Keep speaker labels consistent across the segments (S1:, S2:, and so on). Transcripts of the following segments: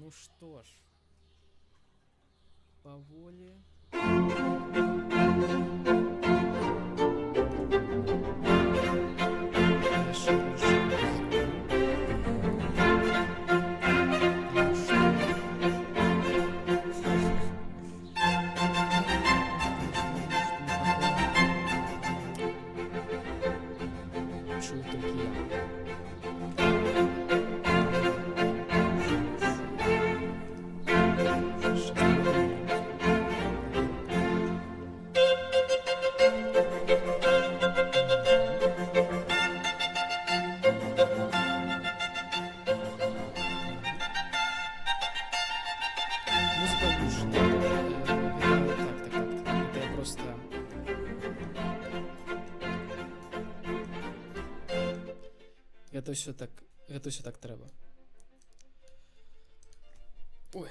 S1: Ну что ж, поволі. Чую тільки я. Музыка лучше. Так. Это я просто... Гэта ўсё так трэба. Ой.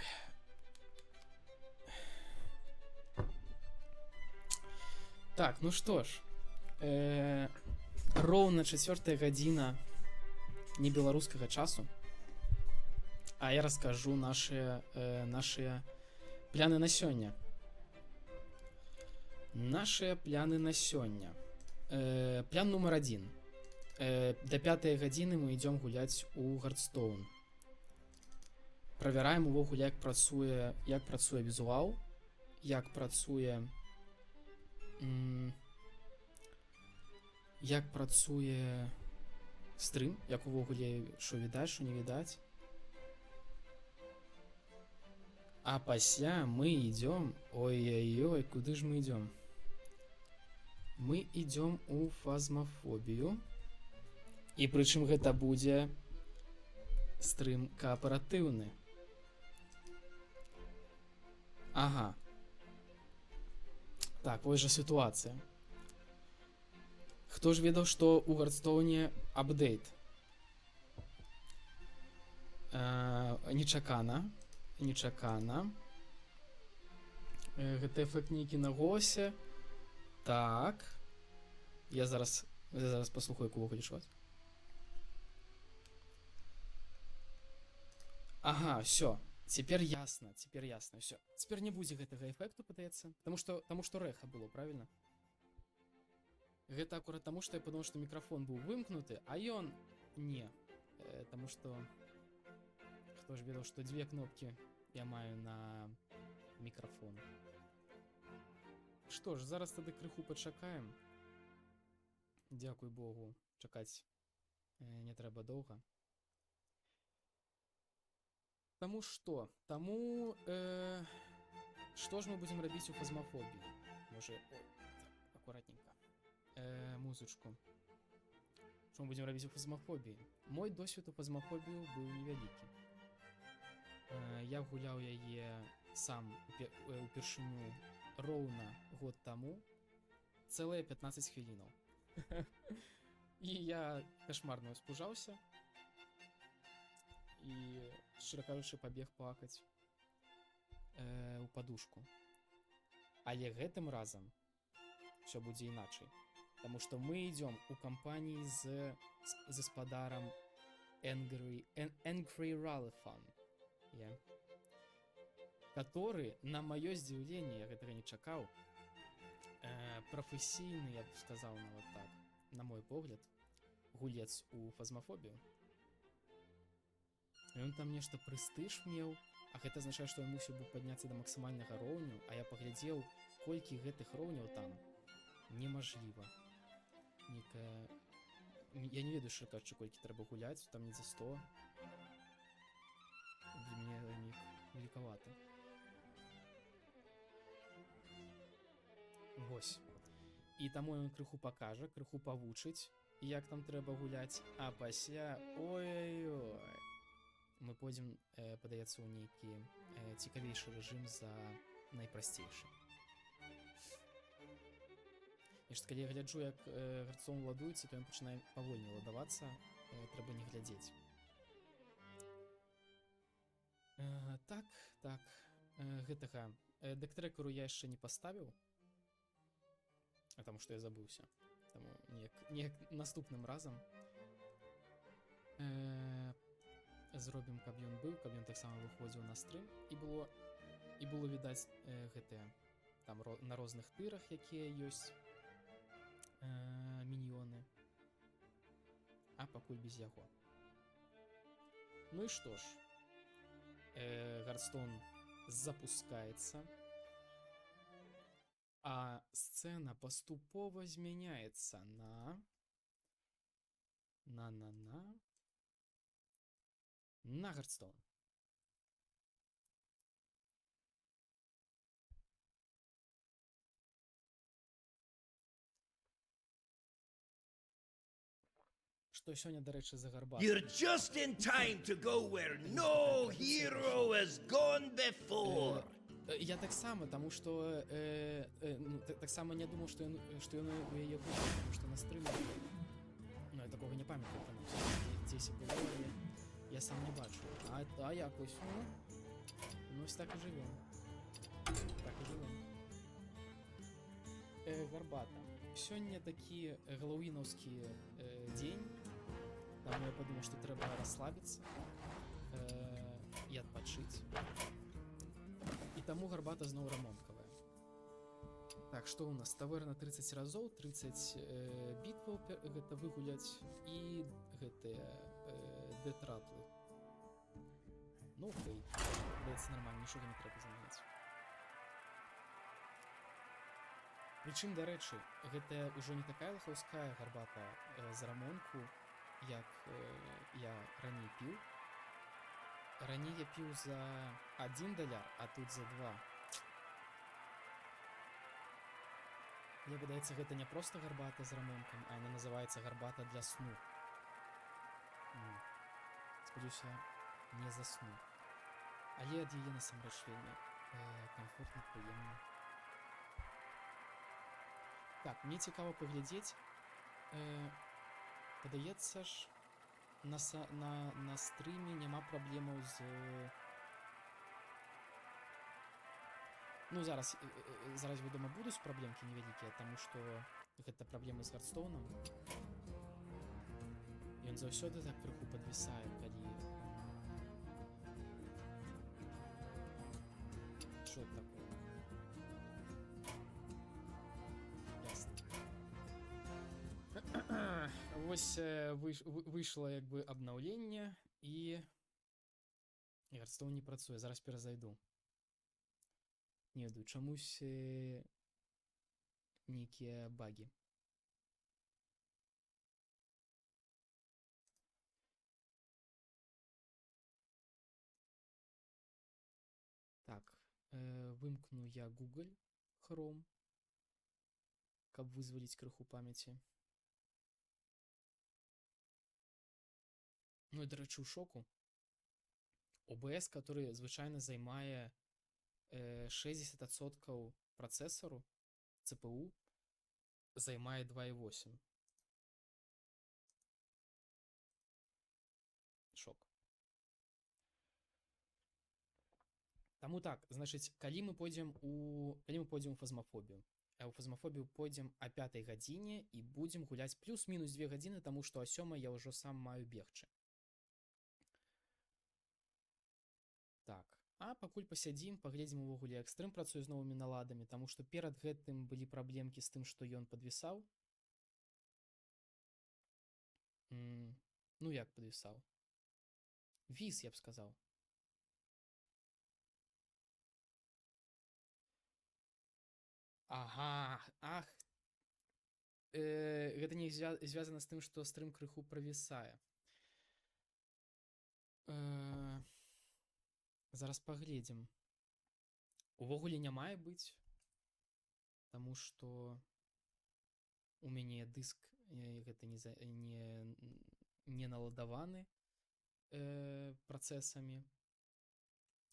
S1: Так, ну што ж. Роўна 4 гадзіна небеларускага часу. А я раскажу наши пляны на сёння. Наши пляны на сёння. Плян нумар 1. До 5 гадзіны мы идем гуляць у Гардстоун. Правяраем увогуле, як працуе візуал, як працуе стрым, як увогуле што відаць, што не відаць. А пасля мы идем, ой-ой-ой, куды ж мы идем? Мы идем у фазмафобію. І прычым гэта будзе стрым кааператыўны. Ага. Так, вось жа сітуацыя. Хто ж ведаў, што у Гардстоуне апдейт? Нечакана. Гэта эфект нейкі на голосе. Так. Я зараз паслухаю, як увогуле чуваць. Ага, все. Теперь ясно, все. Теперь не будзе гэтага эфекту, падаецца. Таму што рэха было, правильно? Гэта акурат таму, што я падумаў, што мікрафон быў вымкнуты, а ён не. Таму што хто ж ведаў, што 2 кнопкі я маю на мікрафон. Што ж, зараз тады крыху пачакаем. Дзякуй Богу, чакаць не трэба доўга. Таму што ж мы будзем рабіць у фазмафобіі? Можа, акуратненька. Музычку. Што мы будзем рабіць у фазмафобіі? Мой досвед у фазмафобію быў невялікі. Я гуляў яе сам упершыню роўна год таму, цэлыя 15 хвілінаў. І я кашмарна ўспужаўся. І, шчыра кажучы, пабег плакаць у падушку. Але гэтым разам ўсё будзе іначай. Таму што мы ідём у кампаніі з гаспадарам Angry Ralefan, который, на маё здзіўленне, я гэтага не чакаў, прафесійны, я б сказаў нават так, на мой погляд, гулец у фазмафобію. Ён там нешта прэстыж меў, а гэта азначае, што ён мусіў быў падняцца да максімальнага роўню, а я паглядзеў, колькі гэтых роўняў там немажліва. Я не ведаю, што кажучы, колькі трэба гуляць, там не за 100. Для мяне великавата. Вось. І таму ён крыху пакажа, крыху павучыць, як там трэба гуляць, а пасля, ой-ой-ой, мы пойдзем, падаецца, у нейкі цікавейшы рэжым за найпрасцейшы. І што калі я гляджу, як Гардстоун ладуецца, то ён пачынае павольней ладавацца, трэба не глядзець. Так, гэтага дэк-трэкеру я яшчэ не паставіў, таму што я забыўся. Таму неяк наступным разам зробім, каб ён быў, каб ён таксама выходзіў на стрым, і было відаць гэтыя там на розных тырах, якія ёсць міньёны, а пакуль без яго. Ну і што ж, Hearthstone запускаецца, а сцэна паступова змяняецца на Hearthstone. Што сёння, дарэчы, за гарбату.
S2: You're just in time to go where no hero has gone before.
S1: Я таксама, таму што таксама не думаў, што ён у яе будзе, таму што на стрыме, ну, я такога не памятаю, дзесьці было, я сам не бачу. А якось, ну, ось так і жывём. Так і жывём. Гарбата. Сёння такі гэллоуінаўскі дзень, таму я падумаў, што трэба расслабіцца і адпачыць. І таму гарбата зноў рамонткавая. Так, што ў нас? Таверна 30 разоў, 30 бітваў гэта выгуляць і гэтыя дэтратлы. Ну, окей, даецца нармальна, нічога не трэба замяняць. Прычым, дарэчы, гэта ўжо не такая лахаўская гарбата з рамонку, як я раней піў. Раней я піў за $1, а тут за 2. Мне падаецца, гэта не проста гарбата з рамонкам, а яна называецца гарбата для сну. Спадзяюся, не засну. Але ад яе насамрэч вельмі камфортна, прыемна. Так, мне цікава паглядзець. Падаецца ж, на стрыме няма праблемаў з... Ну, зараз, вядома, будуць праблемкі невялікія, таму што гэта праблемы з Hearthstone'ам. Ён заўсёды так крыху падвісае, калі... Што это такое? Вось выйшло як бы абнаўленне, і Hearthstone не працуе. Зараз перазайду. Не ведаю, чамусь нейкія багі. Так, вымкну я Google Chrome, каб вызваліць крыху памяці. Ну і, дарэчы, у шоку. OBS, который звычайна займае 60% працэсару, CPU, займае 2,8. Шок. Таму так, значыць, калі мы пойдзем у фазмафобію. У фазмафобію пойдзем о 5 гадзіне і будзем гуляць плюс-мінус 2 гадзіны, таму што о 7 я ўжо сам маю бегчы. Так, а пакуль пасядзім, паглядзім увогуле, як стрым працуе з новымі наладамі, таму што перад гэтым былі праблемкі з тым, што ён падвісаў. Ну як падвісаў? Віс, я б сказаў. Ага, ах. Гэта не звязана з тым, што стрым крыху правісае. Зараз паглядзім. Увогуле не мае быць, таму што у мяне дыск гэта не наладаваны працэсамі.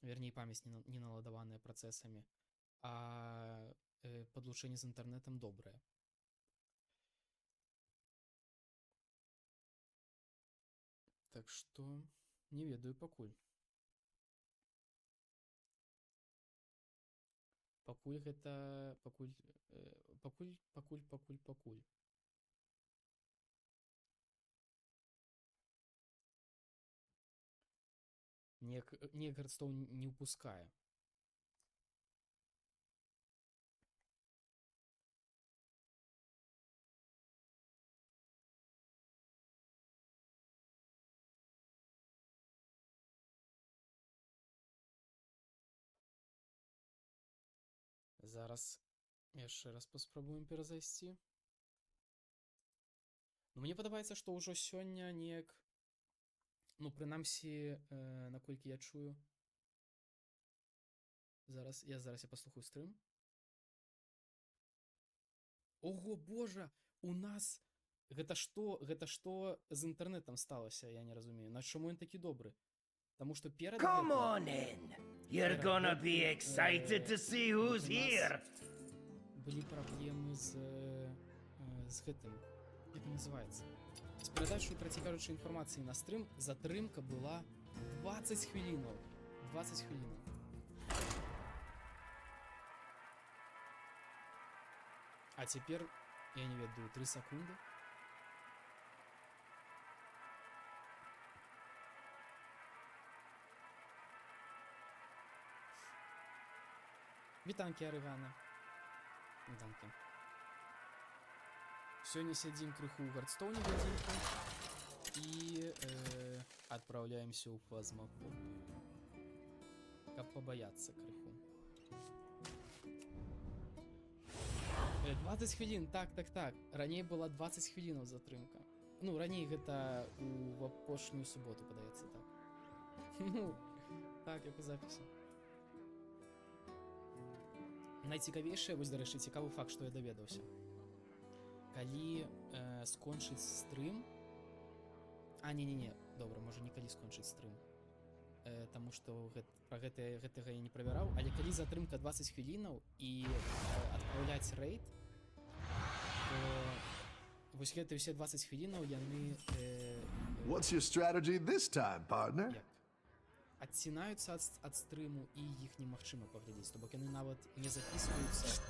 S1: Верней, памяць не наладаваная працэсамі, а падлучэнне з інтэрнэтам добрае. Так што не ведаю пакуль. Пакуль гэта... Пакуль. неяк Гардстоун не упускае. Зараз яшчэ раз паспрабуем перазайсці. Ну, мне падабаецца, што ўжо сёння неяк, ну, прынамсі, наколькі я чую. Зараз я паслухаю стрым. Ого, божа, у нас гэта што з інтэрнэтам сталася, я не разумею. На чаму ён такі добры? Таму што перад
S2: Come
S1: гэтым
S2: on in. You're gonna be excited to see who's here.
S1: былі праблемы з гэтым, як это называецца, з перадачай, праці кажучы, інфармацыі на стрым. Затрымка была 20 хвілінаў. 20 хвілінаў. А цяпер, я не ведаю, 3 секунды. Вітанкі, Арыгана. Вітанкі. Сёння сядзім крыху ў Гардстоуне гадзінку і адпраўляемся ў фазмафобію, каб пабаяцца крыху. 20 хвілін, так. Раней была 20 хвілінаў затрымка. Ну, раней гэта ў апошнюю суботу, падаецца, так. Ну, так, як у запісе. Найцікавейшае, вось, дарэчы, цікавы факт, што я даведаўся. Калі скончыць стрым... А, не, добра, можа, не калі скончыць стрым. Таму што пра гэтага я не правяраў, але калі затрымка 20 хвілінаў і адпраўляць рэйд, то вось гэтыя ўсе 20 хвілінаў яны...
S3: What's your strategy this time, partner?
S1: Як? Адцінаюцца ад стрыму, і іх немагчыма паглядзець, то бок яны нават не запісваюцца.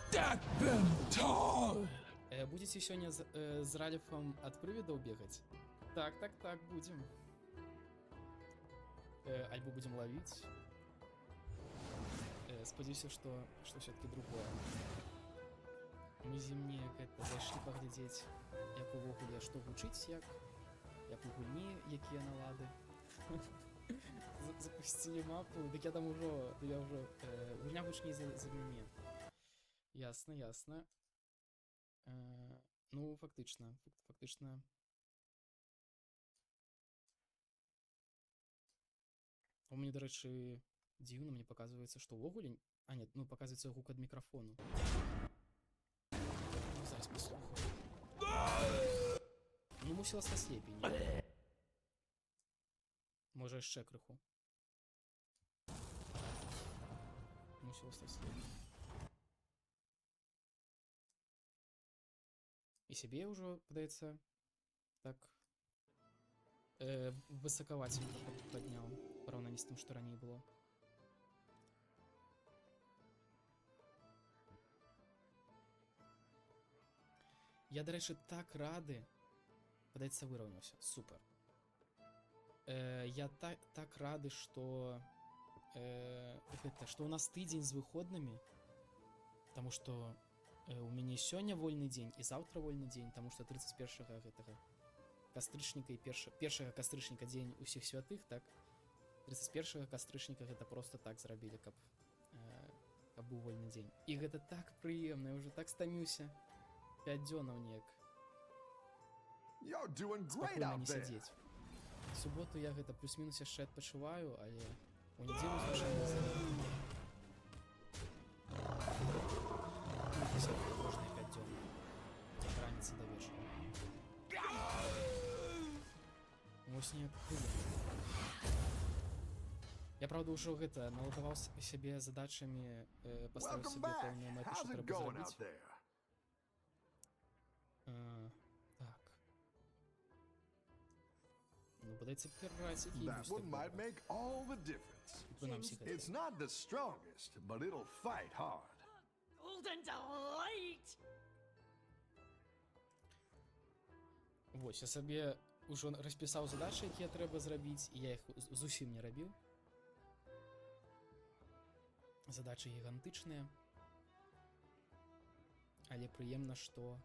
S1: Будзеце сёння з Ральфам ад прывідаў бегаць? Так, будзем. Альбо будзем лавіць. Спадзяюся, што ўсё-такі другое. Мы з ім неяк зайшлі паглядзець, як увогуле, што гучыць, як у гульні, якія налады. Запусцілі мапу, дык я там ужо гульня гучней за мяне. Ясна. Ну, фактычна. У мяне, дарэчы, дзіўна, мне паказваецца, што ўвогуле... А, нет, ну, паказваецца гук ад мікрафону. Зараз паслухаю. Ну, мусіла стаць лепей, не? Можа, яшчэ крыху. Мусіла стаць лепей. І сябе ўжо, падаецца, так высакаваценька падняў, параўнанні з тым, што раней было. Я, дарэчы, так рады, падаецца, выраўняўся. Супер. Я так рады, што у нас тыдзень з выходнымі, таму што у мяне сёння вольны дзень і заўтра вольны дзень, таму што 31-га гэтага кастрычніка і першага кастрычніка дзень усіх святых, так? 31-га кастрычніка гэта проста так зрабілі, каб быў вольны дзень. І гэта так прыемна, я ўжо так стаміўся. 5 дзёнаў неяк спакойна не сядзець. Суботу я гэта плюс-мінус яшчэ адпачываю, але у нядзелу звычайна кожныя 5 дзён ад раніцы да вечара. Вось неяк прыемна. Я, правда, ўжо гэта наладаваў сябе задачамі, паставіў сябе пэўныя мэты, што трэба зрабіць. Так. Ну, падаецца, перараць, які
S3: That one might make all the difference.
S1: прынамсі гэта.
S3: It's not the strongest, but it'll fight hard.
S4: Golden delight!
S1: Вось, я сабе ўжо распісаў задачы, якія трэба зрабіць, і я іх зусім не рабіў. Задачы гігантычныя. Але прыемна, што...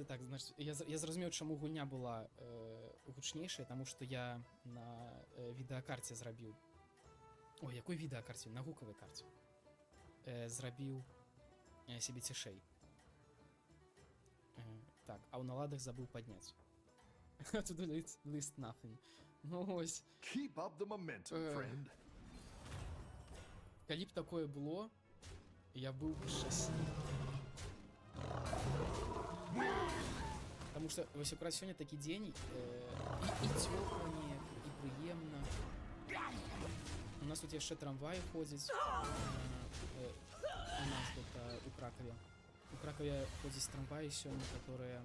S1: Так, значит, я зразумеў, чаму гульня была гучнейшая, таму што я на відэакарце зрабіў. Ой, якой відэакарце? На гукавай карце. Зрабіў сябе цішэй. Так, а ў наладах забыў падняць. To do list nothing. Ну ось.
S3: Keep up the momentum, friend.
S1: Калі б такое было, я быў бы шчаслівы. Таму што вось якраз сёння такі дзень і цёпла неяк, і прыемна. У нас тут яшчэ трамвай ходзіць. У нас тут у Кракаве. У Кракаве ходзіць трамваі сёння, которые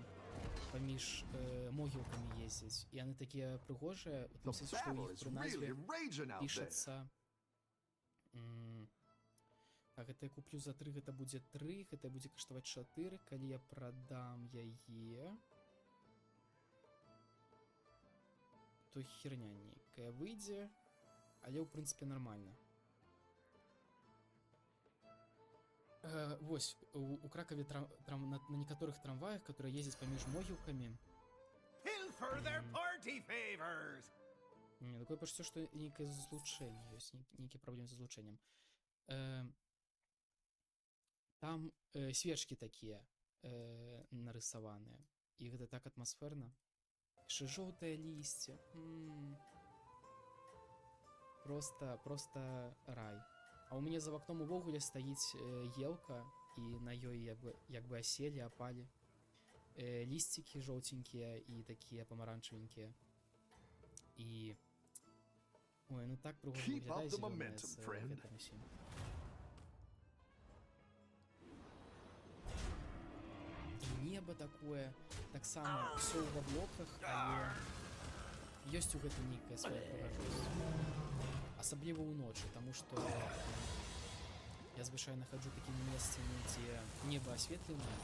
S1: паміж могілкамі ездзяць. І яны такія прыгожыя, у тым сэнсе, што ў іх пры назве пішацца... Так, гэта я куплю за 3, гэта будзе 3, гэта будзе каштаваць 4, калі я прадам яе, то херня нейкая выйдзе, але ў прынцыпе нармальна. Вось, у Кракаве на некаторых трамваях, которые ездзяць паміж могілкамі,
S2: Pilfer their party favors.
S1: Не, такое пачуццё, што нейкае злучэнне ёсць, нейкія праблемы з злучэннем. Там свечкі такія нарысаваныя, і гэта так атмасферна. Яшчэ жоўтае лісце. Просто рай. А ў мяне за вакном увогуле стаіць елка, і на ёй як бы аселі, апалі. Лісцікі жоўценькія і такія памаранчавенькія. І... Ой, ну так прыгожа выглядае зелёнае з гэтым усім. І неба такое, таксама ўсё ў аблоках, але ёсць у гэтым нейкая свая прыгажосць. Асабліва ўночы, таму што я звычайна хаджу такімі месцамі, дзе неба асветленае,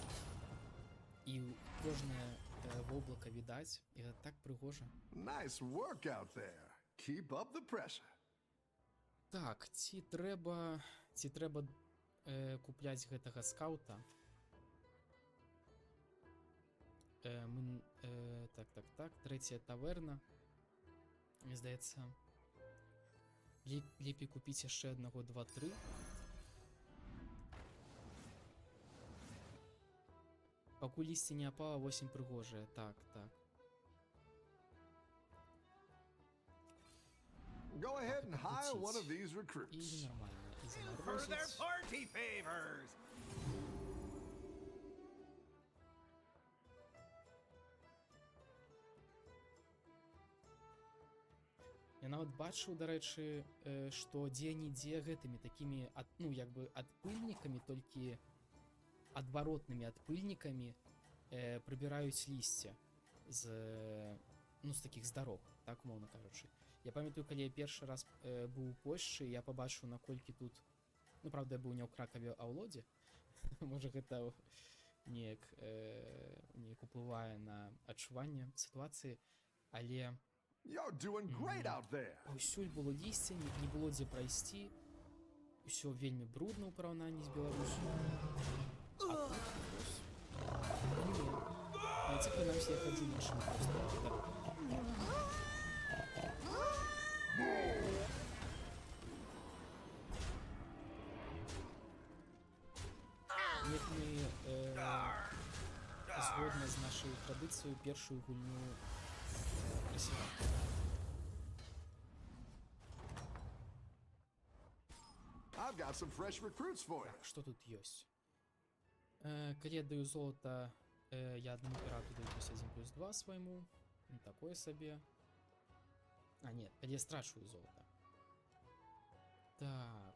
S1: і кожнае воблака відаць, і гэта так прыгожа.
S3: Nice work out there. Keep up the pressure.
S1: Так, ці трэба купляць гэтага скаута? Так, трэцяя таверна. Мне здаецца, лепей купіць яшчэ аднаго, 2, 3. Пакуль лісце не апала, 8 прыгожая. Так.
S3: Go ahead and hire one of these recruits.
S1: І нормально. І
S2: Pilfer their
S1: заморозить.
S2: party favors.
S1: Я нават бачыў, дарэчы, што дзе-нідзе гэтымі такімі, ну, як бы адпыльнікамі, толькі адваротнымі адпыльнікамі прыбіраюць лісце з такіх з дарог, так, умоўна кажучы. Я памятаю, калі я першы раз быў у Польшчы, я пабачыў, наколькі тут, ну, правда, я быў не ў Кракаве, а ў Лодзе. Можа, гэта неяк уплывае на адчуванне сітуацыі, але
S3: You're doing great out there.
S1: паўсюль было лісце, не было дзе прайсці, усё вельмі брудна ў параўнанні з Беларусю. А тут вось. Не, ці прынамсі я хаджу іншымі проста дарогамі. Як мы згодна з нашай традыцыяй першую гульню прасіваем.
S3: I've got some fresh recruits for you.
S1: Што тут ёсць? Калі я даю золата, я аднаму пірату даю +1 +2 свайму. Такое сабе. А, не, калі я страчваю золата. Так.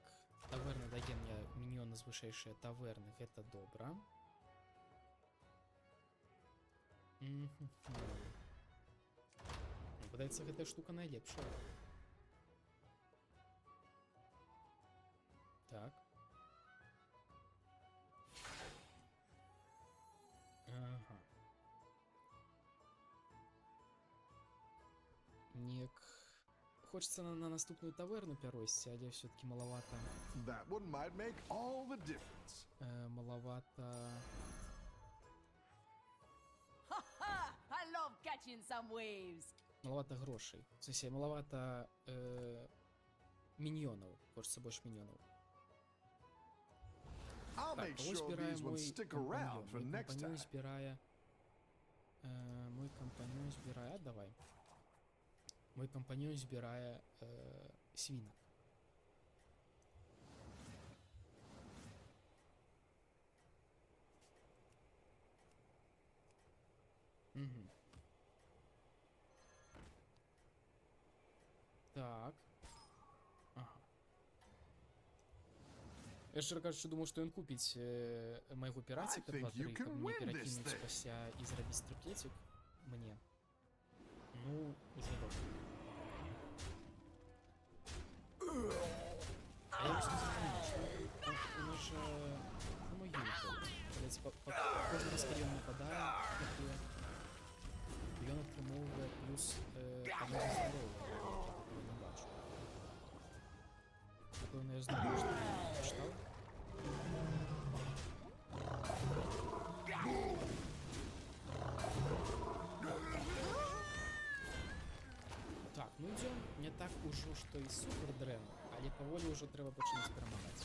S1: Таверна дае мне міньёны з вышэйшыя таверны, гэта добра. Падаецца, гэтая штука найлепшая. Так. Ага. Неяк хочеться на наступную таверну пяросці, але все-таки маловато.
S3: That one might make all the difference.
S1: Маловато.
S4: Ha! I love catching some waves.
S1: Маловато грошей. В смысле, маловато міньйонів. Хочеться більше міньйонів.
S3: I'll
S1: Так,
S3: make
S1: ось
S3: sure
S1: збирає
S3: these ones
S1: мой
S3: stick
S1: компаньон.
S3: around for
S1: Мой
S3: next
S1: компаньон
S3: time.
S1: збирає... мой компаньон збирає... А, давай. Мой компаньон збирає свинок. Угу. Так. Ага. Я щиро кажучи, думав, що він купить моєго піратика
S3: I think you
S1: 2-3,
S3: can
S1: каб мне
S3: win this
S1: перекинуть
S3: thing.
S1: спася і зробити стриплетик мне. Ну, уже добре. А я просто не знаю, что у нас же на могиле ходить. Блять, кожен раз, коли він нападає, він отримовує плюс одного здоров'я, якого я не бачу. Напевно, я знову що не читав. Так, ну йдем. Не так уже, що і супер древно, але поволі вже треба починати перемагати.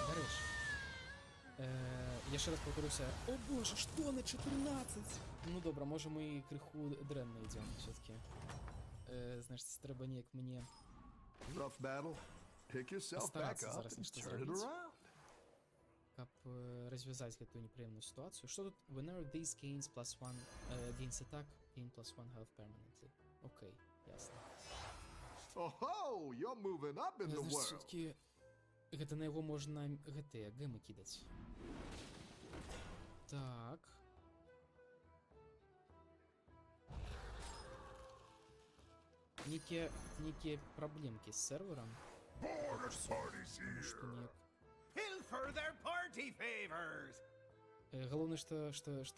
S1: Нарешті. Я ще раз повторюся. О боже, що на 14? Ну добре, може ми і криху дренно йдемо все-таки. Значить, треба ніяк мені
S3: Rough battle. Pick yourself back
S1: Постараться
S3: up
S1: зараз
S3: and
S1: нечто
S3: turn it
S1: зробити.
S3: around.
S1: Как розв'язати эту неприємну ситуацію. Що тут? Whenever this gains plus one, gains attack, gain plus one health permanently. Окей, ясно.
S3: Oh, you're moving up in the
S1: Значить,
S3: world.
S1: все-таки гэта на його можна геми кидати. Так. Некие проблемки з сервером. Потому что ніяк.
S2: Pilfer their party favors.
S1: Головне, что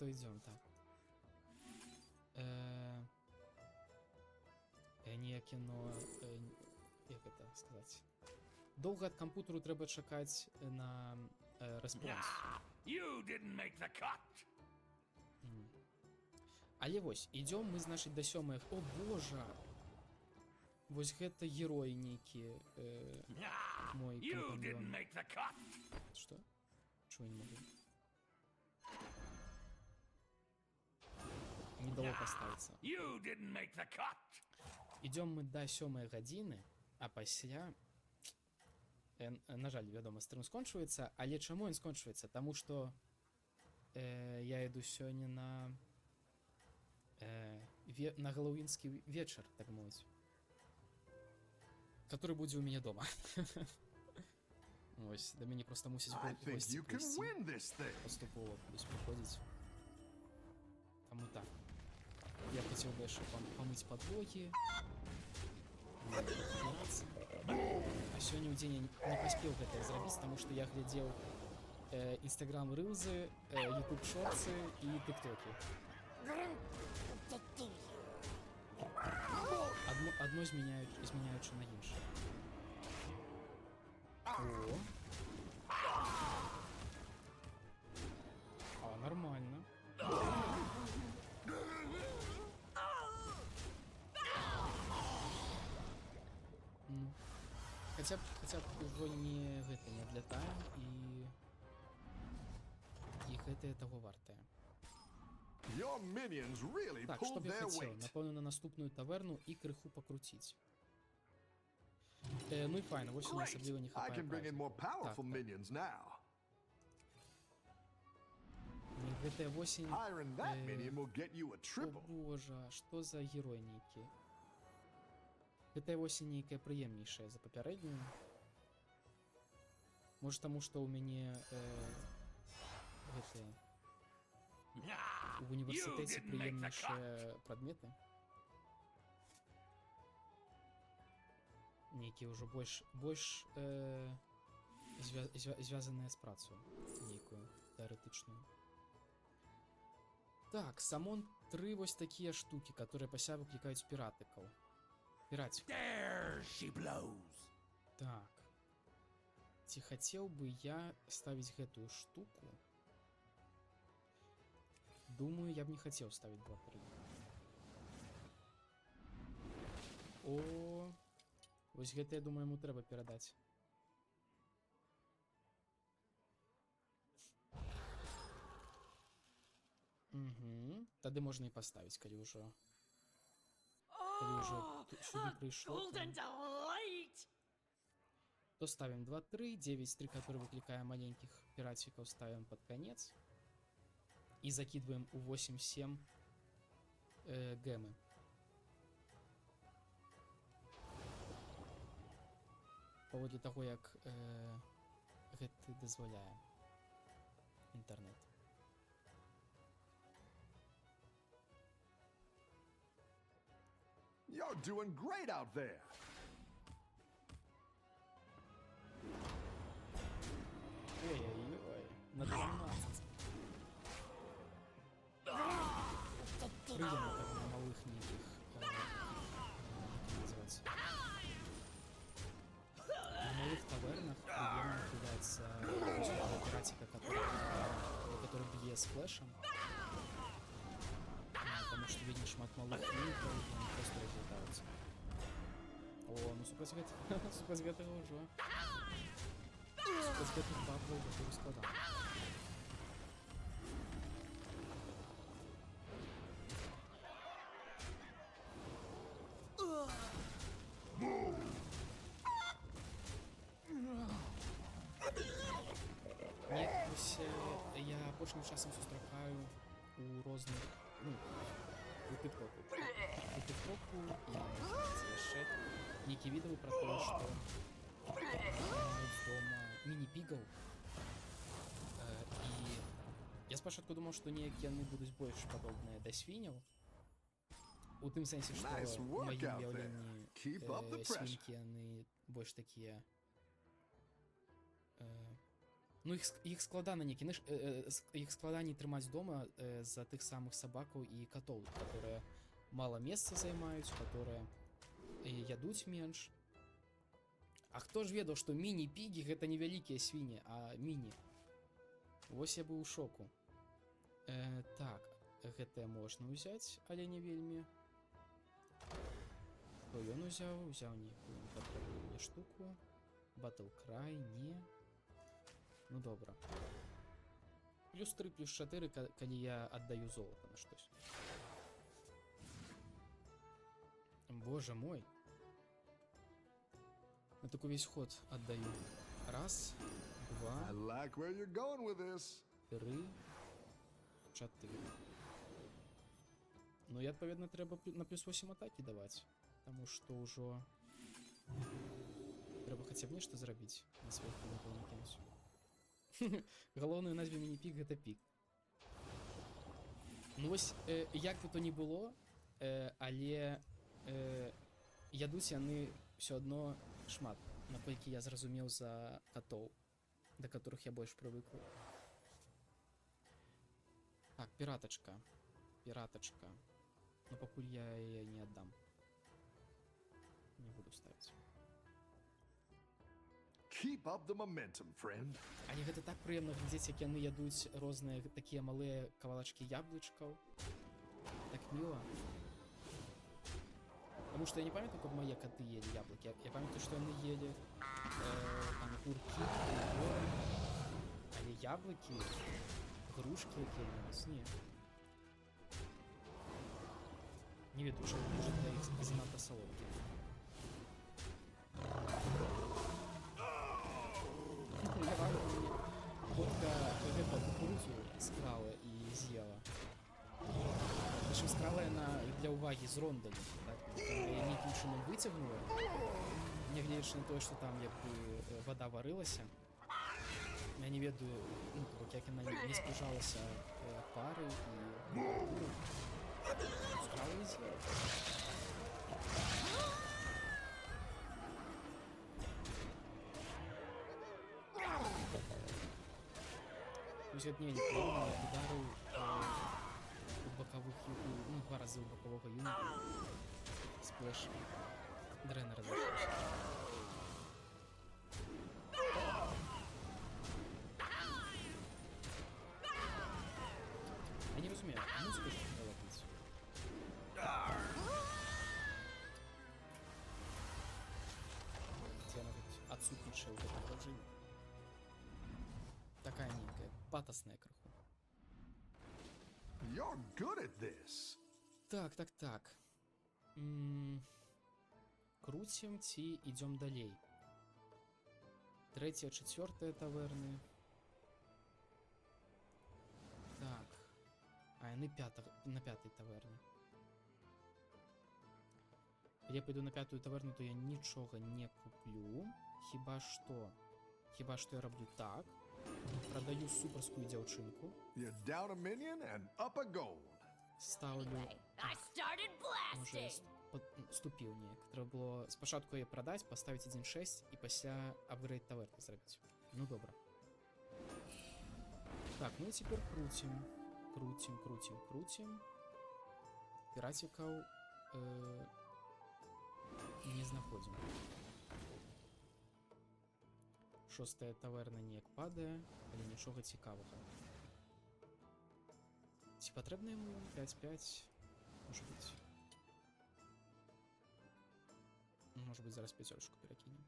S1: идем, так. Ніяке, но... Як это сказать? Довго від комп'ютеру треба чекати на респонс.
S2: You didn't make the cut.
S1: Але вось, ідем ми, значить, до сьомих. О боже! Вось гэта герой нейкі, мой
S2: You didn't
S1: компаньон.
S2: make the cut.
S1: Что? Чего я не могу? Не дало поставиться.
S2: You didn't make the cut.
S1: Идем мы до 7 гадзіны, а пасля... на жаль, вядома, стрим скончваецца, але чаму ён скончваецца? Таму што я іду сёння на галоўінскі вечар, так мовіць. Который будзе ў мяне дома. Ось, да мяне проста мусіць
S3: I think
S1: госці
S3: you can
S1: прыйсці.
S3: win this thing.
S1: Паступова будуць прыходзіць. Таму так. Я хацеў бы яшчэ памыць падлогі. А сёння ў дзень я не паспеў гэтае зрабіць, таму што я глядзеў Instagram рылзы, YouTube шорцы і тыктокі. Одно змяняючы на іншае. О! А, нормально. Ну, хотя б ужо не гэта не адлятаем і гэтае таго вартае.
S3: Your minions really
S1: Так,
S3: pulled
S1: што б я
S3: their
S1: хацеў?
S3: weight.
S1: Напэўна, на наступную таверну і крыху пакруціць. Ну і файна, вось у нас
S3: Great.
S1: асабліва не
S3: I
S1: хапае
S3: can bring in more powerful
S1: Так.
S3: minions now.
S1: Гэтая восень...
S3: Hiring that
S1: Eh,
S3: minion will get you a
S1: О
S3: triple.
S1: божа, што за герой нейкі? Гэтая восень нейкая прыемнейшая за папярэднюю. Можа таму, што ў мяне гэтыя... У універсітэце
S2: You didn't make the
S1: прыемнейшыя прадметы. Нейкія ўжо больш звязаныя з працаю нейкую тэарэтычную. Так, самон 3 вось такія штукі, которые пася выклікаюць піратыкаў. Піратик.
S2: There she blows.
S1: Так. Ці хацеў бы я ставіць гэтую штуку? Думаю, я б не хацеў ставіць 2-3. О, вось гэта, я думаю, яму трэба перадаць. Угу. Тады можна і паставіць, калі ўжо... Калі ўжо сюды прыйшло,
S4: Golden delight!
S1: то ставим 2-3, 9-3, который выкликая маленьких пиратиков, ставим под конец. И закидываем у 8-7 гемы. Паводле таго, як гэта дазваляе інтэрнэт.
S3: You're doing great out there.
S1: Ой-ой-ой, на 12. Приємно так на малих ніких, як називається. На малих тавернах приємно кидаться пиратика, который б'є з флешем. Потому что видишь шмат малых линков, они просто разлетаются. О, ну супротив гэтага ўжо. Супротив гэтых баблаў гэта складана. Мне ось я апошнім часам сустракаю у розных, ну, у тыктоку і яшчэ нейкія відэы пра тое, што дома міні-пігаў, і я спачатку думаў, што неяк яны будуць больш падобныя да свіняў, у тым сэнсе, што
S3: Nice
S1: у
S3: work
S1: маім
S3: out there.
S1: уяўленні
S3: Keep up the pressure.
S1: свінкі яны больш такія, ну іх складана нейкі, іх складаней трымаць дома з-за тых самых сабакаў і катоў, которые мала месца займаюць, которые ядуць менш. А хто ж ведаў, што міні-пігі гэта не вялікія свіні, а міні. Вось я быў у шоку. Так, гэтае можна ўзяць, але не вельмі. Што ён узяў нейкую патрабную штуку. Battle Cry, не. Ну добра. Плюс 3, плюс 4, калі я аддаю золата на штось. Боже мой. Я так увесь ход отдаю. Раз,
S3: I
S1: два,
S3: like where you're going with this.
S1: 3, 4. Ну і адпаведна трэба на плюс 8 атакі даваць. Таму што ўжо трэба хаця б нешта зрабіць на сваіх пінікаў не кінуць. Галоўную назве міні-пік гэта пік. Ну вось, як бы то ні было, але ядуць яны ўсё адно шмат, наколькі я зразумеў за катоў, да которых я больш прывыкла. Так, піратачка. Піратачка. Но пакуль я яе не аддам. Не буду ставіць.
S3: Keep up the momentum, friend.
S1: Але гэта так прыемна глядзець, як яны ядуць розныя такія малыя кавалачкі яблычкаў. Так міла. Потому что я не памятаю, каб мае коты ели яблоки. Я памятаю, что они ели там курки, помидоры, але яблоки, грушки какие-нибудь, не. Не веду, что может для их занадто солодкие. Я вам мне котка гэта кукурузу скрала и съела. Причем скрала яна для уваги з рондалі, так? Я нейкім чынам выцягнула, нягледзячы на тое, што там як бы вода варылася. Я не ведаю, ну, як яна не спужалася пары і скрала і з'ела. Вось гэта не ударыў боковых ну, 2 рази у бокового юніта. Сплеш. Дрена розійшовся. Я не розумію, а ну скажи, що робить. Где она тут отсутнейшая в этом положении? Такая некая, патосная крыху.
S3: You're good at this.
S1: Так. Крутим ці идем далей. 3-я, 4-я таверны. Так. А, яны на 5-й таверні. Я пойду на 5-ю таверну, то я нічого не куплю. Хіба що я роблю так. Продаю суперскую дзяўчынку.
S3: You're down a minion and up a gold.
S1: Ставлю...
S4: I started
S1: Може,
S4: blasting.
S1: ступіў неяк. Трэба было спачатку яе прадаць, паставіць 1.6 і пасля апгрейд таверны зрабіць. Ну добра. Так, ну і цяпер крутим. Піратікаў не знаходзім. 6-я таверна неяк падае, але нічога цікавага. Ці патрэбна яму 5-5? Может быть, зараз 5-очку перакінем.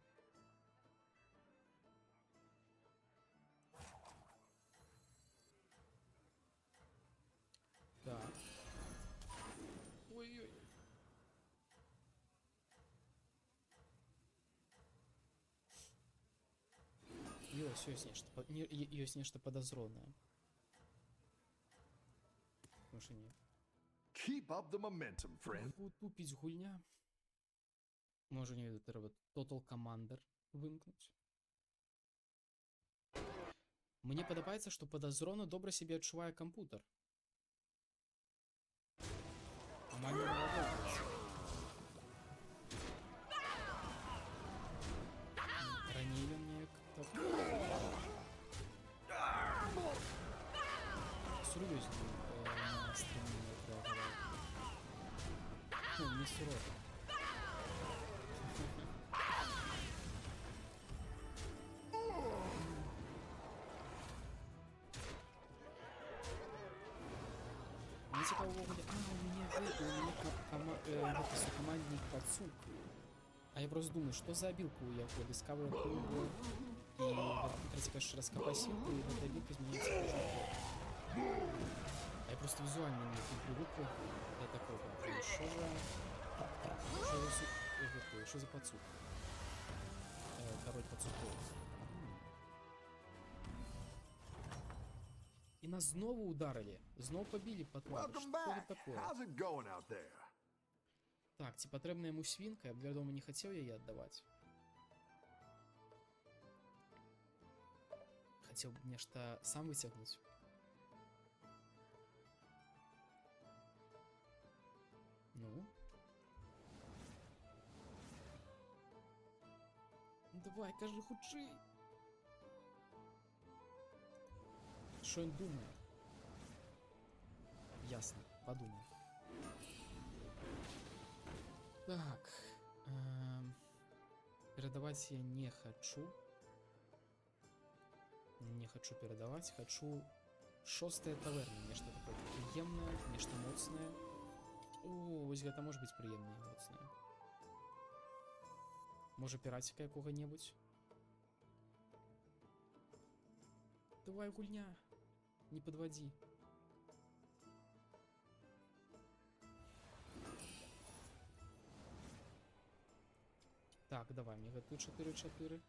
S1: Так. Ой-ой. Ёсць нешта падазронае. Може ні.
S3: Keep up the momentum, friend.
S1: Тупіць гульня. Може не веду, треба Total Commander вимкнуть. Мне падабаецца, што падазрона добра сябе адчувае кампутер. Амаль не наладоўваецца. Раней ён неяк так... Сур'ёзней на стрімі адрэагаваў. Ну, не сурова. Мне цікаво увогуле... у меня командник пацук. А я просто думаю, что за обилка у яго? Discover Tool и третий, кажется, раскопасилку, и эта обилка изменяется каждый. А я просто визуально не привык до такого. Что за пацук? Король пацуков. І нас знову ударили. Знову побили по твару.
S3: Welcome
S1: Що
S3: back.
S1: це таке?
S3: How's it going out there?
S1: Так, ці патрэбна яму свінка, я б, вядома, не хацеў яе аддаваць. Хацеў б нешта сам выцягнуць. Ну? Давай, кажи хутчэй. Що він думає? Ясно, подумай. Так. Передавать я не хочу. Не хочу передавать. Хочу 6-я таверна. Нечто такое приемное, нечто моцное. О, ось гэта может быть приемное и моцное. Может пиратика якога-небудь? Давай, гульня. Не подводи. Так, давай, мне гэтую 4-4.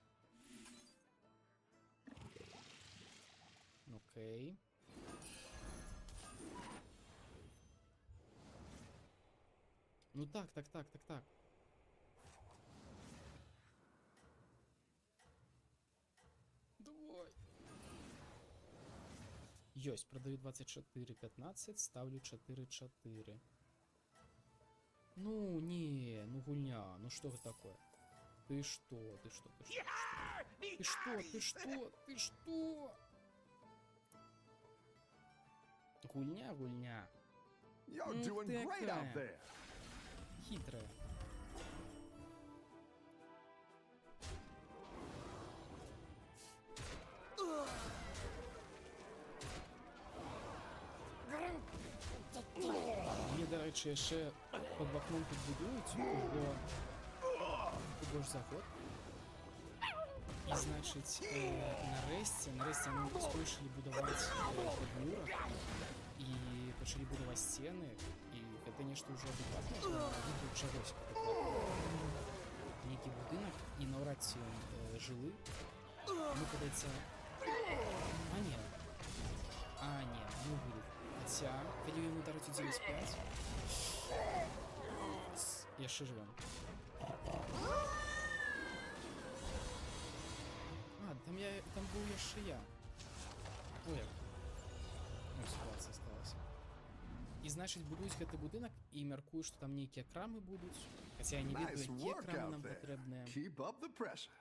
S1: Окей. Ну так. Давай. Ёсть, продаю 24-15, ставлю 4-4. Ну, не, ну гульня, ну что это такое? Ты что? Гульня?
S3: You're
S1: Ух
S3: doing
S1: ты
S3: great out
S1: какая.
S3: there.
S1: Хитрая. Мне, до речі, яшчэ під вакном тут будують ого ж заход. І, значить, нарешті вони скончили будувати подмурок і почали будувати стіни, і це нешта вже адекватне, від чогось адекватного. Некий будинок, і навряд ці жили. Ну, подається... А, ні, ну виліт. Хоча, коли йому даруть у 9-5, яшчэ живем. А, там був яшчэ я. Ой, як. Ну, ситуація склалася. І, значить, будують гэты будинок, і мяркую, што там нейкія крамы будуць. Хаця я не ведаю,
S3: Nice
S1: якія
S3: work
S1: крамы
S3: out
S1: нам
S3: there.
S1: патрэбныя.
S3: Keep up the pressure.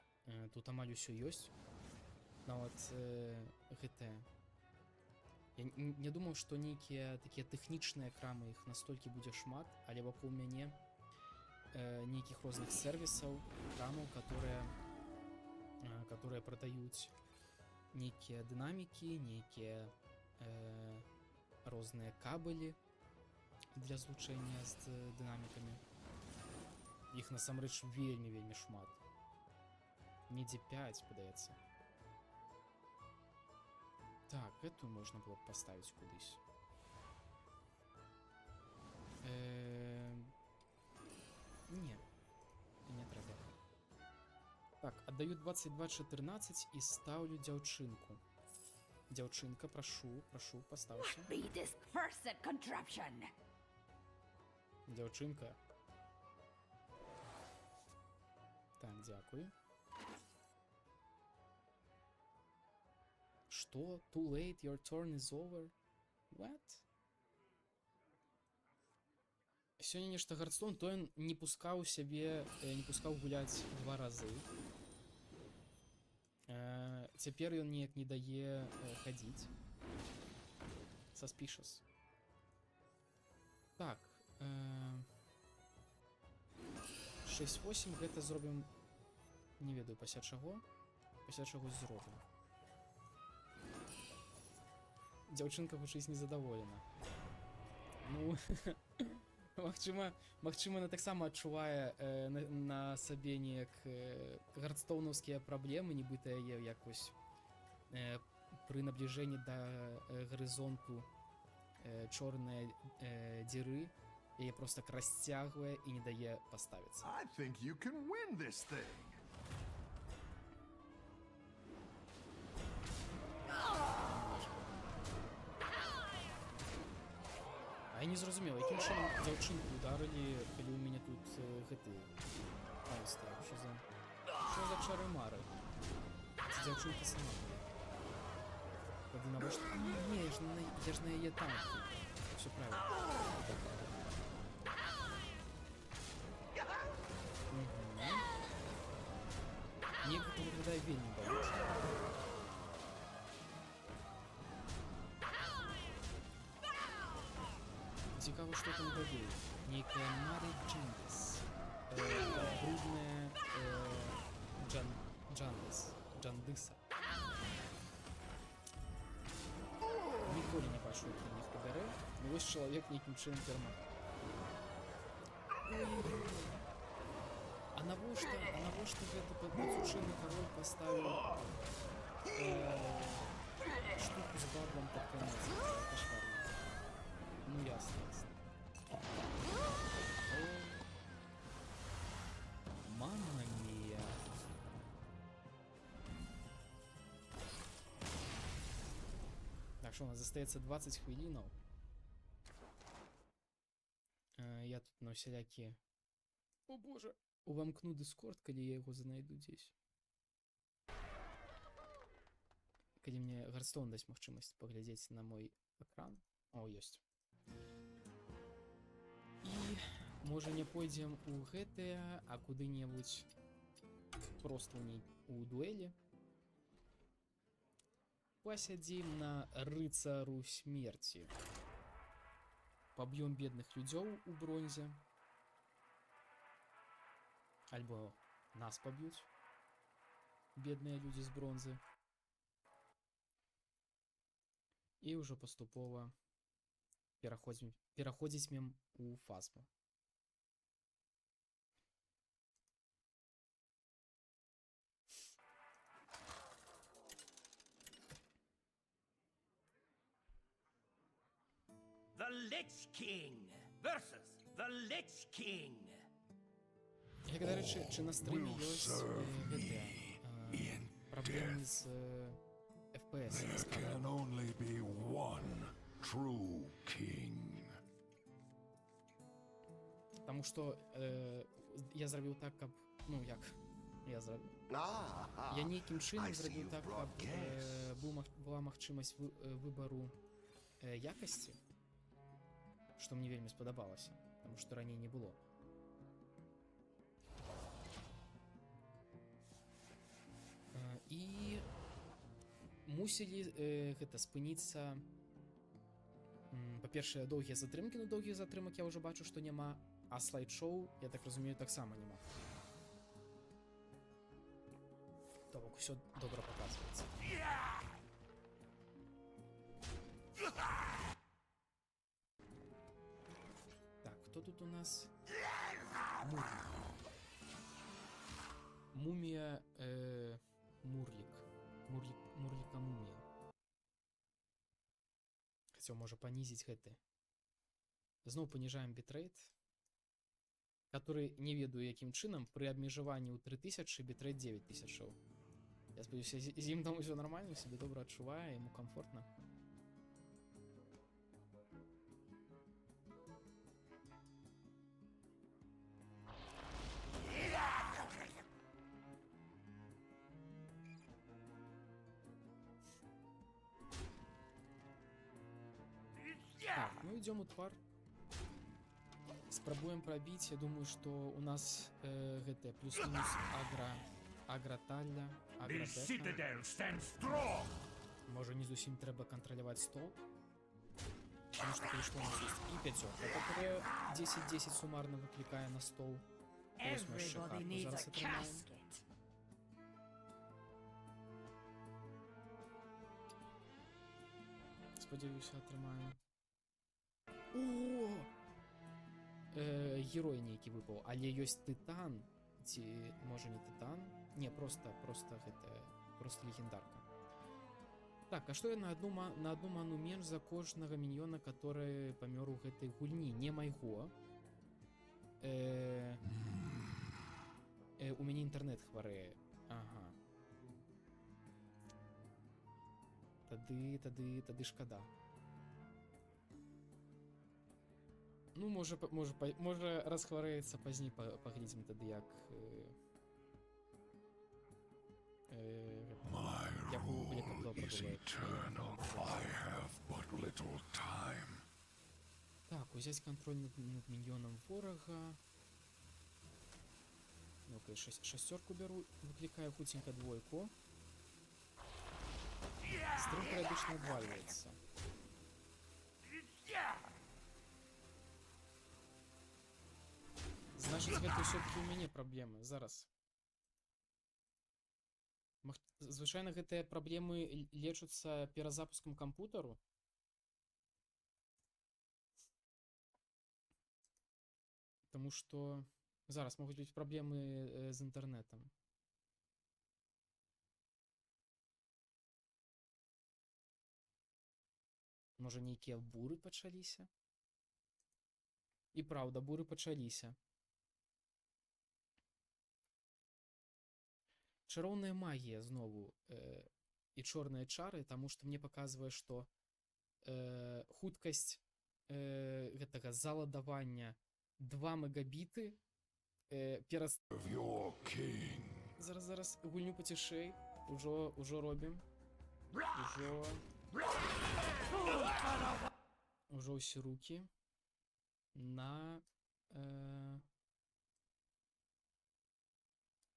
S1: Тут амаль усё ёсць. Нават гэтае. Я не думаў, што нейкія такія тэхнічныя крамы, іх настолькі будзе шмат, але вакол мяне нейкіх розных сервісаў, крамаў, которые прадаюць нейкія дынамікі, нейкія розныя кабелі для злучэння з дынамікамі. Іх насамрэч вельмі шмат. Недзе 5, падаецца. Так, эту можна было б паставіць кудысь. Не трэба. Так, аддаю 22-14 і стаўлю дзяўчынку. Дзяўчынка, прашу, паставься.
S4: Be this cursed contraption.
S1: Дзяўчынка. Так, дзякую. Што? Too late, your turn is over? What? Сёння нешта Гардстоун, то ён не пускаў сябе, не пускаў гуляць 2 разы. Цяпер ён неяк не дае хадзіць. Suspicious. Так. 6-8 гэта зробім... Не ведаю, пасля чаго. Пасля чагось зробім. Дзяўчынка хутчэй незадаволена. Ну... Магчыма, она таксама адчувае на сабе неяк гардстоунаўскія праблемы, нібыта яе якось пры набліжэнні да гарызонту чорныя дзіры яе проста расцягвае і не дае паставіцца.
S3: I think you can win this thing.
S1: А я не зразумеў, якім чынам дзяўчынку ударылі, калі ў мяне тут гэты... Ай, стаў, што за чары-мары? Ці дзяўчынка сама? Тады навошта... Не, я ж на яе танкі. Всё правильно. Мне гэта выглядае вельмі балюча. Цікаво, што там гадуе. Нейкая Мары Джандыс. Брудная Джандыса. Ніколі не бачу, як ён іх пабярэ. Ну вось чалавек нейкім чынам перамагае. А навошта гэты пацучыны кароль паставіў штуку з баблам пад канец? Кашмарна. Ну ясно. Мамма мия. Так что у нас застаецца 20 хвілінаў. Я тут на усялякі... О боже! Увамкну дыскорд, калі я яго знайду дзесь. Калі мне Гардстоун дасць магчымасць паглядзець на мой экран. О, ёсць. І можа не пойдзем у гэтае, а куды-небудзь проста у дуэлі. Пасядзім на рыцару смерці. паб'ём бедных людзёў у бронзе. Альбо нас паб'юць. Бедныя людзі з бронзы. І ўжо паступова пераходзіць у фазму.
S2: The Lich King versus the Lich King.
S1: Як, дарэчы, чи на стрімі ёсць гэтыя праблемы з FPS?
S5: Can only be one true king.
S1: Таму што я зрабіў так, каб... Ну, як? Я нейкім чынам зрабіў так, каб была магчымасць выбару якасці, што мне вельмі спадабалася, таму што раней не было. І мусілі гэта спыніцца, па-першае, доўгія затрымкі, но доўгіх затрымак я ўжо бачу, што няма, а слайд-шоу, я так разумею, таксама няма. То бок усё добра паказваецца. Так, хто тут у нас? Мумія. Мурліка мумія. Хацеў, можа, панізіць гэты. Зноў паніжаем бітрейт, который не ведаю, якім чынам, пры абмежаванні ў 3000 бітрейт 9000. Я спадзяюся, з ім там усё нармальна, сябе добра адчувае, яму камфортна. Так, ну идем у твар. Спрабуем пробіць. Я думаю, што у нас гэтая плюс-мінус аграталля, аградэка. Можа, не зусім трэба кантраляваць стол. Потому что прыйшло у нас есть і пяцёрка, которая 10-10 суммарно выклікае на стол. Ось мы яшчэ карту зараз атрымаем. Спадзяюся, атрымаем. О! Герой нейкі выпаў, але ёсць тытан, ці можа не тытан? Не, просто гэта, просто легендарка. Так, а што я на одну ману менш за кожнага міньёна, который памёр у гэтай гульні? Не майго. У мяне інтэрнэт хварэе. Ага. Тады шкада. Ну, можа расхварэецца пазней, паглядзім тады, як добра было. Так, узяць кантроль над міньёнам ворага. Ну-ка, шасцёрку бяру, выклікаю хуценька двойку. Стрым перыядычна адвальваецца. Значыць, гэта ўсё-такі ў мяне праблемы. Зараз. Звычайна гэтыя праблемы лечуцца перазапускам кампутару. Таму што зараз могуць быць праблемы з інтэрнэтам. Можа, нейкія буры пачаліся? І праўда, буры пачаліся. Чароўная магія знову і чорныя чары, таму што мне паказвае, што хуткасць гэтага заладавання 2 мегабіты Зараз гульню пацішэй. Ужо робім. Ужо ўсе рукі на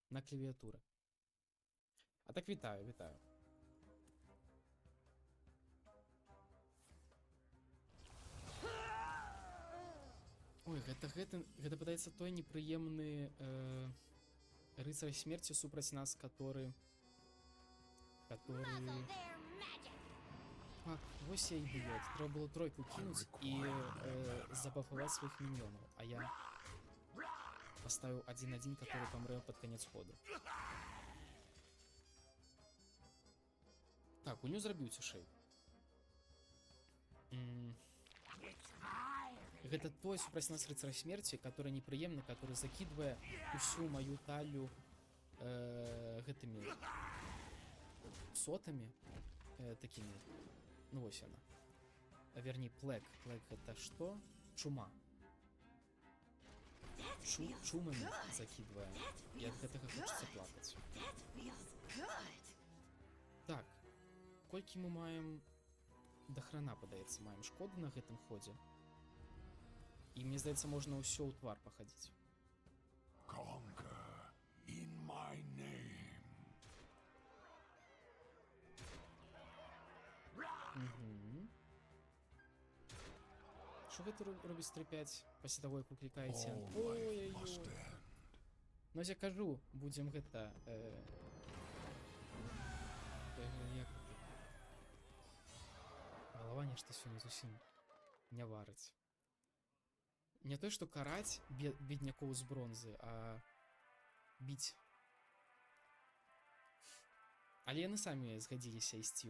S1: клавіатуры. А так вітаю. Гэта падаецца той непрыемны рыцарь смерці супраць нас, который... Так, вось я ідыёт. Трэба было тройку кінуць і забафаваць сваіх міньёнаў, а я паставіў 1-1, который памрэ пад канец ходу. Так, гульню зрабіў цішэй. Гэта той супраць нас рыцарь смерці, который непрыемны, который закидвае усю маю талію гэтымі сотамі такімі. Ну вось яна. Верней, плэг. Плэг гэта што? Чума. Чумамі закидвае. І ад гэтага хочацца плакаць. Так. Колькі мы маем... Да храна, падаецца, маем шкоды на гэтым ходзе. І мне здаецца, можна ўсё ў твар пахадзіць.
S5: Conquer in my name.
S1: Що гэта робіць 3-5 пасля таго, як вы клікаеце?
S5: All life
S1: Ой-ой-ой.
S5: must end.
S1: Ну, я кажу, будзем гэта... Як гэта? Галава нешта сёння зусім не варыць. Не то, што караць беднякоў з бронзы, а біць. Але яны самі згадзіліся ісці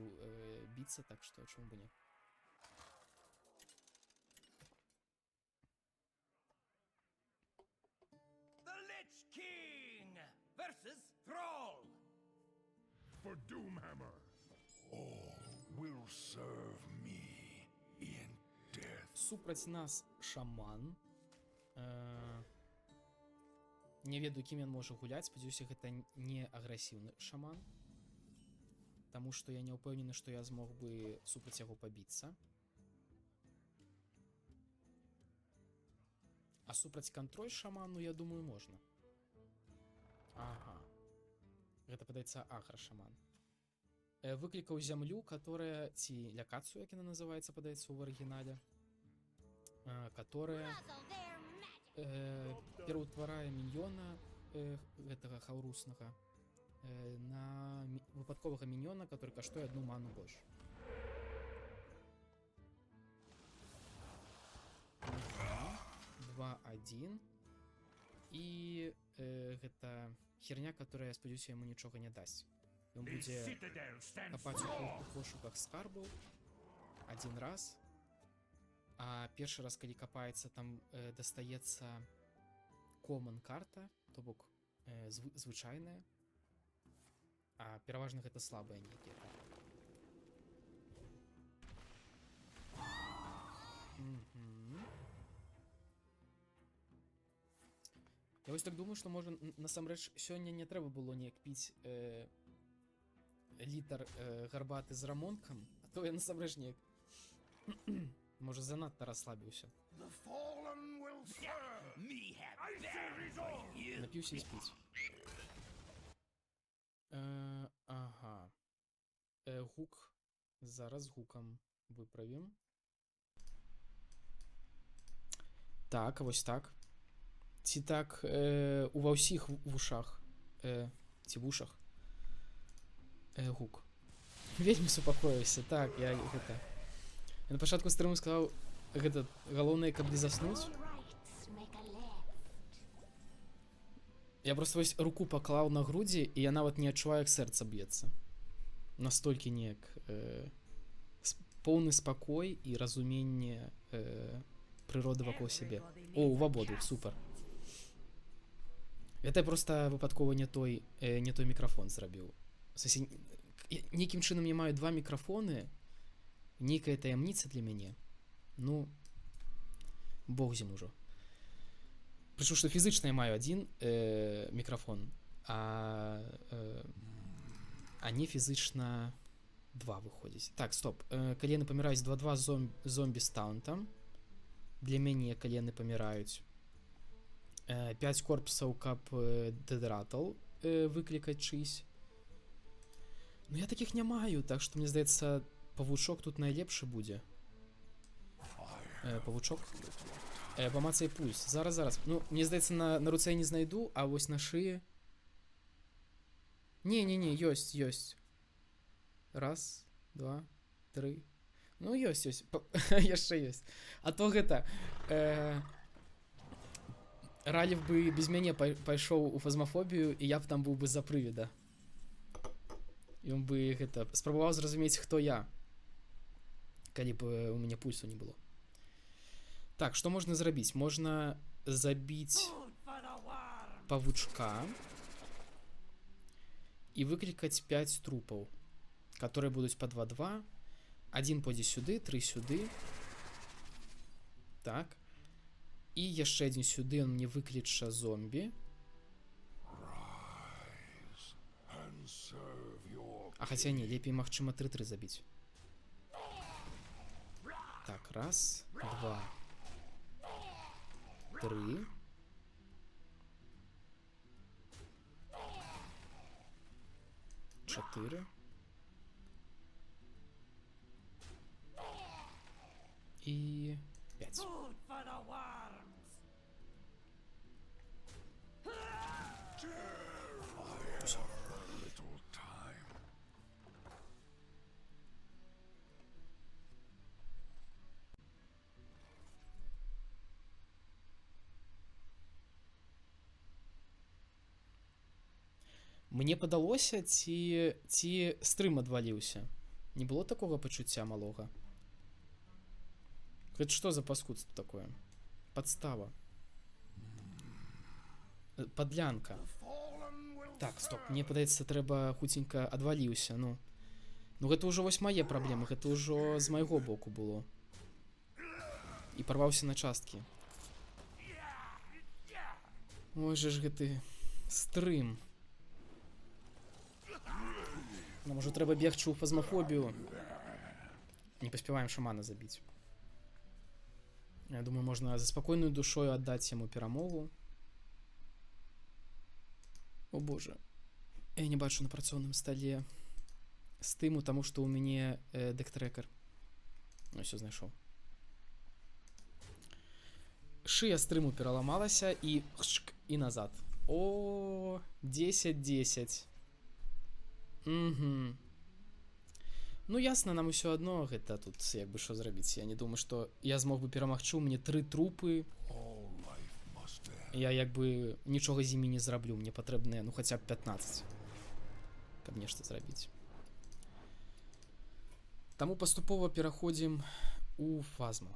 S1: біцца, так што чаму бы не.
S2: The Lich King versus Thrall.
S5: For Doomhammer, all will serve me in death.
S1: Супраць нас шаман. Не ведаю, кім ён можа гуляць. Спадзяюся, гэта не агрэсіўны шаман. Таму што я не ўпэўнены, што я змог бы супраць яго пабіцца. А супраць кантроль шаману, я думаю, можна. Ага. Гэта падаецца агра-шаман. Выклікаў зямлю, которая... Ці лякацыю, як яна называецца, падаецца ў арыгінале. Которая... пераўтварае міньёна гэтага хаўруснага на выпадковага міньёна, который каштуе 1 ману больш. Два, 1. І гэта херня, которая, я спадзяюся, яму нічога не дасць. Ён будзе капаць у пошуках скарбаў 1 раз. А першы раз, калі капаецца, там дастаецца common карта, то бок звычайная. А пераважна гэта слабая нейкія карты. Я вось так думаю, што можа насамрэч сёння не трэба было неяк піць літр гарбаты з рамонкам, а то я насамрэч неяк можа занадта расслабіўся.
S5: The fallen will serve.
S2: Me have very for you.
S1: Напіўся і спіць. Ага. Гук. Зараз гукам выправім. Так, а вось так. Ці так ува ўсіх вушах. Ці вушах. Гук. Вельмі супакоіўся. Так, я гэта... Я на пачатку стрыму сказаў, гэта галоўнае, каб не заснуць. Я просто вось руку паклаў на грудзі, і я нават не адчуваю, як сэрца б'ецца. Настолькі неяк поўны спакой і разуменне прыроды вакол сябе. О, у абодвух, супер. Гэта я просто выпадкова не той мікрафон зрабіў. Нейкім чынам я маю 2 мікрафоны, нейкая таямніца для мяне. Ну, бог з ім ужо. Прычым, што фізычна я маю 1 мікрафон, а не фізычна 2 выходзіць. Так, стоп. Калі яны паміраюць 2-2 зомбі з таунтам, для мяне, калі яны паміраюць 5 корпусаў, каб дедратл выклікаць чыйсь. Ну, я такіх не маю, так што, мне здаецца, павучок тут найлепшы будзе. Павучок. Помацай пульс. Зараз. Ну, мені здається, на руце я не знайду, а ось на шиї. Ні, ёсць. Раз, два, три. Ну, ёсць. Яшчэ ёсць. А то гэта... Ралів бы без мяне пайшоў у фазмафобію, і я б там быў бы за прывіда. Ён бы гэта спрабаваў зразумець, хто я. Калі б у мяне пульсу не было. Так, што можна зрабіць? Можна забіць павучка і выклікаць 5 трупаў, которые будуць па 2-2. Адзін пойдзе сюды, 3 сюды. Так. І яшчэ адзін сюды, он мне выкліча зомбі. А хаця не, лепей, магчыма, 3-3 забіць. Так, раз, два, 3. Чотири. І 5. Мне падалося, ці стрым адваліўся. Не было такога пачуцця малога? Гэта што за паскудство такое? Падстава. Падлянка. Так, стоп, мне падаецца, трэба хуценька адваліўся, ну. Ну гэта ўжо вось мае праблемы, гэта ўжо з майго боку было. І парваўся на часткі. Ой жа ж гэты стрым. Нам уже трэба бегчы ў фазмафобію. Не паспяваем шамана забіць. Я думаю, можна за спакойную душою аддаць яму перамогу. О боже. Я не бачу на працоўным стале стыму, таму што ў мяне дэктрекер. Ну, ўсё знайшоў. Шыя стрыму пераламалася і назад. О, 10-10. Угу. Ну ясна, нам усё адно гэта тут як бы што зрабіць. Я не думаю, што я змог бы перамагчы, у мяне 3 трупы. Я як бы нічога з імі не зраблю, мне патрэбныя ну хаця б 15, каб нешта зрабіць. Таму паступова пераходзім у фазму.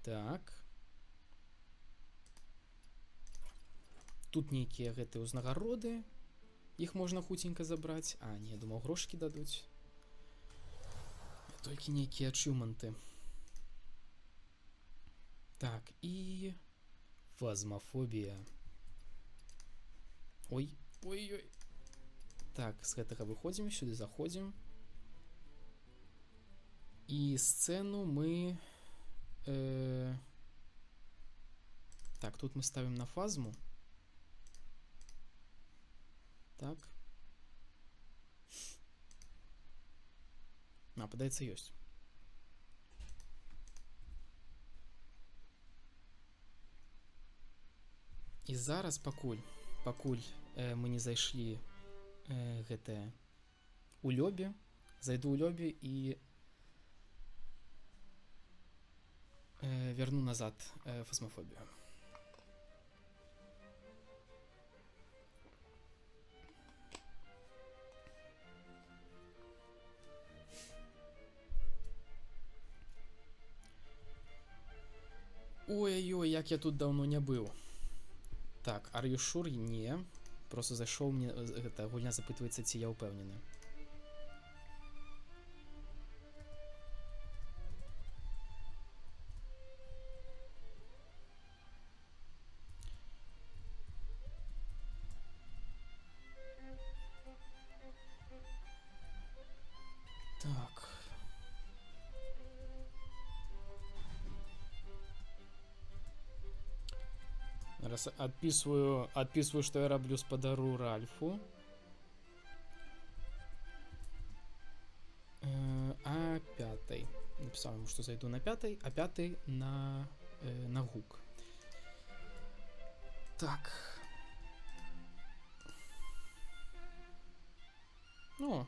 S1: Так. Тут нейкія гэтыя ўзнагароды. Іх можна хуценька забраць. А, не, думаў, грошкі дадуць. Толькі нейкія ачіўменты. Так, і... фазмафобія. Ой. Так, з гэтага выходзім, сюды заходзім. І сцэну мы... Так, тут мы ставим на фазму. Так. А, падаецца, ёсць. І зараз, пакуль мы не зайшлі гэтае у лёбе, зайду ў лёбе і верну назад фазмафобію. Ой-ой-ой, як я тут давно не быў. Так, are you sure? Не. Просто зайшоў, мне гэта гульня запытваецца, ці я ўпэўнены. Так. Зараз адпісваю, што я раблю спадару Ральфу. А 5. Написал ему, что зайду на 5, а 5 на гук. Так. Ну.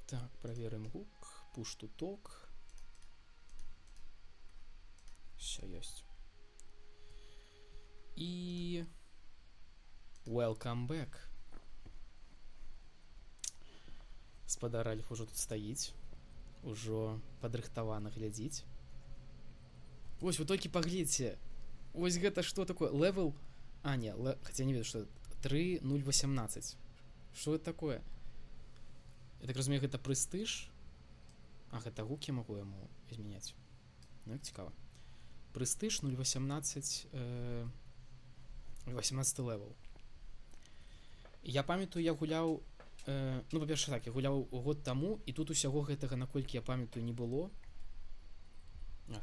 S1: Так, проверим гук. Push to talk. Все есть. И... Welcome back. Спадар Ральф ужо тут стаіць. Ужо падрыхтавана глядзіць. Вось, вы толькі паглядзьце. Вось гэта што такое? Левел... А, не, хотя не ведаю, што 3.0.18. Што это такое? Я так разумею, гэта прэстыж. А, гэта гук я магу яму змяняць. Ну, цікава. Прэстыж 0.18... 18 левел. Я памятаю, я гуляў... ну, па-перша, так, я гуляў год таму, і тут усяго гэтага, наколькі я памятаю, не было.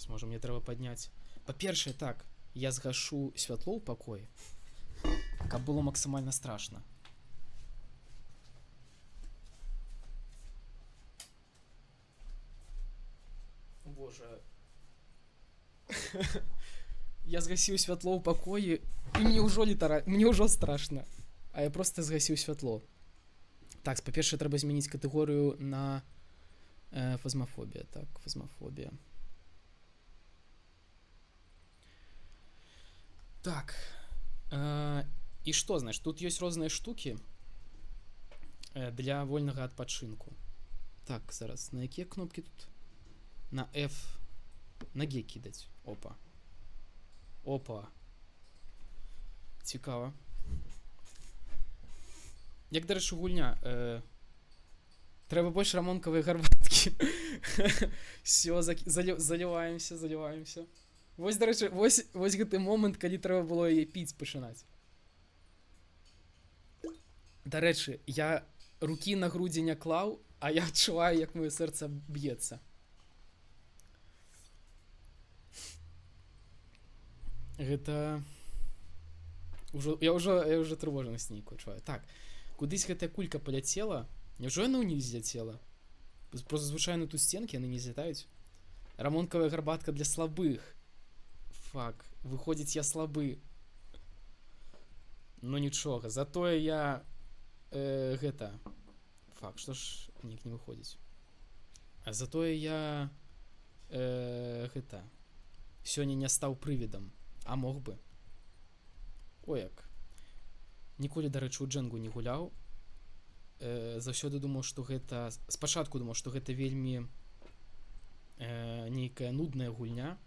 S1: Можа, мне трэба падняць. Па-першае, так, я згашу святло ў пакоі, каб было максімальна страшна. Боже. Я згасіў святло ў пакоі, і мне ўжо страшна. А я просто згасіў святло. Так, па-першае, трэба змяніць катэгорыю на фазмафобія. Так, фазмафобія. Так. І што, значит, тут ёсць розныя штукі для вольнага адпачынку. Так, зараз, на якія кнопкі тут? На F. На G кідаць. Опа. Опа. Цікава. Як, дарэчы, гульня. Трэба больш рамонкавай гарбаткі. Всё, заліваемся. Вось, дарэчы, вось гэты момант, калі трэба было яе піць пачынаць. Дарэчы, я рукі на грудзі не клаў, а я адчуваю, як маё сэрца б'ецца. Гэта... Я ўжо трывожнасць нейкую адчуваю. Так. Кудысь гэтая кулька паляцела. Няўжо яна ўніз зляцела? Просто звычайна тут стенкі, яны не злятаюць. Рамонкавая гарбатка для слабых. Фак, выходзіць, я слабы. Ну нічога, затое я... гэта... Фак, што ж ніяк не выходзіць. А затое я... гэта... Сёння не стаў прывідам. А мог бы. Ой, як. Ніколі, дарэчы, у Джэнгу не гуляў. Заўсёды думаў, што гэта... Спачатку думаў, што гэта вельмі нейкая нудная гульня.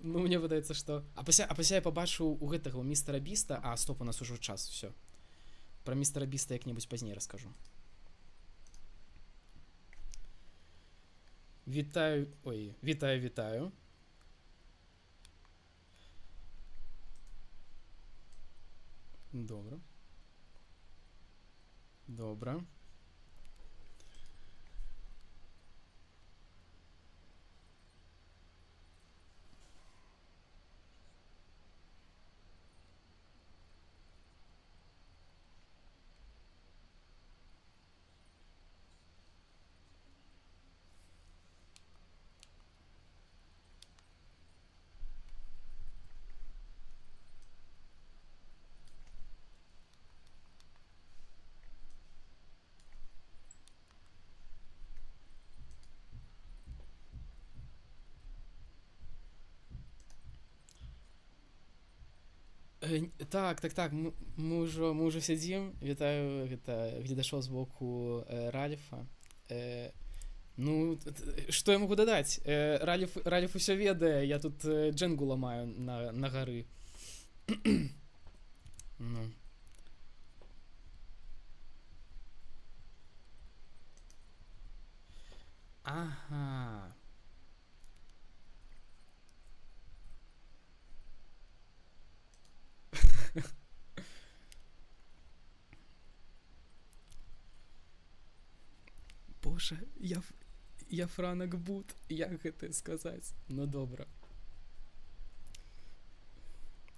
S1: Ну, мне выдаецца, што... А пасля я пабачыў у гэтага, у містера Біста... А, стоп, у нас ужо час, всё. Пра містера Біста як-небудзь пазней раскажу. Вітаю... Ой, вітаю. Добра. Так, мы ўжо сядзім. Вітаю, гэта гледашоў з боку Ральфа. Ну, што я магу дадаць? Ральф усё ведае, я тут Джэнгу ламаю на гары. Ну. Ага. Боже, я Франак Бут, як гэта сказаць? Ну добра.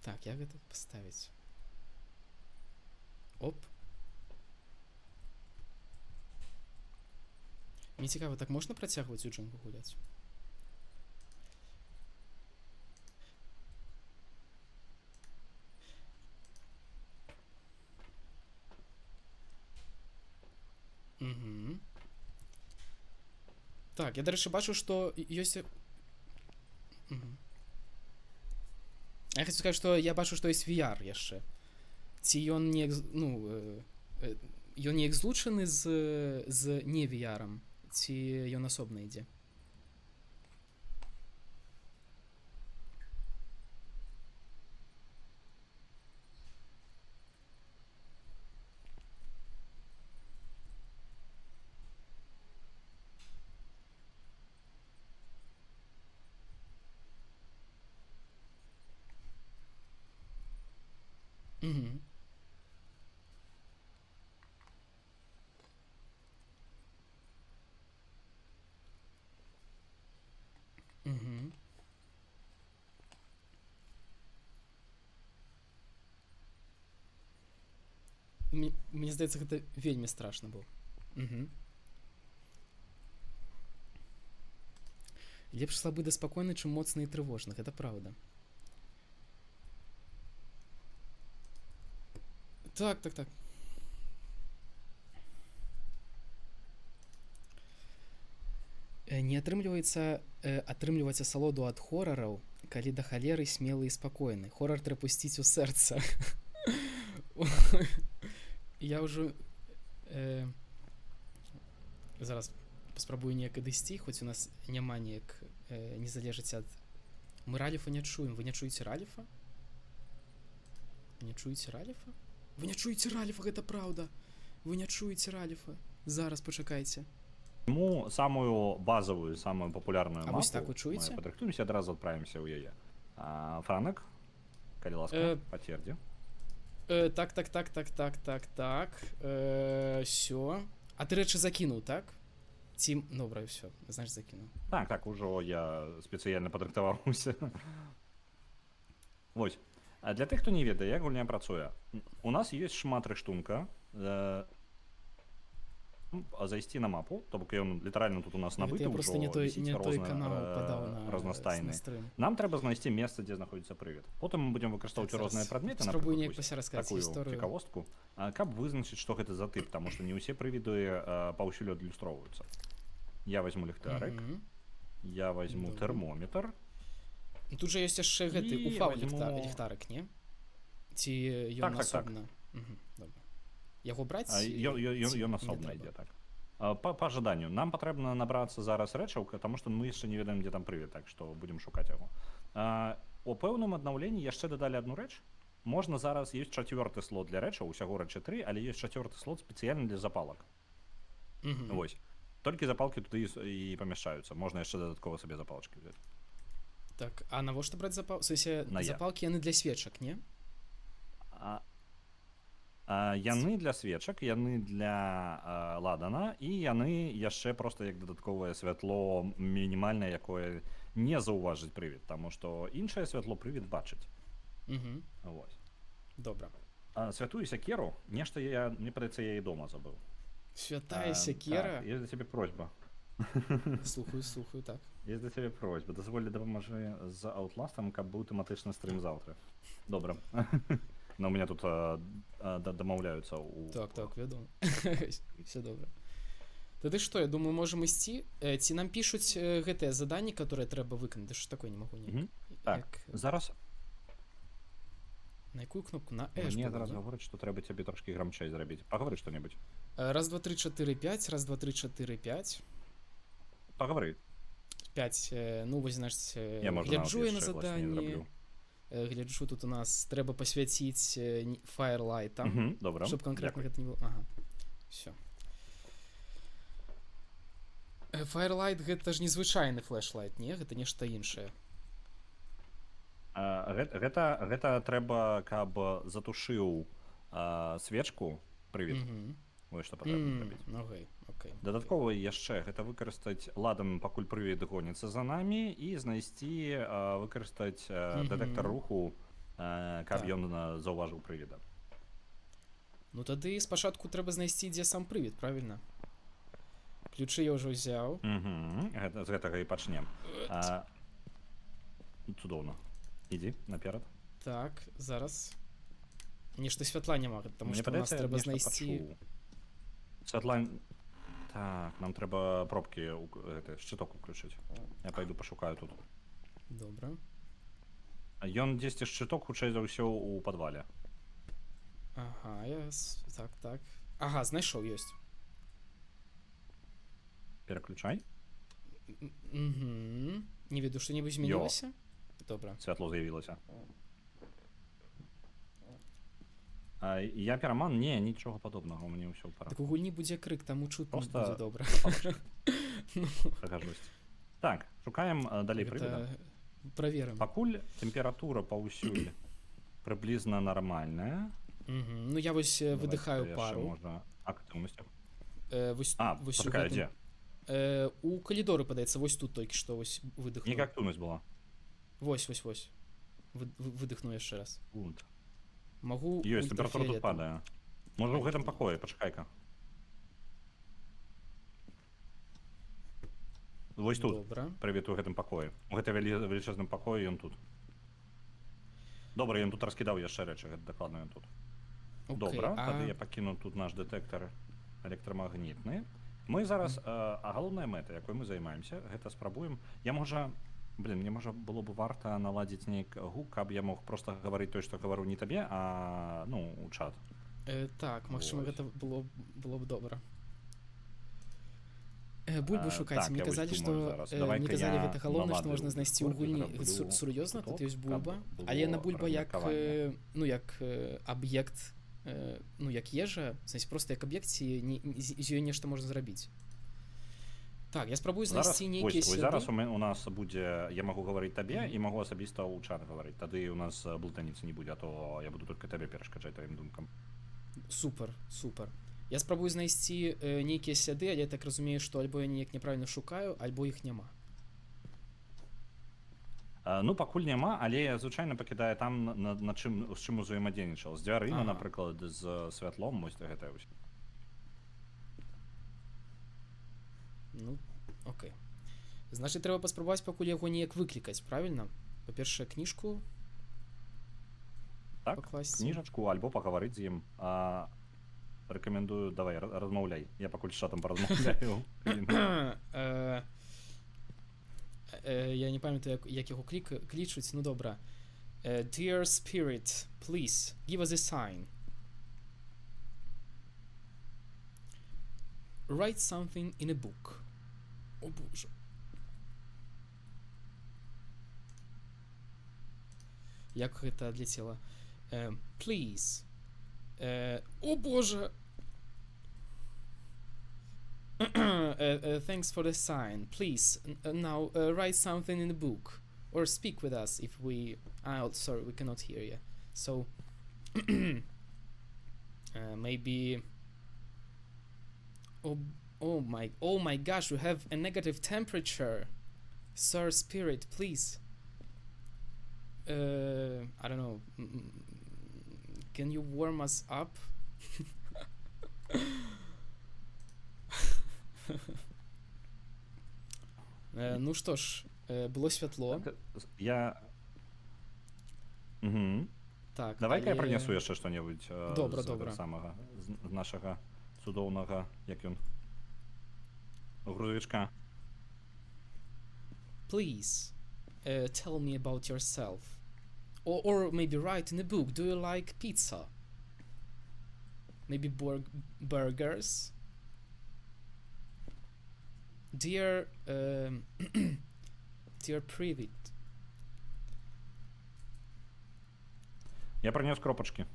S1: Так, як гэта паставіць? Оп. Мне цікава, так можна працягваць у джунгу гуляць? Угу. Так, я, дарэчы, бачу, што ёсць... Угу. Я хочу сказаць, што я бачу, што ёсць VR яшчэ. Ці ён не... Ён не злучаны з не VR-ам, ці ён асобна ідзе? Угу. Угу. Мне здаецца, гэта вельмі страшна было. Угу. Лепш слабы да спакойны, чым моцны і трывожны, гэта праўда. Так. Не атрымліваць асалоду ад хорараў, калі да халеры смелы і спакойны. Хорар трэба пусціць у сэрца. Я ўжо зараз паспрабую неяк адысці, хоць у нас няма неяк не залежыць ад... Мы Раліфа не чуем. Вы не чуеце Раліфа? Не чуеце Раліфа? Вы не чуеце Раліфа, гэта праўда. Вы не чуеце Раліфа. Зараз пачакайце.
S6: Тому самую базовую, самую популярную мапу
S1: вось так вы чуеце?
S6: мы падрыхтуемся, адразу адправімся ў яе. Франак, калі ласка, пацвердзі.
S1: Так. Всё. А ты рэчы закінуў, так? Ці... Добра, всё. Значит, закінуў.
S6: Так, ужо я спецыяльна падрыхтаваўся. Вось. А для тых, хто не ведае, як гульня працуе, у нас ёсць шмат рыштунка зайсці на мапу, то бок ён літаральна тут у нас набыты ўжо, вісіць разнастайны. Нам трэба знайсці месца, дзе знаходзіцца прывід. Потым мы будзем выкарыстоўваць розныя прадметы, напрыклад, такую цікавостку, каб вызначыць, што гэта за тып, таму што не ўсе прывіды паўсюль адлюстроўваюцца. Я возьму ліхтарык, я возьму тэрмометр.
S1: Тут жа ёсць яшчэ гэты УФА ліхтарык, не? Ці ён асобна? Добра. Яго браць?
S6: Ён асобна ідзе, так. Па жаданню. Нам патрэбна набрацца зараз рэчаў, таму што мы яшчэ не ведаем, дзе там прывід, так што будзем шукаць яго. У пэўным аднаўленні яшчэ дадалі адну рэч. Можна зараз, ёсць 4-ты слот для рэчаў, усяго рэчы 3, але ёсць 4-ты слот спецыяльны для запалак. Вось. Толькі запалкі туды і памяшчаюцца. Можна яшчэ дадаткова сабе запалачкі взяць.
S1: Так, а навошта браць запалкі? Запалкі яны для свечак, не?
S6: Яны для свечак, яны для ладана, і яны яшчэ проста як дадатковае святло мінімальнае, якое не заўважыць прывід, таму што іншае святло прывід бачыць. Вось.
S1: Добра.
S6: Святую сякеру, нешта я, мне падаецца, я і дома забыў.
S1: Святая сякера?
S6: Ёсць да цябе просьба.
S1: Слухаю, так.
S6: Ёсць да цябе просьба. Дазволі дапамажы з Outlast'ам, каб быў тэматычны стрым заўтра. Добра. Но у меня тут домаўляюцца ў...
S1: Так, вядома. Все добра. Тады што, я думаю, можам ісці? Ці нам пішуць гэтыя заданні, которые трэба выканаць? Да што такое, не магу не...
S6: Так, зараз...
S1: На якую кнопку? На Эш.
S6: Мне зараз гаворыць, што трэба цябе трошкі грамчэй зрабіць. Пагавары што-небудзь.
S1: 1, 2, 3, 4, 5. 1, 2, 3, 4, 5.
S6: Пагавары.
S1: 5. Ну, вось, значыць, гляджу я на заданні. Гляджу, тут у нас трэба пасвяціць Firelight,
S6: добра,
S1: щоб конкретно гэта не было. Ага, все. Firelight гэта ж незвычайны флешлайт, не? Гэта нешта іншае.
S6: Гэта трэба, каб затушыў свечку, прывід. Вось што патрэбна зрабіць.
S1: Окей.
S6: Дадаткова яшчэ гэта выкарыстаць ладан, пакуль прывід гоніцца за намі, і знайсці, выкарыстаць дэтэктар руху, каб
S1: Так.
S6: ён заўважыў прывіда.
S1: Ну тады спачатку трэба знайсці, дзе сам прывід, правільна? Ключы я ўжо ўзяў.
S6: З гэтага і пачнем. Цудоўна. Ідзі наперад.
S1: Так, зараз. Нешта святла няма, таму
S6: Мне
S1: што у нас
S6: падаецца, я
S1: трэба
S6: нешта
S1: знайсці...
S6: пачуў. Святла... Так, нам трэба пробкі, шчыток уключыць. Я пайду пашукаю тут.
S1: Добра.
S6: Ён дзесьці шчыток хутчэй за ўсё ў падвале.
S1: Ага, так. Ага, знайшоў, ёсць.
S6: Пераключай.
S1: Не веду, што-небудзь змянілася? Добра.
S6: Святло з'явілася. Я пераман? Не, нічога падобнага, у мяне ўсё ў парадку.
S1: Так у гульні будзе крык, таму чутно
S6: Просто-
S1: будзе добра.
S6: Прыгажосць. Так, шукаем далей прывіда.
S1: Праверым.
S6: Пакуль тэмпература паўсюль прыблізна нармальная.
S1: Ну я вось выдыхаю пару.
S6: Можна актыўнасць.
S1: Вось у
S6: пачакай,
S1: гэтым-
S6: дзе?
S1: У калідоры, падаецца, вось тут толькі што вось выдыхнуў.
S6: Нейкая актыўнасць была.
S1: Вось. Выдыхну яшчэ раз.
S6: Тут.
S1: Магу
S6: Ёсць, тэмпература тут
S1: ультрафіолетам.
S6: падае. Можа ў гэтым пакоі, пачакай-ка. Вось тут.
S1: Добра.
S6: Прывіт у гэтым пакоі. У гэтым велічэзным пакоі ён тут. Добра, ён тут раскідаў яшчэ рэчы, гэта дакладна ён тут. Добра, тады я пакіну тут наш дэтэктар электрамагнітны. Мы зараз, галоўная мэта, якой мы займаемся, гэта спрабуем. Мне можа было б варта наладзіць нейкі гук, каб я мог проста гаварыць той, што гавару не табе, а у чат.
S1: Так, магчыма,
S6: Вось.
S1: гэта было б добра. Бульбу шукаць,
S6: так,
S1: мне
S6: я вось
S1: казалі,
S6: думаю
S1: што
S6: зараз.
S1: мне
S6: Давай-ка
S1: казалі,
S6: я
S1: гэта галоўнае, што
S6: наладжу
S1: можна знайсці ў
S6: Discord,
S1: гульні.
S6: зраблю
S1: Сур'ёзна, тут
S6: куток,
S1: ёсць бульба,
S6: каб
S1: але на
S6: было
S1: бульба як
S6: размеркаванне.
S1: як аб'ект, як ежа, значит, просто як аб'ект, ці з ёй нешта можна зрабіць. Так, я спрабую знайсці нейкія
S6: Вось
S1: сляды.
S6: зараз у нас будзе, я магу гаварыць табе і магу асабіста ў чат гаварыць. Тады у нас блытаніцы не будзе, а то я буду только табе перашкаджаць тваім думкам.
S1: Супер. Я спрабую знайсці нейкія сляды, але я так разумею, што альбо я неяк няправільна шукаю, альбо іх няма.
S6: Пакуль няма, але я звычайна пакідаю там, з чым узаемадзейнічаў. З дзвярыма, напрыклад, з святлом, вось гэтае ўсё.
S1: Ну, окей. Значит, трэба паспрабаваць пакуль яго неяк выклікаць, правільна? Па-першае, кніжку
S6: Так,
S1: пакласці.
S6: кніжачку, альбо пагаварыць з ім. Рэкамендую, давай, размаўляй. Я пакуль з чатам паразмаўляю.
S1: Я не памятаю, як яго клічуць, ну добра. Dear Spirit, please, give us a sign. Write something in a book. О боже. Як гэта адлецела? Please. О боже. Thanks for the sign. Please, now write something in the book. Or speak with us if we... sorry, we cannot hear you. So... maybe... Oh my gosh, we have a negative temperature. Sir Spirit, please. I don't know. Can you warm us up? Ну што ж, было святло. Так,
S6: Давай-ка я прынесу яшчэ што-небудзь
S1: Добра.
S6: самага, з нашага цудоўнага, як ён, грузавічка.
S1: Please, tell me about yourself. Or maybe write in a book. Do you like pizza? Maybe burgers? Dear, dear Привид.
S6: Я прынёс кропачкі.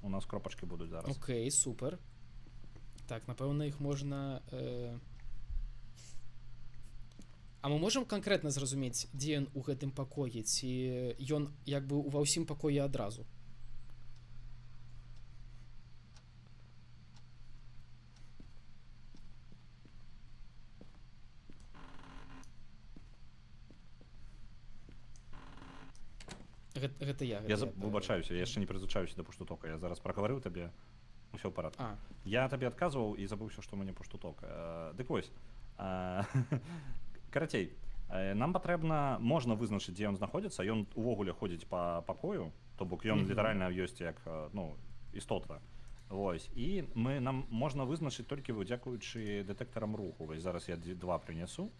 S6: У нас кропачкі будуць зараз.
S1: Окей, супер. Так, напэўна, іх можна... А мы можам канкрэтна зразумець, дзе ён у гэтым пакоі, ці ён як бы ва ўсім пакоі адразу? Гэта я.
S6: Я выбачаюся, я яшчэ не прызвычаюся да пуштутока. Я зараз прагаварыў табе, усё ў парадку.
S1: А,
S6: Я табе адказваў і забыўся, што мне пуштуток. Дык вось. Карацей, нам патрэбна, можна вызначыць, дзе ён знаходзіцца. Ён увогуле ходзіць па пакою, то бок ён літаральна ёсць як, ну, істота. Вось. І нам можна вызначыць толькі дзякуючы дэтэктарам руху. Вось зараз я два прынясу.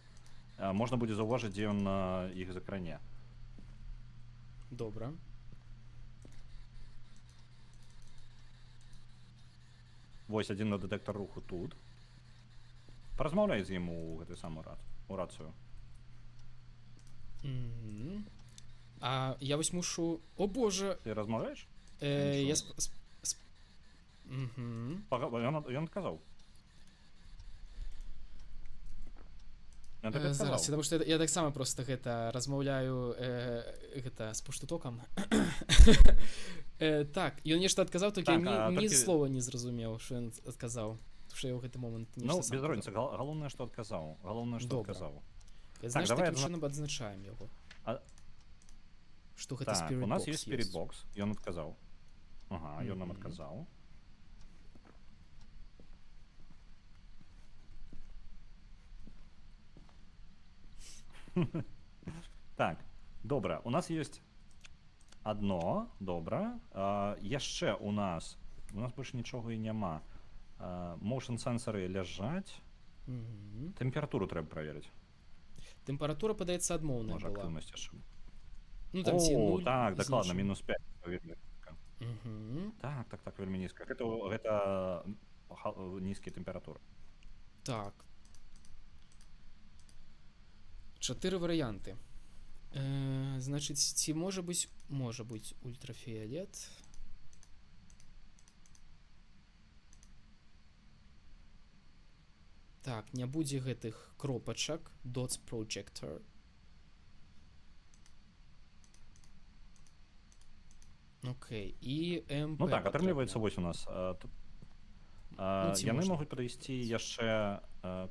S6: Можна будзе заўважыць, дзе ён іх закране.
S1: добра.
S6: Вось адзін на дэтэктар руху тут. Паразмаўляй з ім у гэтай самай рацыю.
S1: А я вось мушу... О боже!
S6: Ты размаўляеш?
S1: Я...
S6: Ён адказаў.
S1: Зараз, потому что я таксама просто гэта размаўляю гэта з пуштутокам. Так, ён нешта адказаў, толькі ні слова не зразумеў, што ён адказаў. Што я ў гэты момант
S6: нешта сам. Ну, без розніцы, галоўнае, што адказаў. Галоўнае, што адказаў.
S1: Знаеш, такім чынам адзначаем яго. Што гэта Spirit Box.
S6: Так, у нас ёсць Spirit Box, ён адказаў. Ага, ён нам адказаў. Так, добра, у нас ёсць адно, добра. Яшчэ у нас больш нічога і няма. Motion сенсары ляжаць. Тэмпературу трэба праверыць.
S1: Тэмпература, падаецца, адмоўная
S6: была.
S1: Можа,
S6: актыўнасць яшчэ.
S1: Ну, там ці 0.
S6: Так, дакладна, -5. Вельмі нізка. Так, вельмі нізка. Гэта нізкія тэмпературы.
S1: Так. 4 варыянты. Значыць, ці можа быць ультрафіолет. Так, не будзе гэтых кропачак. Dots projector. Окей, і МП.
S6: Ну так, атрымліваецца вось у нас. Яны могуць падысці яшчэ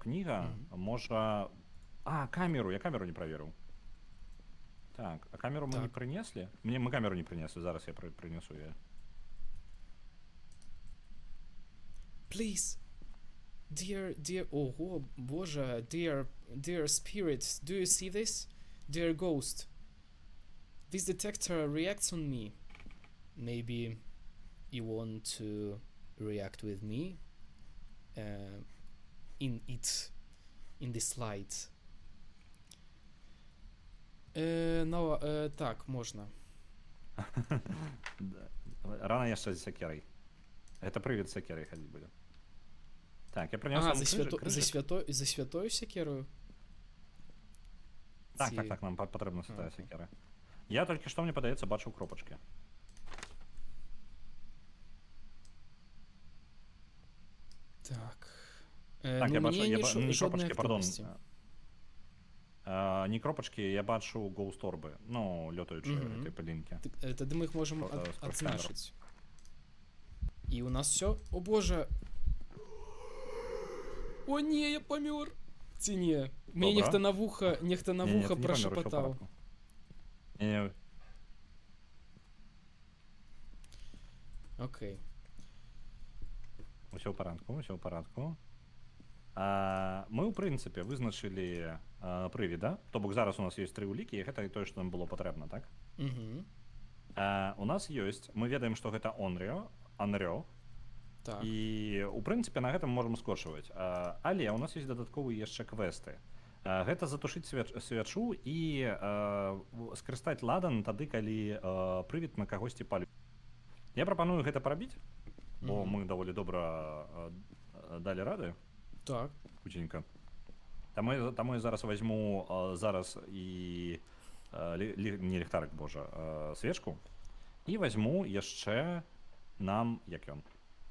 S6: кніга, можа... камеру, я камеру не праверыў. Так, а камеру мы не прынеслі? Мы камеру не прынеслі, зараз я прынесу яе.
S1: Please, dear, ого, боже, dear spirit, do you see this? Dear ghost, this detector reacts on me. Maybe you want to react with me in this light. Так, можна.
S6: Рана яшчэ з сякерай. Гэта прывід з сякерай хадзіць будзе. Так, я прынёс вам крыжык.
S1: За святою сякерою?
S6: Так, нам патрэбна святая сякера. Я толькі што, мне падаецца, бачыў кропачкі.
S1: Так.
S6: Я бачу, не кропачкі, пардон. Не кропачкі, я бачу гоусторбы, ну, лётаючыя гэтай пылінкі.
S1: Тады мы іх можам адзначыць. І у нас все. О боже! О не, я памёр! Ці не? Мне нехта на вуха прашапатаў. Окей.
S6: Усё ў парадку. Мы, ў прынцыпе, вызначылі прывіда. То бок зараз у нас ёсць 3 улікі, і гэта тое, што нам было патрэбна, так? У нас ёсць, мы ведаем, што гэта Анрё. І, у прынцыпе, на гэтым можам скочваць. Але у нас ёсць дадатковыя яшчэ квесты. Гэта затушыць свячу і скарыстаць ладан тады, калі прывід на кагосьці палюе. Я прапаную гэта парабіць, бо мы даволі добра далі рады.
S1: Так.
S6: Хутенька. Таму я зараз возьму і не ліхтарык, божа, свечку. І возьму яшчэ нам, як ён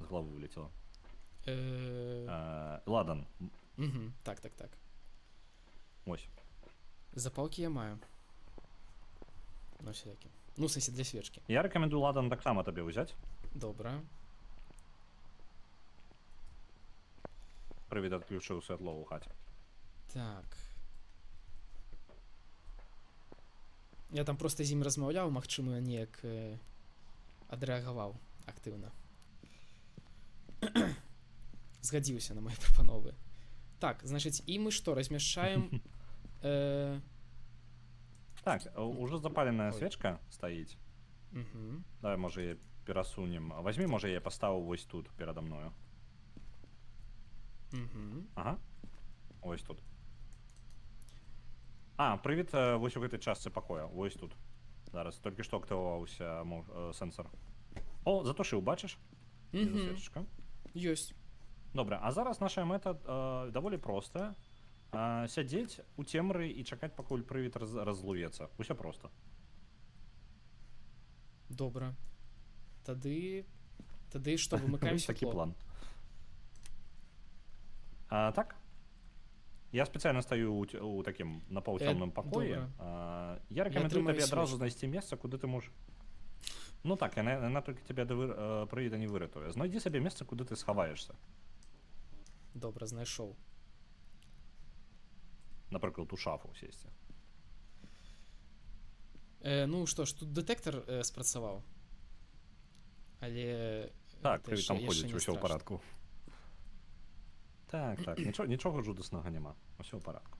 S6: з главы вылецела. Ладан.
S1: Так.
S6: Ось.
S1: Запалкі я маю. Ну, всякі. Ну, в сенсі для свечкі.
S6: Я рэкамендую ладан таксама табе ўзяць.
S1: Добра.
S6: Прывід адключыў святло ў хаце.
S1: Так. Я там просто з ім размаўляў, магчыма, неяк адрэагаваў актыўна. Згадзіўся на мае прапановы. Так, значыць, і мы што, размяшчаем...
S6: Так, уже запаленая
S1: Ой.
S6: свечка стаіць.
S1: Мгм.
S6: Давай, можа, яе перасунем. Возьми, можа, я паставу вось тут перада мною.
S1: Мгм.
S6: Ага. Ось тут. Прывіт, вось у гэтай частцы пакоя. Вось тут. Зараз толькі што актываваўся сэнсор. О, затушыў, бачыш?
S1: Мгм.
S6: Свечачка.
S1: Ёсць.
S6: Добра, а зараз наша мэта даволі простая. Сядзець у цемры і чакаць, пакуль прывід разлуецца. Усё проста.
S1: Добра. Тады што, вымыкаем
S6: Вось такі
S1: святло?
S6: план. Так? Я спецыяльна стаю у такім напаўцёмным пакоі.
S1: добра.
S6: Я рэкамендую
S1: атрымаю
S6: табе адразу
S1: свечку.
S6: знайсці месца, куды ты можаш. Ну так, яна толькі цябе прывіда не выратуе. Знайдзі сабе месца, куды ты схаваешся.
S1: Добра, знайшоў.
S6: Напрыклад, у шафу сесці.
S1: Ну што ж, тут дэтэктар спрацаваў. Але...
S6: Так,
S1: гэта
S6: прывід там
S1: яшчэ
S6: ходзіць,
S1: не
S6: усё ў
S1: страшна.
S6: парадку. Так, нічога жудаснага няма. Усё ў парадку.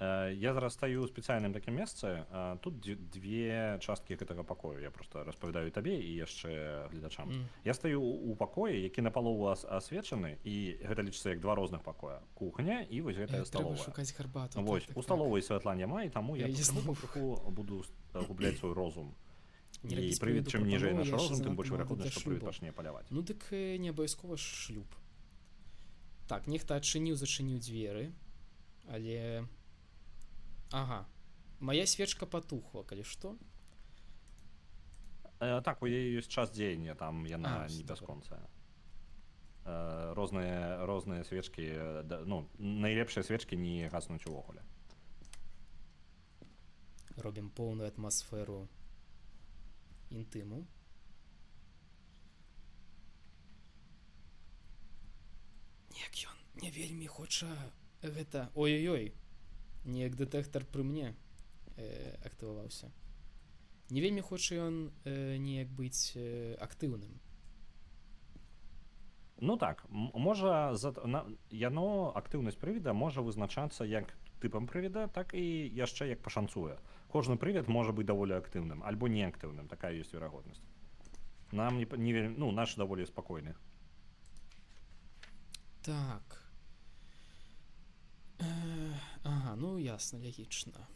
S6: Я зараз стаю ў спецыяльным такім месцы. Тут две часткі гэтага пакою. Я просто распавядаю табе і яшчэ гледачам. Я стаю у пакоі, які напалову асвечаны, і гэта лічыцца як два розных пакоя. Кухня і вось гэтая
S1: Трэба
S6: сталовая.
S1: шукаць гарбату.
S6: Вось, у сталовай святла няма, і таму я
S1: Я не
S6: патроху
S1: знаю.
S6: буду губляць свой розум.
S1: Не
S6: І
S1: рабіць
S6: прывід,
S1: прывіду
S6: чым ніжэй
S1: прапановы,
S6: наш
S1: я яшчэ
S6: розум, тым
S1: занадта
S6: больш
S1: малады
S6: верагодна,
S1: для
S6: што прывід
S1: шлюбу.
S6: пачне паляваць.
S1: Ну дык не абавязкова ж шлюб. Так, нехта зачыніў дзверы, але... Ага. Мая свечка патухла, калі што?
S6: Так, у яе ёсць час дзеяння, там яна не
S1: добра.
S6: бясконцая. Розныя свечкі, ну, найлепшыя свечкі не гаснуць увогуле.
S1: Робім поўную атмасферу інтыму. Неяк ён не вельмі хоча гэта... Ой-ой-ой, неяк дэтэктар пры мне актываваўся. Не вельмі хоча ён неяк быць актыўным.
S6: Ну так, можа, яно, актыўнасць прывіда можа вызначацца як тыпам прывіда, так і яшчэ як пашанцуе. Кожны прывід можа быць даволі актыўным, альбо неактыўным, такая ёсць верагоднасць. Нам не вельмі, ну, наш даволі спакойны.
S1: Так. Ага, ну ясна, логічна.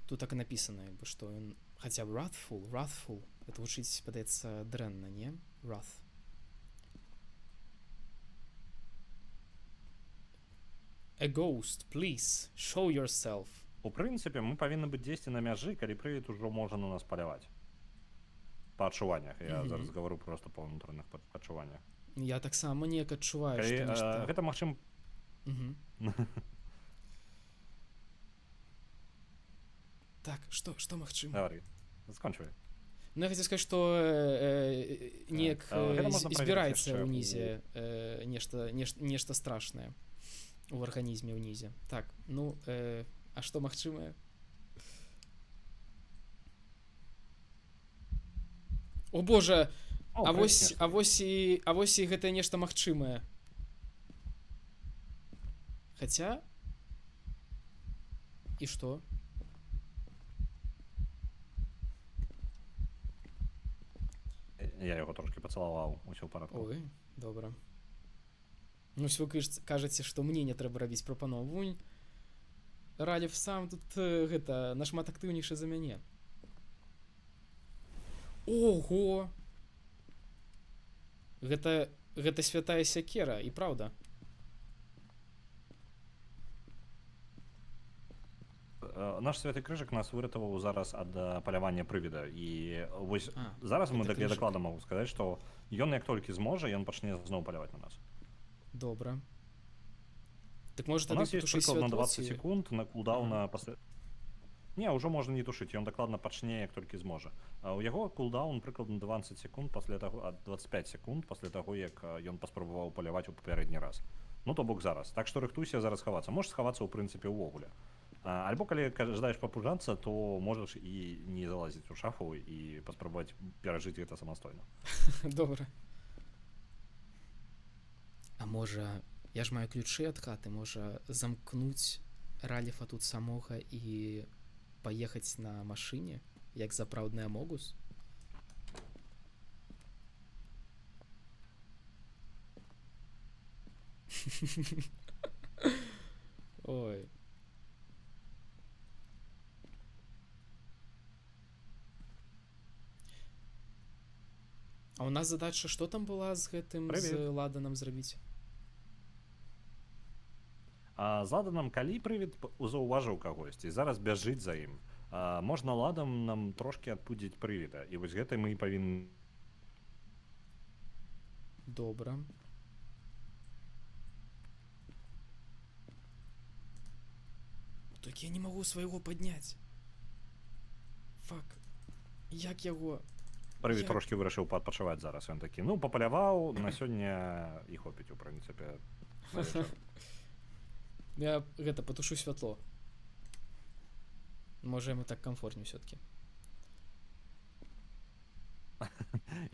S1: Тут так і написано, як бы, што ён... Хаця б wrathful, это гучыць, падаецца, дрэнна, не? Wrath. A ghost, please, show yourself.
S6: У прынцыпе, мы павінны быць дзесьці на мяжы, калі прывід ужо можа на нас паляваць. Па адчуваннях. Я зараз гавару просто па ўнутраных адчуваннях.
S1: Я таксама неяк адчуваю,
S6: Калі,
S1: што нешта...
S6: гэта, магчым...
S1: Так, што магчыма?
S6: Гавары, скончвай.
S1: Ну, я хацеў сказаць, што неяк
S6: гэта можна праверыць
S1: збіраецца
S6: яшчэ
S1: ўнізе нешта страшнае у арганізме ўнізе. Так, ну, а што магчымае? О божа, а вось і гэта нешта магчымае. Хаця... І што?
S6: Я яго трошки пацалаваў, усё ў парадку.
S1: Ой, добра. Ну, вы кажаце, што мне не трэба рабіць прапанову. Вунь, Ралев сам тут гэта нашмат актыўнейшы за мяне. Ого! Гэта святая сякера, і праўда.
S6: Наш святы крыжык нас выратаваў зараз ад палявання прывіда. І вось зараз мы
S1: гэта крыжык.
S6: дакладна могу сказаць, што ён як толькі зможа, ён пачне зноў паляваць на нас.
S1: Добра. Так можа
S6: У
S1: тады
S6: нас есть
S1: патушыць
S6: прыклад на
S1: святло
S6: 20
S1: ці...
S6: секунд на кулдауна пасля... Не, ўжо можна не тушыць, ён дакладна пачне як толькі зможа. У яго кулдаун прыкладна 20 секунд пасля таго, 25 секунд пасля таго, як ён паспрабаваў паляваць у папярэдні раз. Ну, то бок зараз. Так што рыхтуйся зараз хавацца. Можаш схавацца ў прынцыпе ўвогуле. Альбо калі жадаеш папужацца, то можаш і не залазіць у шафу і паспрабаваць перажыць гэта самастойна.
S1: Добра. А можа, я ж маю ключы ад хаты, можа замкнуць Ральфа тут самога і паехаць на машыне, як запраўдны Амогус? Ой. А у нас задача, што там была з гэтым, з
S6: Прывет.
S1: Ладанам зрабіць?
S6: З Ладанам, калі прывід заўважыў кагосьці і зараз бяжыць за ім, можна Ладам нам трошкі адпудзіць прывіда. І вось гэта мы і павінны...
S1: Добра. Так я не магу свайго падняць. Фак. Як яго...
S6: Прывід
S1: Я-
S6: трошкі вырашыў паадпачываць зараз. Ён такі, ну, папаляваў, на сёння і хопіць, у прынцыпе. на вечар.
S1: Я гэта патушу святло. Можа яму так камфортней ўсё-ткі.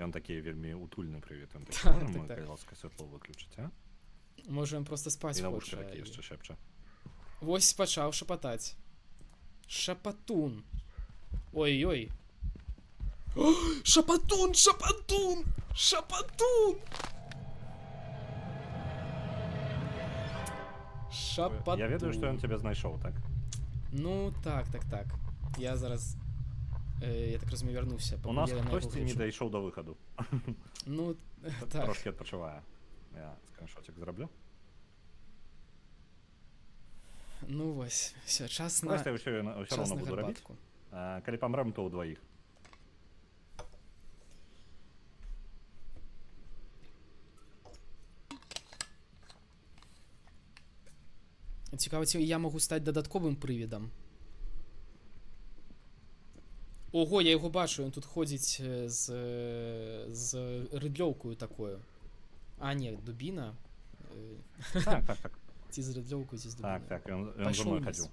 S6: Ён такі вельмі утульны прывід. Ён такі,
S1: Так,
S6: можам
S1: так,
S6: мы,
S1: так.
S6: калі ласка, святло выключыць, а?
S1: Можа ён проста спаць
S6: І на вушка
S1: хоча.
S6: такі
S1: і-
S6: яшчэ шэпча.
S1: Вось пачаў шапатаць. Шапатун. Ой-ой. О, шапатун, шапатун! Шапатун! Шапатун.
S6: Я ведаю, што ён цябе знайшоў, так?
S1: Ну, так. Я зараз, я так разумею, вярнуўся.
S6: У нас
S1: пакуль я на яго
S6: хтосьці не
S1: гляджу.
S6: дайшоў да выхаду.
S1: Ну, так.
S6: Трошкі адпачывае. Я скриншотик зраблю.
S1: Ну вось, все, час на,
S6: Просто я ўсё
S1: час
S6: роўно
S1: на
S6: буду рабіць.
S1: гарбатку.
S6: Калі памрэм, то ўдваіх.
S1: Цікава, ці я магу стаць дадатковым прывідам. Ого, я яго бачу, ён тут ходзіць з рыдлёўкаю такою. А, не, дубіна.
S6: Так.
S1: Ці з рыдлёўкаю, ці з дубінай.
S6: Так, ён за
S1: Пайшоў
S6: мной
S1: уніз.
S6: хадзіў.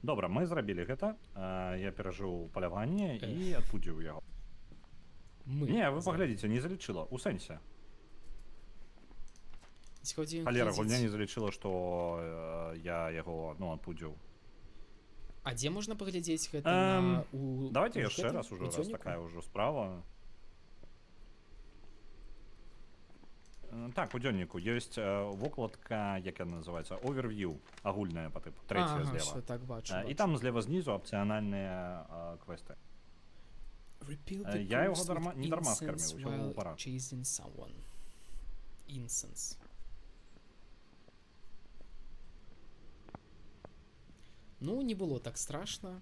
S6: Добра, мы зрабілі гэта. Я перажыў паляванне і адпудзіў яго.
S1: Мы.
S6: Не, вы паглядзіце, не залічыла. У сэнсе.
S1: Цікава, дзе ён
S6: Халера,
S1: ходзіць.
S6: гульня не залічыла, што я яго, ну, адпудзіў.
S1: А дзе можна паглядзець гэта на...
S6: Давайте
S1: у
S6: яшчэ
S1: гэтым,
S6: раз ужо,
S1: у
S6: раз
S1: дзённіку?
S6: такая ўжо справа. Так, у дзённіку ёсць вокладка, як яна называецца, overview, агульная па тыпу, трэцяя
S1: Ага,
S6: злева.
S1: всё, так бачу,
S6: І
S1: бачу.
S6: там злева знізу апцыянальныя квесты.
S1: Repeal
S6: я його
S1: ghost with
S6: не дарма
S1: incense
S6: скармив, усього
S1: while
S6: було пора.
S1: chasing someone. Incense. Ну, не было так страшно.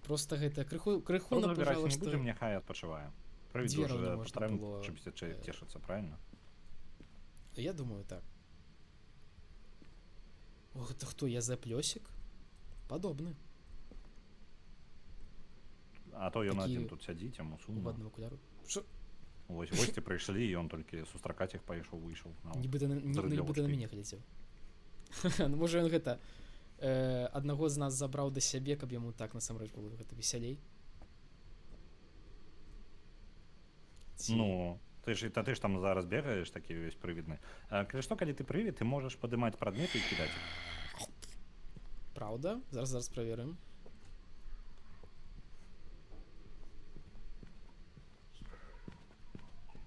S1: Просто гэта крыху
S6: Выбіраць
S1: напужала,
S6: не
S1: што...
S6: будзем, няхай адпачывае. Прывід
S1: Дзве
S6: уже
S1: раўно можна
S6: патрэбна,
S1: было,
S6: чымся цешыцца, правильно?
S1: Я думаю, так. О, гэта хто, я за плёсик? Падобны.
S6: А то ён
S1: Такі
S6: адзін тут сядзіць, яму
S1: В
S6: сумна.
S1: адным окуляру. Шо?
S6: Вось ці прыйшлі, і ён толькі сустракаць іх пайшоў, выйшаў.
S1: Нібыта на
S6: рыдлёвачкай.
S1: мяне глядзеў. Ну, можа ён гэта аднаго з нас забраў да сябе, каб яму так насамрэч было гэта весялей.
S6: Ну, ты ж там зараз бегаеш, такі ўвесь прывідны. Калі што, калі ты прывід, ты можаш падымаць прадметы і кідаць іх.
S1: Праўда? Зараз праверым.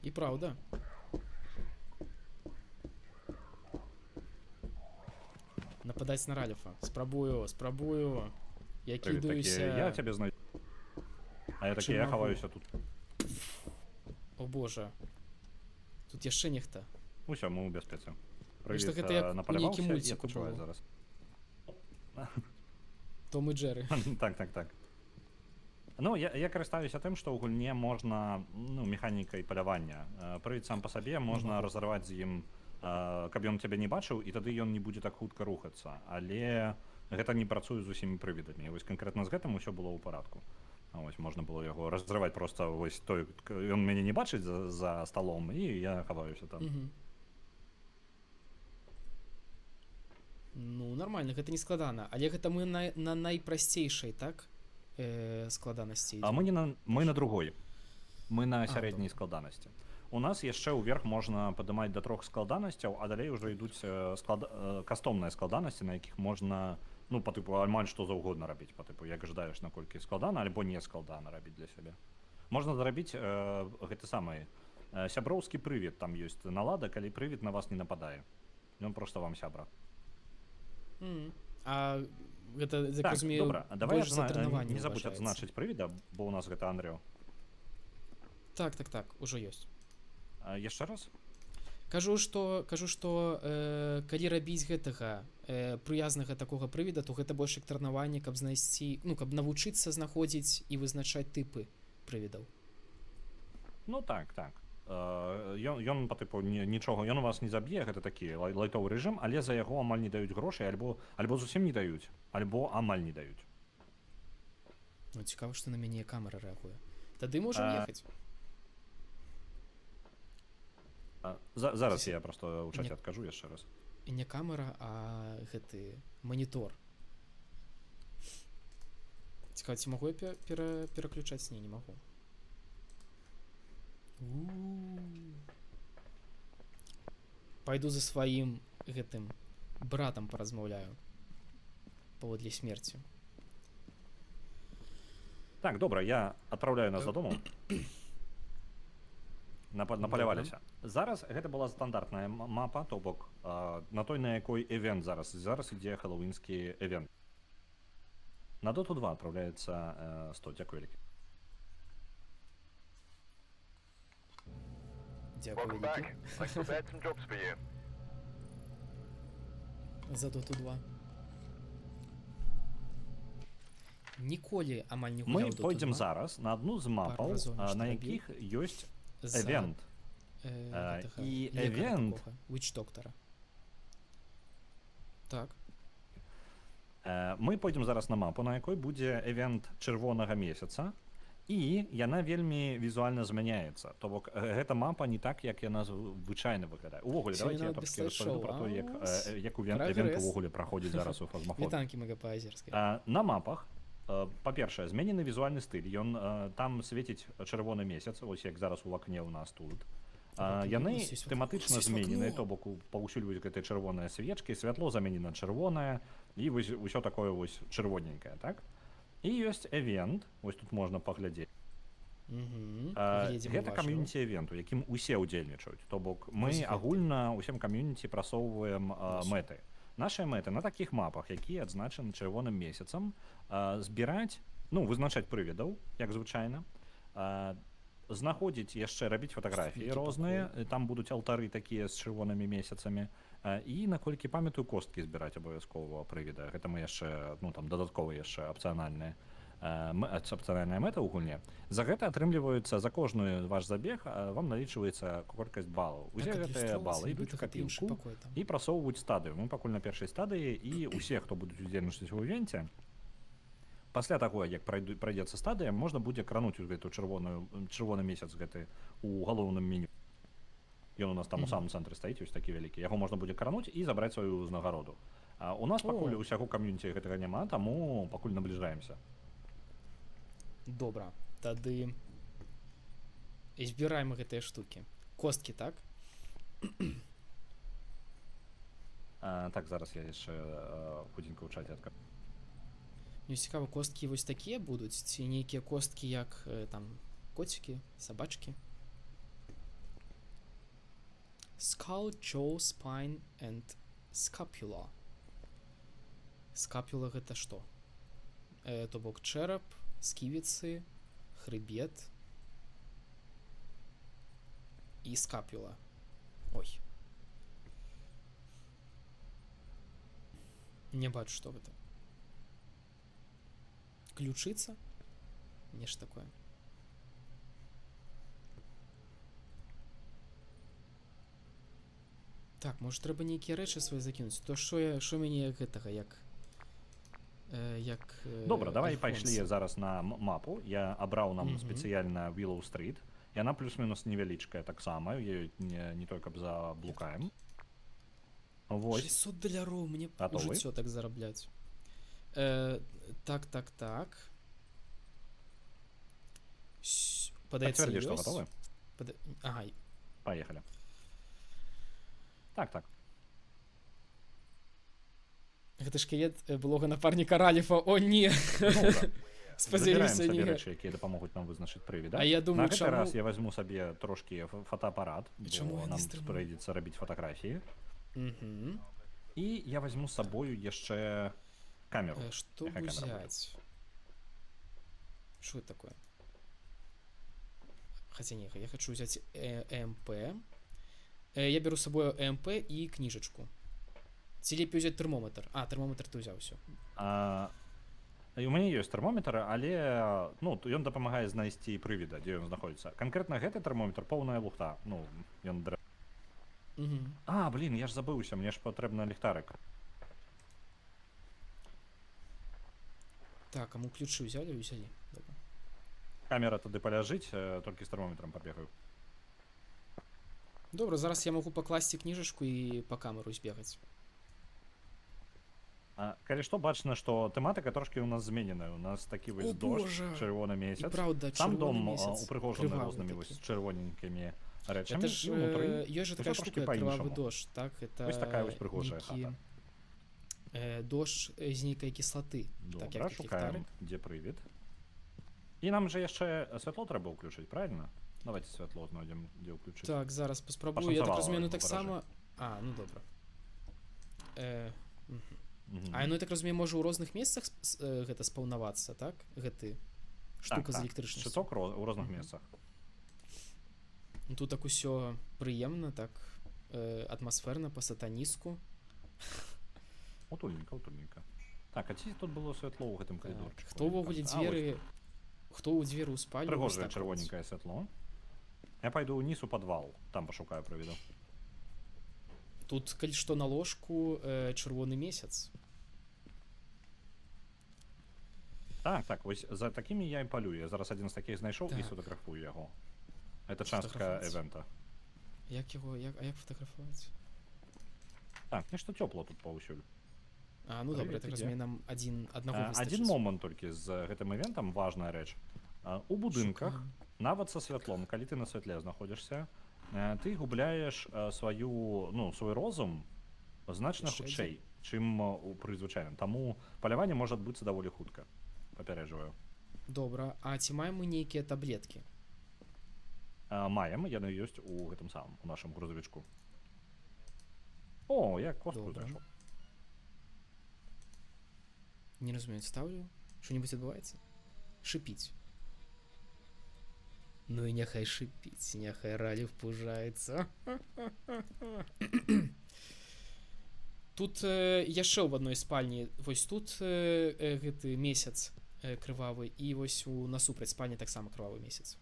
S1: І праўда. Нападаць на Ральфа. Спрабую. Я
S6: Прывід такі,
S1: кідаюся.
S6: я цябе знайду. А я такі,
S1: Чым
S6: я
S1: магу?
S6: хаваюся тут.
S1: О боже. Тут яшчэ нехта.
S6: Усё, мы ў бяспецы.
S1: Потому што
S6: Прывід
S1: гэта як у
S6: напаляваўся
S1: нейкім
S6: і
S1: мульціку
S6: адпачывае
S1: было.
S6: зараз.
S1: Том і Джерри.
S6: Так. Ну, я карыстаюся тым, што ў гульне можна, ну, механікай палявання. Прывід сам па сабе можна разарваць з ім, каб ён цябе не бачыў, і тады ён не будзе так хутка рухацца. Але гэта не працуе з усімі прывідамі. Вось канкрэтна з гэтым усё было ў парадку. Ось можна було його розривати просто ось той, він мене не бачить за столом, і я ховаюся там.
S1: Угу. Ну, нормально, гэта не складана. Але гэта мы на найпрасцейшай, так? Складанасці.
S6: А мы на другой. Мы на сярэдняй
S1: добра.
S6: складанасці. У нас яшчэ ўверх можна падымаць да 3 складанасцяў, а далей ўжо ідуць кастомныя складанасці, на якіх можна, ну, па тыпу амаль што заўгодна рабіць, па тыпу як жадаеш, наколькі складана альбо не складана рабіць для сябе. Можна зрабіць гэты самы сяброўскі прывід, там ёсць налада, калі прывід на вас не нападае. Ён проста вам сябра.
S1: А гэта, так
S6: Так,
S1: разумею,
S6: добра, давай
S1: больш за трэнаванне
S6: не забудь
S1: ўважаецца.
S6: адзначыць прывіда, бо ў нас гэта Андрё.
S1: Так, ужо ёсць.
S6: Яшчэ раз?
S1: Кажу, што калі рабіць гэтага прыязнага такога прывіда, то гэта больш як трэнаванне, каб знайсці, ну, каб навучыцца знаходзіць і вызначаць тыпы прывідаў.
S6: Ну так. Ён па тыпу нічога, ён у вас не заб'е, гэта такі лайтовы рэжым, але за яго амаль не даюць грошай, альбо зусім не даюць, альбо амаль не даюць.
S1: Ну, цікава, што на мяне камера рэагуе. Тады можам ехаць.
S6: Зараз я просто ў чаце адкажу яшчэ раз.
S1: І не камера, а гэты манітор. Цікава, ці магу я пераключаць? Не магу. Пайду за сваім гэтым братам паразмаўляю паводле смерці.
S6: Так, добра, я адпраўляю нас дадому. Напаляваліся. Зараз гэта была стандартная мапа, то бок на той, на якой эвент зараз ідзе хэллоуінскі эвент. На Доту 2 адпраўляецца 100. Дзякуй вялікі.
S1: Дзякуй вялікі. За Доту 2. Ніколі амаль не гуляў
S6: Мы
S1: Доту
S6: пойдзем
S1: 2.
S6: зараз на адну з мапаў,
S1: разоў нешта
S6: на
S1: рабіў.
S6: якіх ёсць
S1: За,
S6: эвент.
S1: гэтага
S6: і
S1: лекара
S6: эвент-
S1: такога, Witch-доктара. Так.
S6: Мы пойдзем зараз на мапу, на якой будзе эвент чырвонага месяца, і яна вельмі візуальна змяняецца. То бок гэта мапа не так, як яна звычайна выглядае. Увогуле,
S1: Сёння
S6: давайте я
S1: нават без
S6: трошкі распавяду
S1: слайд-шоу.
S6: пра то, як
S1: Прагрэс.
S6: эвент увогуле праходзіць зараз у фазмафобіі.
S1: Вітанкі Мегапаазерскай.
S6: На мапах, па-першае, зменены візуальны стыль. Ён там свеціць чырвоны месяц, ось як зараз у вакне ў нас тут. Яны
S1: ось ёсць
S6: тэматычна
S1: вакно.
S6: зменены, то бок паўсюль вось гэтыя чырвоныя свечкі, святло заменена чырвонае, і вось усё такое вось чырвоненькае, так? І ёсць эвент, вось тут можна паглядзець. Гэта кам'юніці эвенту, якім усе ўдзельнічаюць. То бок мы
S1: Вось гэта.
S6: агульна ўсім кам'юніці прасоўваем мэты. Нашыя мэты на такіх мапах, якія адзначаны чырвоным месяцам, збіраць, ну, вызначаць прывідаў, як звычайна, знаходзіць яшчэ рабіць фатаграфіі
S1: Нейкі
S6: розныя, там будуць алтары такія з чырвонымі месяцамі, і наколькі памятаю, косткі збіраць абавязкова прывіда. Гэта мы яшчэ, ну, там дадаткова яшчэ апцыянальная мэта ў гульне. За гэта атрымліваецца, за кожны ваш забег вам налічваецца колькасць балаў. Усе гэтыя балы ідуць у капілку і прасоўваюць стадыю. Мы пакуль на першай стадыі, і ўсе, хто будуць удзельнічаць у івенце, пасля таго, як прайдзецца стадыя, можна будзе крануць у гэту чырвоны месяц гэты у галоўным меню. Ён у нас там у самым цэнтры стаіць, ось такі вялікі. Яго можна будзе крануць і забраць сваю ўзнагароду. У нас пакуль усяго кам'юніці гэтага няма, таму пакуль набліжаемся.
S1: Добра, тады збіраем гэтыя штукі. Косткі, так?
S6: Так, зараз я яшчэ худзенька ў чаце адкажу.
S1: Мне цікава, косткі вось такія будуць, ці нейкія косткі, як там коцікі, сабачкі? Skull, jaw, spine and scapula. Scapula гэта што? То бок чэрап, сківіцы, хрыбет і скапюла. Ой. Не бачу, што гэта. Ключыца? Нешта такое. Так, можа трэба нейкія рэчы свае закінуць. То што мяне гэтага, як як
S6: Добре, давай
S1: альфонс.
S6: пайшлі зараз на мапу. Я абраў нам
S1: Мгм.
S6: спецыяльна Willow Street. Яна плюс-мінус невялічкая таксама, ёй не той, каб заблукаем. Вось.
S1: 600 доляроў мне у
S6: Гатовы?
S1: жыццё так зарабляць. Так. Падаецца,
S6: Пацвердзі, што
S1: ёсць?
S6: гатовы?
S1: Ага,
S6: Поехали. Так.
S1: гэта шкілет былога напарніка Раліфа. О, не!
S6: Забіраем
S1: Спадзяюся,
S6: сабе
S1: не.
S6: рэчы, якія дапамогуць нам вызначыць прывіда.
S1: А я думаю,
S6: на гэты
S1: чаму-
S6: раз я возьму сабе трошкі фотоапарат,
S1: чаму
S6: бо
S1: я не
S6: нам
S1: стрымаю?
S6: прыйдзецца рабіць фатаграфіі.
S1: Мгм.
S6: І я возьму з сабою яшчэ камеру.
S1: Что
S6: Якая
S1: бы
S6: камера будзе?
S1: взять? Что это такое? Хотя не, я хочу взять ЭМП. Я беру с собой ЭМП и книжечку. Ці лепей взять термометр. А, термометр ты взял, все.
S6: І у мяне ёсць тэрмометр, але ну ён дапамагае знайсці прывіда, дзе ён знаходзіцца. Канкрэтна гэты тэрмометр поўная лухта. Ну ён
S1: Угу.
S6: блин, я ж забыўся, мне ж патрэбна ліхтарык.
S1: Так, а мы ключи взяли? Взяли. Добре.
S6: Камера тады паляжыць, толькі з тэрмометрам пабегаю.
S1: Добре, зараз я могу покласти книжечку и по камеру збегаць.
S6: Калі што бачна, што тэматыка трошкі ў нас змененая. У нас такі вось
S1: О,
S6: дождж,
S1: Божа!
S6: чырвоны
S1: І
S6: месяц.
S1: правда,
S6: Сам дом
S1: чырвоны месяц.
S6: упрыгожаны
S1: Крывавы
S6: рознымі
S1: такі.
S6: вось чырвоненькімі рэчамі.
S1: Это ж
S6: І ўнутры
S1: ёсць же
S6: усё
S1: такая
S6: трошкі
S1: штука, кровавый
S6: па-іншаму.
S1: дождь, так? Это
S6: Вось такая вось прыгожая
S1: нейкі,
S6: хата.
S1: дождь з нейкай кіслаты. Так,
S6: Добра,
S1: як
S6: шукаем,
S1: ліхтарик.
S6: дзе прывід. І нам же яшчэ святло трэба ўключыць, правильно? Давайте святло знойдзем, дзе ўключыць.
S1: Так, зараз паспрабую. Я так
S6: Пашанцавала
S1: разумею, ну
S6: йому
S1: так само. А, ну добра.
S6: Мгм.
S1: А ну я так разумею, можа ў розных месцах гэта спаўнавацца, так? Гэты штука з электрычнасцю.
S6: Шчыток у розных месцах.
S1: Ну, тут так усё прыемна, так атмасферна, па-сатаніску.
S6: Утульненька. Так, а ці тут было святло ў гэтым
S1: Так,
S6: калідорчыку?
S1: хто ўвогуле дзверы... Хто ў дзверы ў спальню?
S6: Прыгожае
S1: вось так
S6: чырвоненькае святло. Я пайду ўніз у падвал, там пашукаю прывіду.
S1: робіць. Тут, калі што, на ложку чырвоны месяц.
S6: Так, вось за такімі я і палюю. Я зараз адзін з такіх знайшоў і
S1: Так.
S6: сфотаграфую яго. Это частка
S1: Сфотаграфаваць?
S6: эвента.
S1: Як яго, як фотаграфаваць?
S6: Так, нешта цёпла тут паўсюль.
S1: А, ну добра, я
S6: Привет,
S1: так
S6: ідзе.
S1: разумею, нам аднаго
S6: Адзін
S1: выстачыць.
S6: момант толькі з гэтым івентам, важная рэч. У будынках,
S1: Шукаем.
S6: нават са святлом, калі ты на святле знаходзішся, ты губляеш свой розум значна
S1: Яшчэ
S6: хутчэй, чым пры звычайным. Таму паляванне можа адбыцца даволі хутка. Папярэджваю.
S1: Добра, а ці маем мы нейкія таблеткі?
S6: Маем, яны ёсць у гэтым самым, у нашым грузавічку. О, я костку
S1: Добра.
S6: знайшоў.
S1: Не разумею, ставлю. Что-нибудь адбываецца? Шипіць. Ну і няхай шипіць, няхай Раліф пужаецца. Тут яшчэ ў адной спальні, вось тут гэты месяц крывавы, і вось у насупраць спальні таксама крывавы месяц.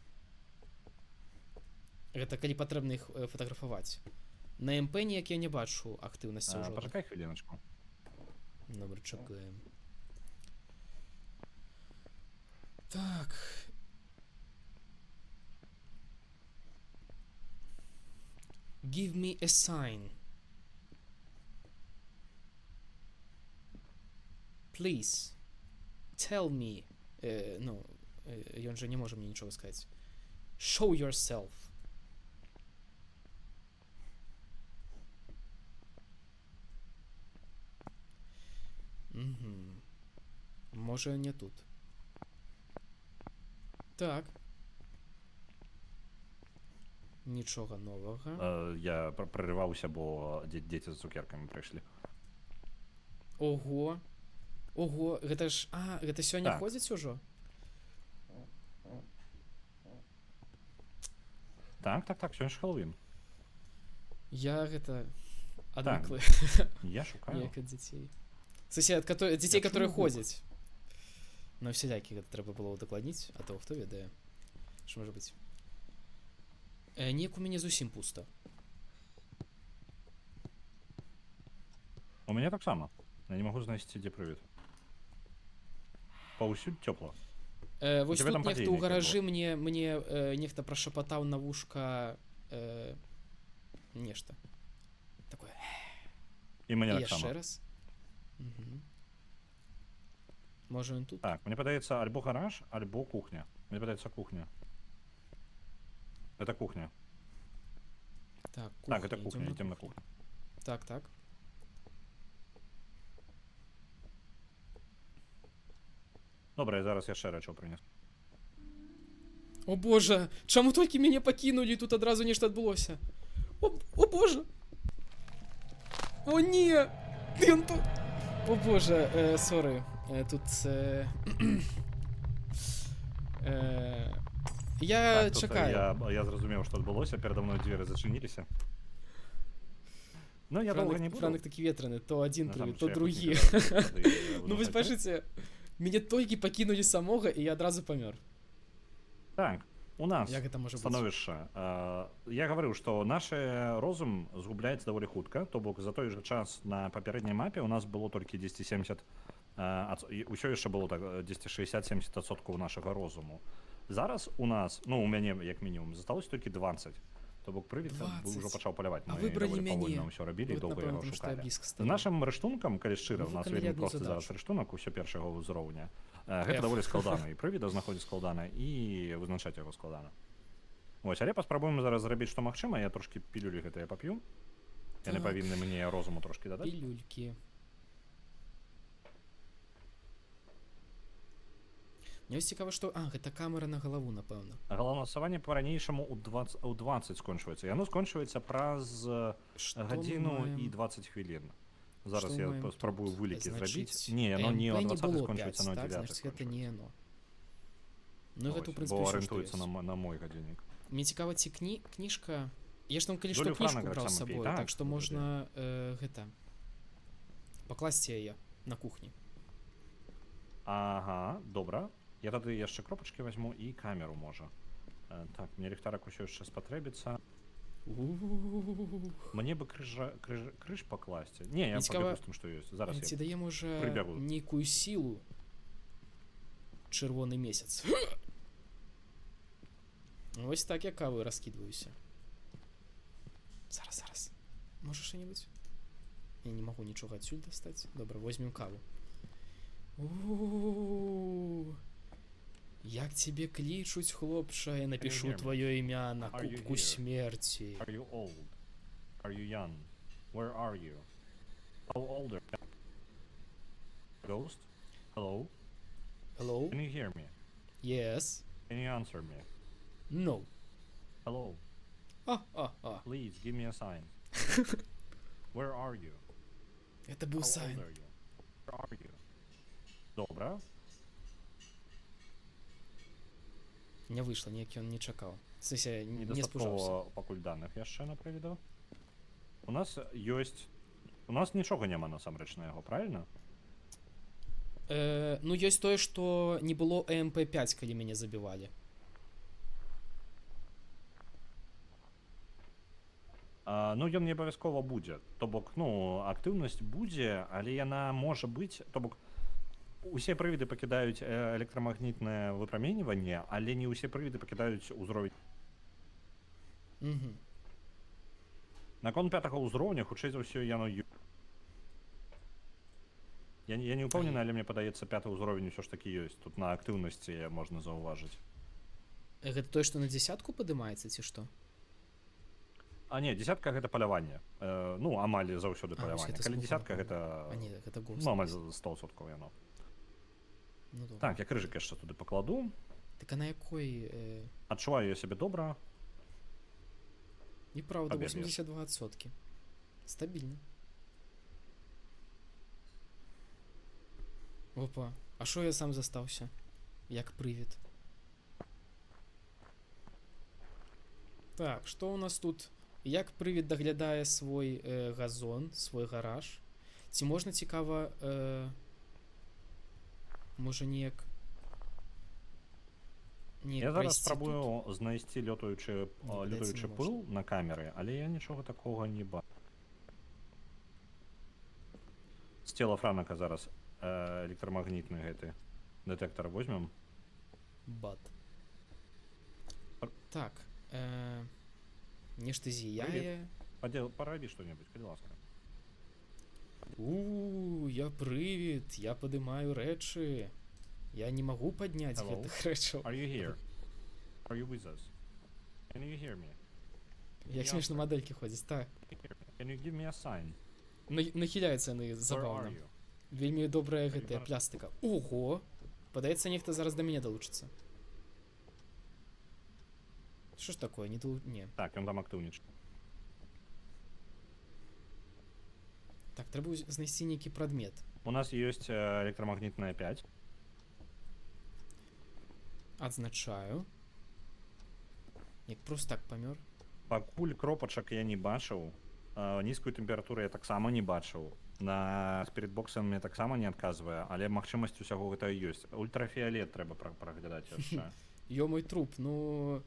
S1: Гэта калі патрэбна іх фатаграфаваць. На МП ніяк я не бачу актыўнасці ўжо.
S6: Пачакай хвіліначку.
S1: Добра, чакаем. Так. Give me a sign. Please. Tell me. Ну, ён же не можа мне нічога сказаць. Show yourself. Угу. Може не тут. Так. Нічога новага.
S6: Я прорываўся, бо дзеці з цукеркамі прыйшлі.
S1: Ого. Ого, гэта ж... А, гэта сёння
S6: Так.
S1: ходзіць ужо?
S6: Так, сёння ж Хэллоуін.
S1: Я гэта... Адвыклы.
S6: Я шукаю.
S1: Як ад дзяцей. Сосед, дзяцей, которые
S6: чую гук.
S1: ходзяць. Ну, всякі гэта трэба было удакладніць, а то хто ведае. Што можа быць? Неяк у мяне зусім пуста.
S6: У мяне таксама. Я не магу знайсці, дзе прывід. паўсюль цёпла.
S1: Вось
S6: тебе
S1: тут
S6: там
S1: нехта
S6: падзенне
S1: ў
S6: якое
S1: гаражы мне нехта прашапатаў на вушка нешта. Такое.
S6: І мне
S1: І яшчэ
S6: таксама.
S1: раз. Можа ён тут?
S6: Так, мне падаецца, альбо гараж, альбо кухня. Мне падаецца кухня. Это кухня.
S1: Так,
S6: Так, это
S1: ідём
S6: кухня, ідзем на кухню.
S1: Так, так.
S6: Добра, я зараз яшчэ рэчаў прынес.
S1: О боже, чаму толькі мяне пакінулі, тут адразу нешта адбылося. О боже. О не! Ён тут. О боже, сорі. Тут я
S6: Так, тут,
S1: чекаю.
S6: Я зразумеў, што адбылося, перада мной дзверы зачыніліся. Ну, я долго не буду.
S1: Франк такі ветраны, то адзін
S6: На
S1: прывід,
S6: самом
S1: то
S6: деле, я
S1: другі.
S6: хоть не знаю,
S1: Ну вось
S6: так.
S1: бачыце, мяне толькі пакінулі самога, і я адразу памёр.
S6: Так, у нас
S1: Як гэта можа быць?
S6: становішча. Я гаварыў, што наш розум згубляецца даволі хутка, то бок за той жа час на папярэдняй мапе у нас было толькі 1070, ўсё яшчэ было так 1060-70% нашага розуму. Зараз у нас, ну у мяне як мінімум, засталось толькі 20. То бок прывід ўжо
S1: 20.
S6: пачаў паляваць.
S1: А
S6: Мы
S1: выбралі
S6: даволі павольна
S1: мяне.
S6: ўсё рабілі і
S1: Вот,
S6: доўга
S1: напэўна,
S6: яго
S1: таму што я
S6: шукалі.
S1: блізка
S6: З
S1: стала.
S6: нашым рыштункам, калі шчыра,
S1: Мы
S6: у нас
S1: выканалі
S6: вельмі
S1: адну
S6: просты зараз
S1: задачу.
S6: рыштунак усё першага ўзроўня. Гэта даволі складана, і прывіда знаходзіць складана, і вызначаць яго складана. Вось, але паспрабуем зараз зрабіць, што магчыма, я трошкі пілюлі гэта я пап'ю. Яны
S1: Так.
S6: павінны мне розуму трошкі дадаць.
S1: Пілюлькі. Мне ось цікава, што... А, гэта камера на галаву, напэўна.
S6: Галасаванне па-ранейшаму ў 20 скончваецца. Яно скончваецца праз
S1: Што мы
S6: гадзіну
S1: маем?
S6: і 20 хвілін. Зараз
S1: Што
S6: я
S1: мы маем
S6: спрабую
S1: тут?
S6: вылікі зрабіць.
S1: Значыць,
S6: Не, яно не
S1: МП
S6: о 20
S1: было
S6: скончваецца,
S1: 5,
S6: но о
S1: так?
S6: 9
S1: Значыць, гэта не яно. Ну,
S6: Ось,
S1: гэта, ў прынцыпе,
S6: бо
S1: ўсё, што
S6: арыентуецца
S1: ёсць.
S6: на мой гадзіннік.
S1: Мне цікава, ці кніжка... Я ж там, калі што,
S6: Долю
S1: кніжку
S6: франага
S1: браў з
S6: таксама пей,
S1: сабой,
S6: так,
S1: так што
S6: ну,
S1: можна гэта... пакласці яе на кухні.
S6: Ага, добра. Я тады яшчэ кропачкі вазьму і камеру можа. Так, мне ліхтарак усё яшчэ спатрэбіцца. Мне бы крыж пакласці. Не, я
S1: цікава,
S6: пабегу з тым, што ёсць. Зараз
S1: Ці
S6: я
S1: дае, можа,
S6: прыбягу.
S1: нейкую сілу чырвоны месяц. Вось так я кавы раскідваюся. Зараз. Можа што-небудзь? Я не магу нічога адсюль дастаць. Добра, возьмем каву. Як цябе клічуць, хлопча, я напішу
S6: hear me?
S1: твоё імя на
S6: Are you
S1: кубку
S6: here?
S1: смерці.
S6: Are you old? Are you young? Where are you? How old are you? Ghost? Hello?
S1: Hello?
S6: Can you hear me?
S1: Yes.
S6: Can you answer me?
S1: No.
S6: Hello? Please give me a sign. Where are you?
S1: Это був
S6: How old
S1: сайн.
S6: are you? Where are you? Добра.
S1: Не выйшла, ніяк ён не чакаў. В сэнсе, не спужаўся.
S6: Недастаткова пакуль даных яшчэ на прывіду. У нас ёсць... У нас нічога няма насамрэч на яго, правильно?
S1: Ну, ёсць тое, што не было МП5, калі мяне забівалі.
S6: Ну, ён не абавязкова будзе. То бок, ну, актыўнасць будзе, але яна можа быць... То бок, усе прывіды пакідаюць электрамагнітнае выпраменьванне, але не ўсе прывіды пакідаюць узровень. Наконт 5-го ўзроўня, хутчэй за ўсё, яно... Я не ўпэўнены, але мне падаецца, 5-й ўзровень усё ж такі ёсць. Тут на актыўнасці можна заўважыць.
S1: Гэта тое, што на 10-ку падымаецца, ці што?
S6: А не, 10-ка гэта паляванне. Ну, амаль заўсёды паляванне.
S1: гэта
S6: Калі
S1: слухаў.
S6: 10-ка гэта...
S1: А не, гэта густ.
S6: Ну, амаль 100% яно.
S1: Ну, добра.
S6: Так, я крыжык яшчэ туды пакладу.
S1: Так а на якой...
S6: Адчуваю я сябе добра.
S1: І праўда,
S6: Пабег
S1: 82%. Стабільна. Опа, а што я сам застаўся? Як прывід. Так, што ў нас тут? Як прывід даглядае свой газон, свой гараж? Ці можна цікава... Можа неяк...
S6: Я зараз спрабую знайсці лётаючы
S1: не
S6: пыл на камеры, але я нічога такога не бачу. З цела Франака зараз электрамагнітны гэты Детектор возьмем.
S1: Бат.
S6: Р-
S1: Так. Нешта зіяе.
S6: Пораби что-нибудь, калі ласка.
S1: Я прывід, я падымаю рэчы. Я не магу падняць
S6: Hello?
S1: гэтых рэчаў.
S6: Are you here? Are you with us? Can you hear me?
S1: Як смешна мадэлькі ходзяць, так.
S6: Can you give me a sign?
S1: Нахіляюцца яны
S6: Where
S1: забаўна.
S6: are you?
S1: Вельмі добрая гэтая
S6: Альбар-
S1: плястыка. Ого! Падаецца, нехта зараз да мяне далучыцца. Што ж такое? Не.
S6: Так, ён там актыўнічае.
S1: Так, трэба знайсці нейкі прадмет.
S6: У нас ёсць электрамагнітная 5.
S1: Адзначаю. Як просто так памёр.
S6: Пакуль кропачак я не бачыў, нізкую тэмпературу я таксама не бачыў. На спірітбоксам мне таксама не адказвае, але магчымасць усяго гэта ёсць. Ультрафіолет трэба праглядаць яшчэ.
S1: Ё мой труп, ну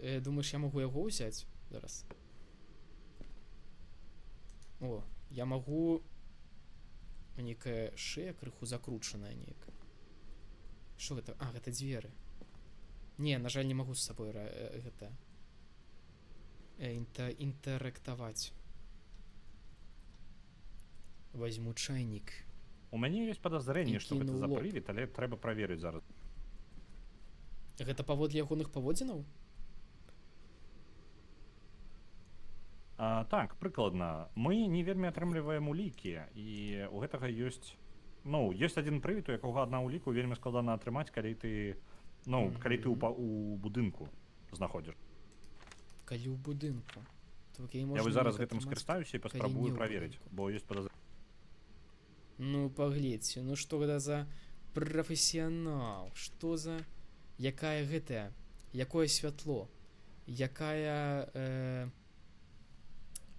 S1: думаеш, я магу яго ўзяць зараз? О, я магу... Нейкая шея крыху закручаная нейкая. Што гэта? А, гэта дзверы. Не, на жаль, не магу з сабой гэта інтэрактаваць. Возьму чайнік.
S6: У мяне ёсць падазрэнне,
S1: І
S6: што гэта
S1: кіну
S6: за
S1: лоб.
S6: прывід, але трэба праверыць зараз.
S1: Гэта паводле ягоных паводзінаў?
S6: Так, прыкладна. Мы не вельмі атрымліваем улікі, і у гэтага ёсць... Ну, ёсць адзін прывід, у якога адна уліку вельмі складана атрымаць, калі ты... Ну, калі ты у будынку знаходзіш.
S1: Калі ў будынку.
S6: Я вось зараз гэтым скарыстаюся і паспрабую праверыць, бо ёсць падазрэнне.
S1: Ну, паглядзьце, ну што гэта за прафесіянал? Што за... Якая гэтая? Якое святло? Якая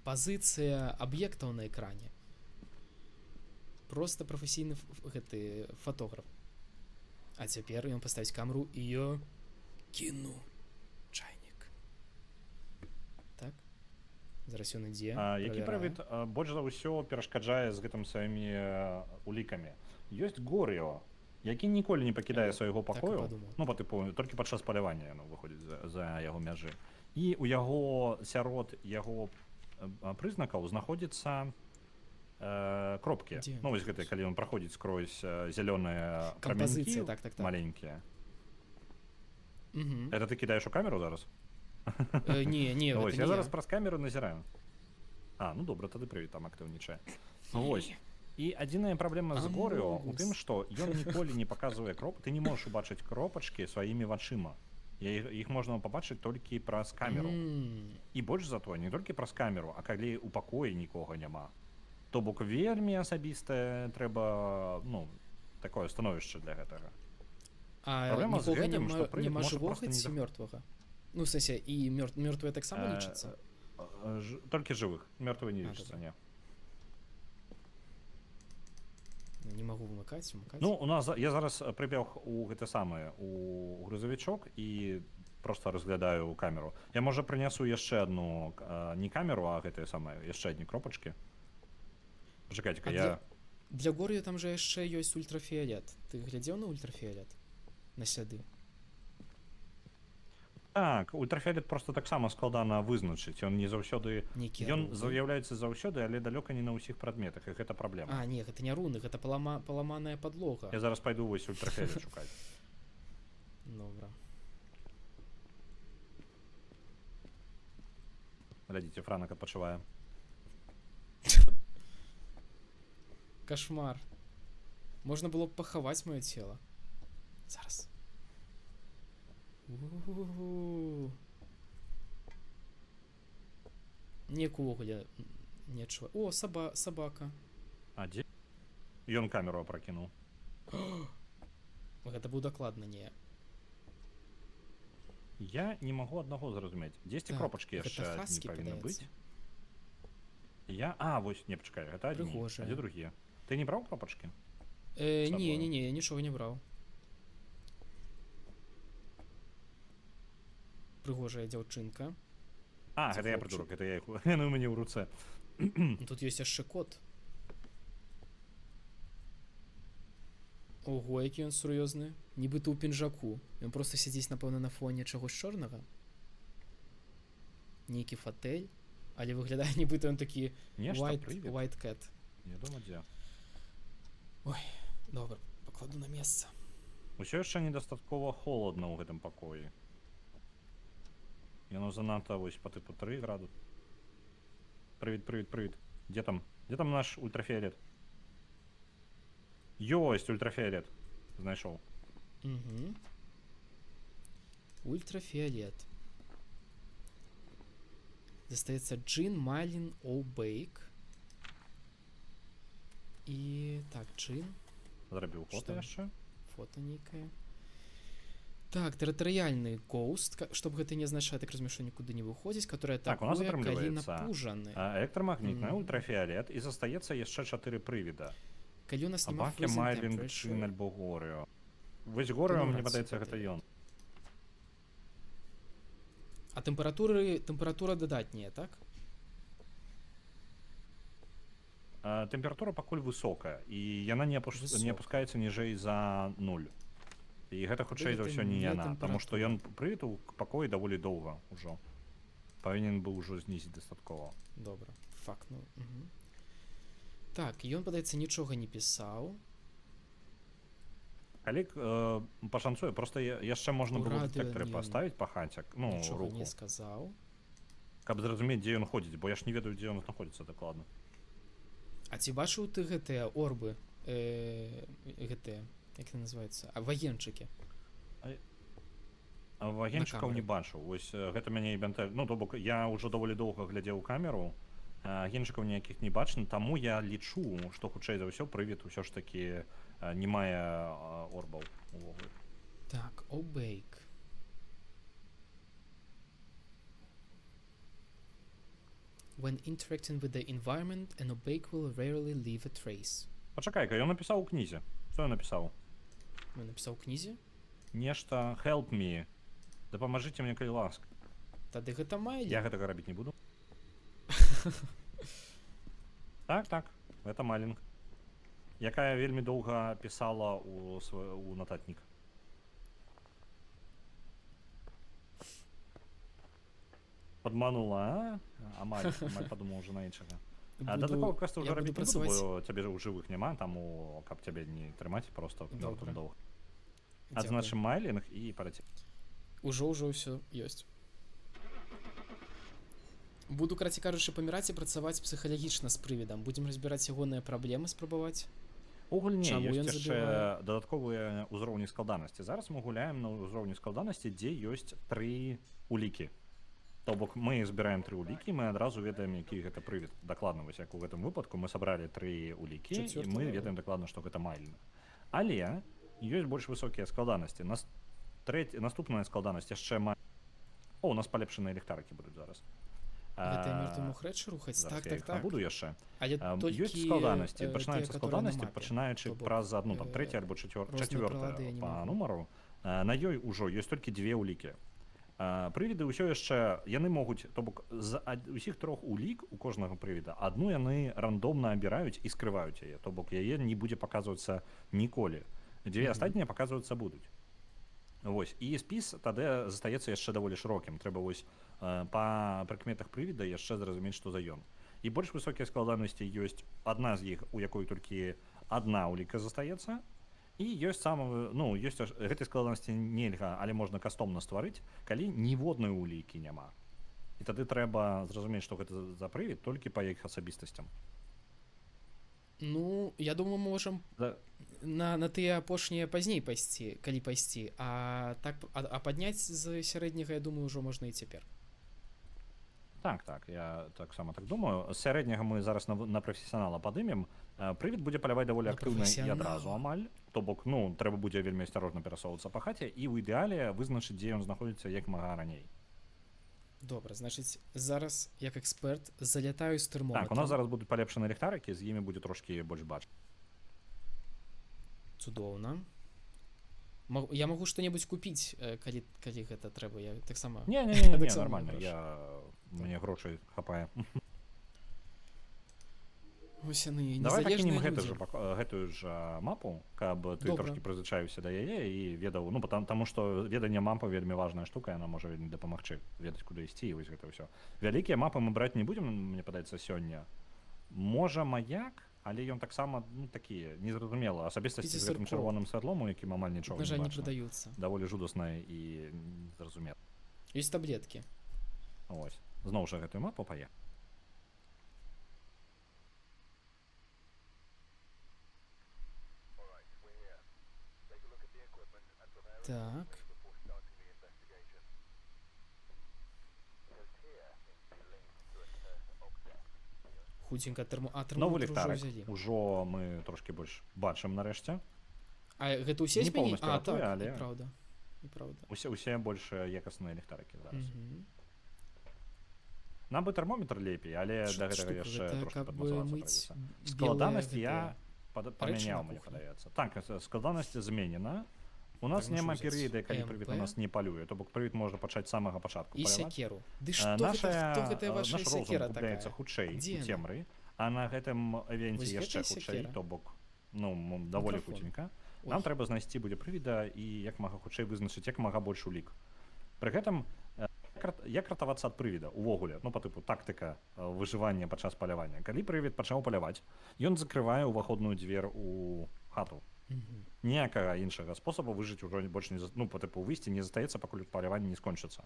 S1: пазіцыя аб'ектаў на экране? Просто прафесійны гэты фотограф. А цяпер ён паставіць камеру і я кіну чайнік. Так? Зараз ён ідзе.
S6: Які прывід больш за ўсё перашкаджае з гэтым сваімі улікамі? Ёсць Горыо, які ніколі не пакідае свайго пакою, ну, па тыпу, толькі падчас палявання яно выходзіць за яго мяжы. І у яго сярод яго прызнакаў знаходзіцца кропкі. Ну, вось гэтыя, калі ён праходзіць скрозь зялёныя прамянкі маленькія. Это ты кідаеш у камеру зараз?
S1: Не,
S6: гэта не я. Зараз праз камеру назіраю. Ну добра, тады прывід там актыўнічае. Вось. І адзіная праблема з Горыо у тым, што ён ніколі не паказвае кроп, ты не можаш убачыць кропачкі сваімі вачыма. Іх можна пабачыць толькі праз камеру. І больш за тое, не толькі праз камеру, а калі ў пакоі нікога няма. То бок вельмі асабістае трэба, ну, такое становішча для гэтага.
S1: А нікога няма жывога ці мёртвага? Ну, в сэнсе, і мёртвыя таксама лічацца?
S6: Толькі жывых, мёртвыя не лічацца, не.
S1: Не магу вымыкаць.
S6: Ну, у нас я зараз прыбег у гэта самае у грузавічок і просто разглядаю камеру. Я можа прынясу яшчэ адну не камеру, а гэтыя самыя яшчэ адні кропачкі. Пачакайце-ка, я...
S1: Для Горыо там жа яшчэ ёсць ультрафіолет. Ты глядзеў на ультрафіолет? На сляды?
S6: Так, ультрафіолет просто таксама складана вызначыць. Ён не заўсёды... Ён з'яўляецца заўсёды, але далёка не на ўсіх прадметах, і гэта праблема.
S1: А, не, гэта не руны, гэта паламаная падлога.
S6: Я зараз пайду вось ультрафіолет шукаць.
S1: Добра.
S6: Глядзіце, Франак адпачывае.
S1: Кошмар. Можна было б пахаваць маё цела. Зараз. Неяк увогуле не адчуваю. О, сабака.
S6: А дзе? Ён камеру апракінуў.
S1: Гэта быў дакладна не.
S6: Я не магу аднаго зразумець. Дзесьці кропачкі яшчэ не павінны быць. Вось, не, пачакай, гэта адні, а дзе другія? Ты не браў кропачкі?
S1: Не, я нічога не браў. Прыгожая дзяўчынка.
S6: Гэта я прыдурок, гэта я іх... Яны ў мяне ў руцэ.
S1: Тут ёсць яшчэ кот. Ого, які ён сур'ёзны. Нібыта ў пінжаку. Ён проста сядзіць, напэўна, на фоне чагось чорнага. Нейкі фатэль. Але выглядае, нібыта ён такі
S6: Нешта, привід.
S1: white cat.
S6: Не думаю, дзе.
S1: Добра, пакладу на месца.
S6: Усё яшчэ недастаткова холодна ў гэтым пакоі. Яно занадта вось па тыпу 3 градус. Привіт. Дзе там наш ультрафіолет? Ёсць ультрафіолет. Знайшоў.
S1: Угу. Ультрафіолет. Застаецца джин, майлін, оубейк. І так, джин.
S6: Зрабіў
S1: Што?
S6: фота яшчэ.
S1: Фото нейкае. Так, тэрытарыяльны гоуст, што б гэта не азначае, так разумею, што нікуды не выходзіць, которая
S6: Так, у нас
S1: атакуе, калі
S6: атрымліваецца
S1: напужаны.
S6: электрамагнітная, ультрафіолет і застаецца яшчэ 4 прывіда.
S1: Калі у нас няма
S6: Абакі,
S1: freezing
S6: майлінг,
S1: temperature.
S6: чин альбо горыо. Вось горыо, мне
S1: нюансы
S6: падаецца,
S1: гэтыя.
S6: гэта ён.
S1: А тэмпература дадатняя, так?
S6: Тэмпература пакуль высокая, і яна не
S1: Высокая.
S6: апускаецца ніжэй за 0. І гэта хутчэй за
S1: Гэта
S6: ўсё не
S1: не
S6: яна, таму што
S1: тэмпература.
S6: ён прывід у пакоі даволі доўга ўжо. Павінен быў ужо знізіць дастаткова.
S1: Добра, факт, ну. Угу. Так, ён, падаецца, нічога не пісаў.
S6: Калі пашанцуе, проста яшчэ можна
S1: У
S6: было
S1: радыё
S6: дэтэктары
S1: не-
S6: паставіць па хаце, ну,
S1: Нічога
S6: руху,
S1: не сказаў.
S6: каб зразумець, дзе ён ходзіць, бо я ж не ведаю, дзе ён знаходзіцца дакладна.
S1: А ці бачыў ты гэтыя орбы? Гэтыя, як яны называюцца? А ваенчыкі.
S6: Агенчыкаў
S1: камеры.
S6: не бачыў. Вось гэта мяне і бянтэ... Ну, то бок, я ўжо даволі доўга глядзеў камеру, агенчыкаў ніякіх не бачна, таму я лічу, што хутчэй за ўсё прывід усё ж такі не мае орбаў увогуле.
S1: Так, Обейк. When interacting with the environment, an Obeyk will rarely leave a trace.
S6: Пачакай-ка, ён напісаў у кнізе. Што ён напісаў?
S1: Ён напісаў у кнізе?
S6: Нешта help me. Дапамажыце мне, калі ласка.
S1: Тады гэта Майлі.
S6: Я гэтага рабіць не буду. Так, гэта Малінг. Якая вельмі доўга пісала у нататнік. Падманула, а? Амаль падумаў уже на іншага. Да такого квесту ўжо рабіць не буду, бо цябе ў жывых няма, таму каб цябе не трымаць проста мёртвым доўга. Адзначым Майлінг і паляцім.
S1: Ужо ўсё ёсць. Буду, карацей кажучы, паміраць і працаваць псіхалагічна з прывідам. Будзем разбіраць ягоныя праблемы, спрабаваць.
S6: У гульні
S1: Чаму ён
S6: ёсць яшчэ
S1: забівае?
S6: дадатковыя ўзроўні складанасці. Зараз мы гуляем на ўзроўні складанасці, дзе ёсць 3 улікі. То бок мы збіраем 3 улікі, мы адразу ведаем, які гэта прывід. Дакладна, вось як у гэтым выпадку мы сабралі 3 улікі, і мы ведаем дакладна, што гэта Майлінг. Але ёсць больш высокія складанасці. Наступная складанасць яшчэ мае... О, у нас палепшаныя ліхтарыкі будуць зараз.
S1: Гэта мёртвы мог рэчы рухаць?
S6: Зараз
S1: Так,
S6: я
S1: так,
S6: іх
S1: так.
S6: набуду яшчэ.
S1: Але толькі
S6: Ёсць складанасці, пачынаюцца
S1: тыя,
S6: складанасці,
S1: которые на мапе.
S6: пачынаючы
S1: То бок,
S6: праз адну, там, трэця альбо
S1: розныя
S6: чацвёртая
S1: прылады я не
S6: па
S1: магу.
S6: нумару. На ёй ужо ёсць толькі 2 улікі. Прывіды ўсё яшчэ, яны могуць, то бок, з усіх 3 улік у кожнага прывіда, адну яны рандомна абіраюць і скрываюць яе, то бок яе не будзе паказвацца ніколі. 2 астатнія паказвацца будуць. Вось, і спіс тады застаецца яшчэ даволі шырокім. Трэба вось па прыкметах прывіда яшчэ зразумець, што за ён. І больш высокія складанасці ёсць адна з іх, у якой толькі адна уліка застаецца, і ёсць ёсць гэтай складанасці нельга, але можна кастомна стварыць, калі ніводнай улікі няма. І тады трэба зразумець, што гэта за прывід толькі па іх асабістасцям.
S1: Ну, я думаю, мы можам на тыя апошнія пазней пайсці, калі пайсці, а падняць з сярэдняга, я думаю, ўжо можна і цяпер.
S6: Так, я таксама так думаю. З сярэдняга мы зараз на прафесіянала падымем. Прывід будзе паляваць даволі актыўна і адразу амаль. То бок, трэба будзе вельмі асцярожна перасоўвацца па хаце і ў ідэале вызначыць, дзе ён знаходзіцца як мага раней.
S1: Добра, значыць, зараз, як эксперт, залятаю з тэрмометрам.
S6: Так, у нас зараз будуць палепшаныя ліхтарыкі, з імі будзе трошкі больш бачыць.
S1: Цудоўна. Я магу што-небудзь купіць, калі гэта трэба, я таксама...
S6: Не, нормально, мне грошай хапае.
S1: Ось яны
S6: Давай пакінем
S1: незалежныя людзі.
S6: гэтую ж мапу, каб ты
S1: Добра.
S6: трошкі прызвычаіўся да яе і ведаў, ну таму што веданне мапы вельмі важная штука, яна можа вельмі дапамагчы ведаць, куды ісці і вось гэта ўсё. Вялікія мапы мы браць не будзем, мне падаецца, сёння. Можа маяк, але ён таксама, ну, такі незразумела асабістасці з гэтым
S1: Пяцісыркова.
S6: чырвоным святлом, у якім амаль нічога
S1: На
S6: не
S1: жаль, не
S6: бачна.
S1: прадаюцца.
S6: Даволі жудасная і незразумела.
S1: Ёсць таблеткі.
S6: Ось. Зноў жа гэтую мапу пае.
S1: Так. Хутенька
S6: Новы
S1: тэрмометр ўжо
S6: ліхтарик.
S1: ўзялі.
S6: Ужо мы трошкі больш бачым нарэшце.
S1: А гэта ўсе
S6: Не
S1: змяні?
S6: поўнасцю
S1: А,
S6: ратуе,
S1: так,
S6: але-
S1: і праўда. І праўда.
S6: Усе больш якасныя ліхтарыкі зараз.
S1: Мгм.
S6: Нам бы тэрмометр лепей, але
S1: Ш-
S6: да гэтага
S1: штука,
S6: яшчэ
S1: гэта
S6: трошки
S1: каб
S6: падмацавацца
S1: мыць
S6: прыйдзецца.
S1: белыя
S6: Складанасць
S1: гэтыя
S6: я
S1: рэчы
S6: памяняў,
S1: на
S6: мне
S1: кухні.
S6: падаецца. Так, складанасць зменена. У нас
S1: Так,
S6: няма
S1: можна взяць
S6: перыяда, калі
S1: МП.
S6: прывід у нас не палюе, то бок прывід можна пачаць з самага пачатку
S1: І
S6: паляваць.
S1: сякеру. Ды
S6: Э,
S1: што гэта, хто гэтая ваша
S6: наш розум
S1: сякера
S6: губляецца
S1: такая?
S6: хутчэй
S1: Дзе
S6: у
S1: яна?
S6: цемры, а на гэтым эвенце
S1: Вось
S6: яшчэ
S1: гэтая
S6: хутчэй,
S1: сякера?
S6: то бок, ну, даволі
S1: Мікрафон.
S6: хутенька.
S1: Ой.
S6: Нам трэба знайсці будзе прывіда і як мага хутчэй вызначыць як мага больш улік. Пры гэтым як ратавацца ад прывіда увогуле, ну па тыпу тактыка выжывання падчас палявання. Калі прывід пачаў паляваць, ён закрывае ўваходную дзверь у хату.
S1: Мгм.
S6: Ніякага іншага спосабу выжыць ужо больш не ну па тыпу выйсці не застаецца, пакуль паляванне не скончыцца.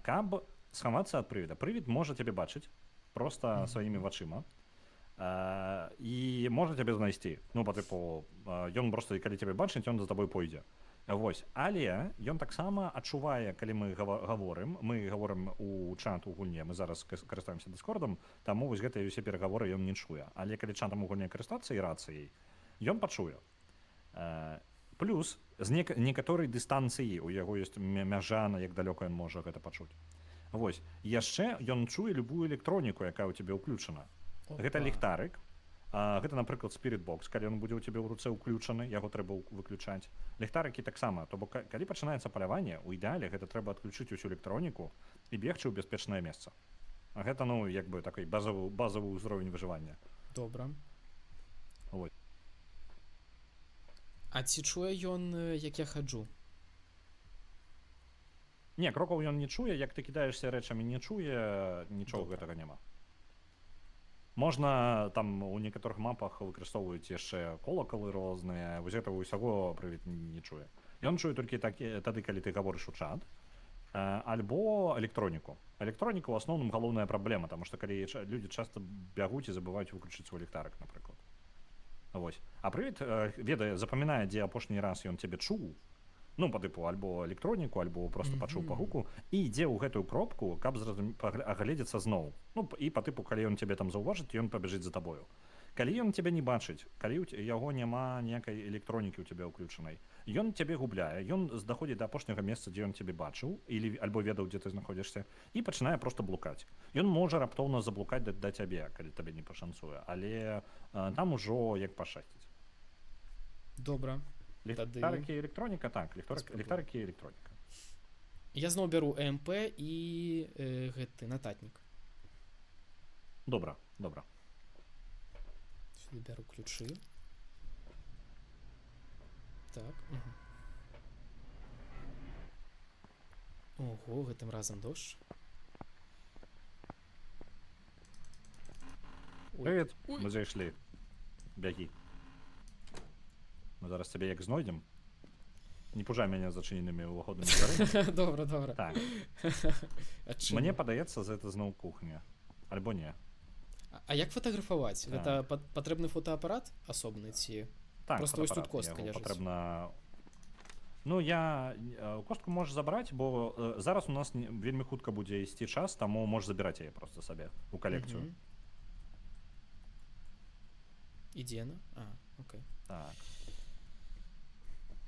S6: Каб схавацца ад прывіда, прывід можа цябе бачыць проста сваімі вачыма. І можа цябе знайсці, ну па тыпу ён проста калі цябе бачыць, ён за табой пойдзе. Вось, але ён таксама адчувае, калі мы гаворым у чат у гульне, мы зараз карыстаемся дыскордам, таму вось гэтыя ўсе перагаворы ён не чуе, але калі чатам у гульне карыстацца і рацыяй, ён пачуе. Плюс з некаторай дыстанцыі у яго ёсць мяжа, на як далёка ён можа гэта пачуць. Вось, яшчэ ён чуе любую электроніку, якая ў цябе ўключана. Гэта
S1: Опа.
S6: ліхтарык. Гэта, напрыклад, спірітбокс, калі ён будзе ў цябе ў руцэ ўключаны, яго трэба выключаць. Ліхтарыкі таксама, то бок калі пачынаецца паляванне, у ідэале гэта трэба адключыць усю электроніку і бегчы ў бяспечнае месца. Гэта, ну, як бы такой базавы ўзровень выжывання.
S1: Добра.
S6: Вось.
S1: А ці чуе ён, як я хаджу?
S6: Не, крокаў ён не чуе, як ты кідаешся рэчамі не чуе, нічога
S1: Добра.
S6: гэтага няма. Можна там у некаторых мапах выкарыстоўваюць яшчэ колакалы розныя, вось гэтага ўсяго прывід не чуе. Ён чуе толькі тады, калі ты гаворыш у чат, альбо электроніку. Электроніка ў асноўным галоўная праблема, таму што калі людзі часта бягуць і забываюць выключыць свой ліхтарык, напрыклад. Вось. А прывід ведае, запамінае, дзе апошні раз ён цябе чуў, ну, па тыпу, альбо электроніку, альбо просто пачуў па гуку, і ідзе ў гэтую кропку, каб агледзецца зноў. Ну, і па тыпу, калі ён цябе там заўважыць, ён пабяжыць за табою. Калі ён цябе не бачыць, калі яго няма ніякай электронікі ў цябе ўключанай, ён цябе губляе, ён даходзіць да апошняга месца, дзе ён цябе бачыў, альбо ведаў, дзе ты знаходзішся, і пачынае проста блукаць. Ён можа раптоўна заблукаць да цябе, калі табе не пашанцуе, але там ужо як пашчасціць.
S1: Добра.
S6: Ліхтарыкі і электроніка, так, ліхтарыкі і электроніка.
S1: Я зноў бяру ЭМП і гэты нататнік.
S6: Добра, добра.
S1: Сюды бяру ключы. Так. Ого, гэтым разам дождж.
S6: Прывіт, мы зайшлі. Бягі. Мы зараз цябе як знойдзем. Не пужай мяне зачыненымі ўваходнымі дзвярымі.
S1: Добра, добра.
S6: Так.
S1: Адчыну.
S6: Мне падаецца, гэта зноў кухня. Альбо не.
S1: А як фатаграфаваць?
S6: Так.
S1: Гэта патрэбны фотоапарат асобны ці?
S6: Так,
S1: Просто вось тут
S6: фотоапарат,
S1: костка
S6: яго
S1: ляжыць.
S6: патрэбна... Ну, я костку можаш забраць, бо зараз у нас вельмі хутка будзе ісці час, таму можаш забіраць яе проста сабе у калекцыю.
S1: Ідзе яна? А, окей.
S6: Так.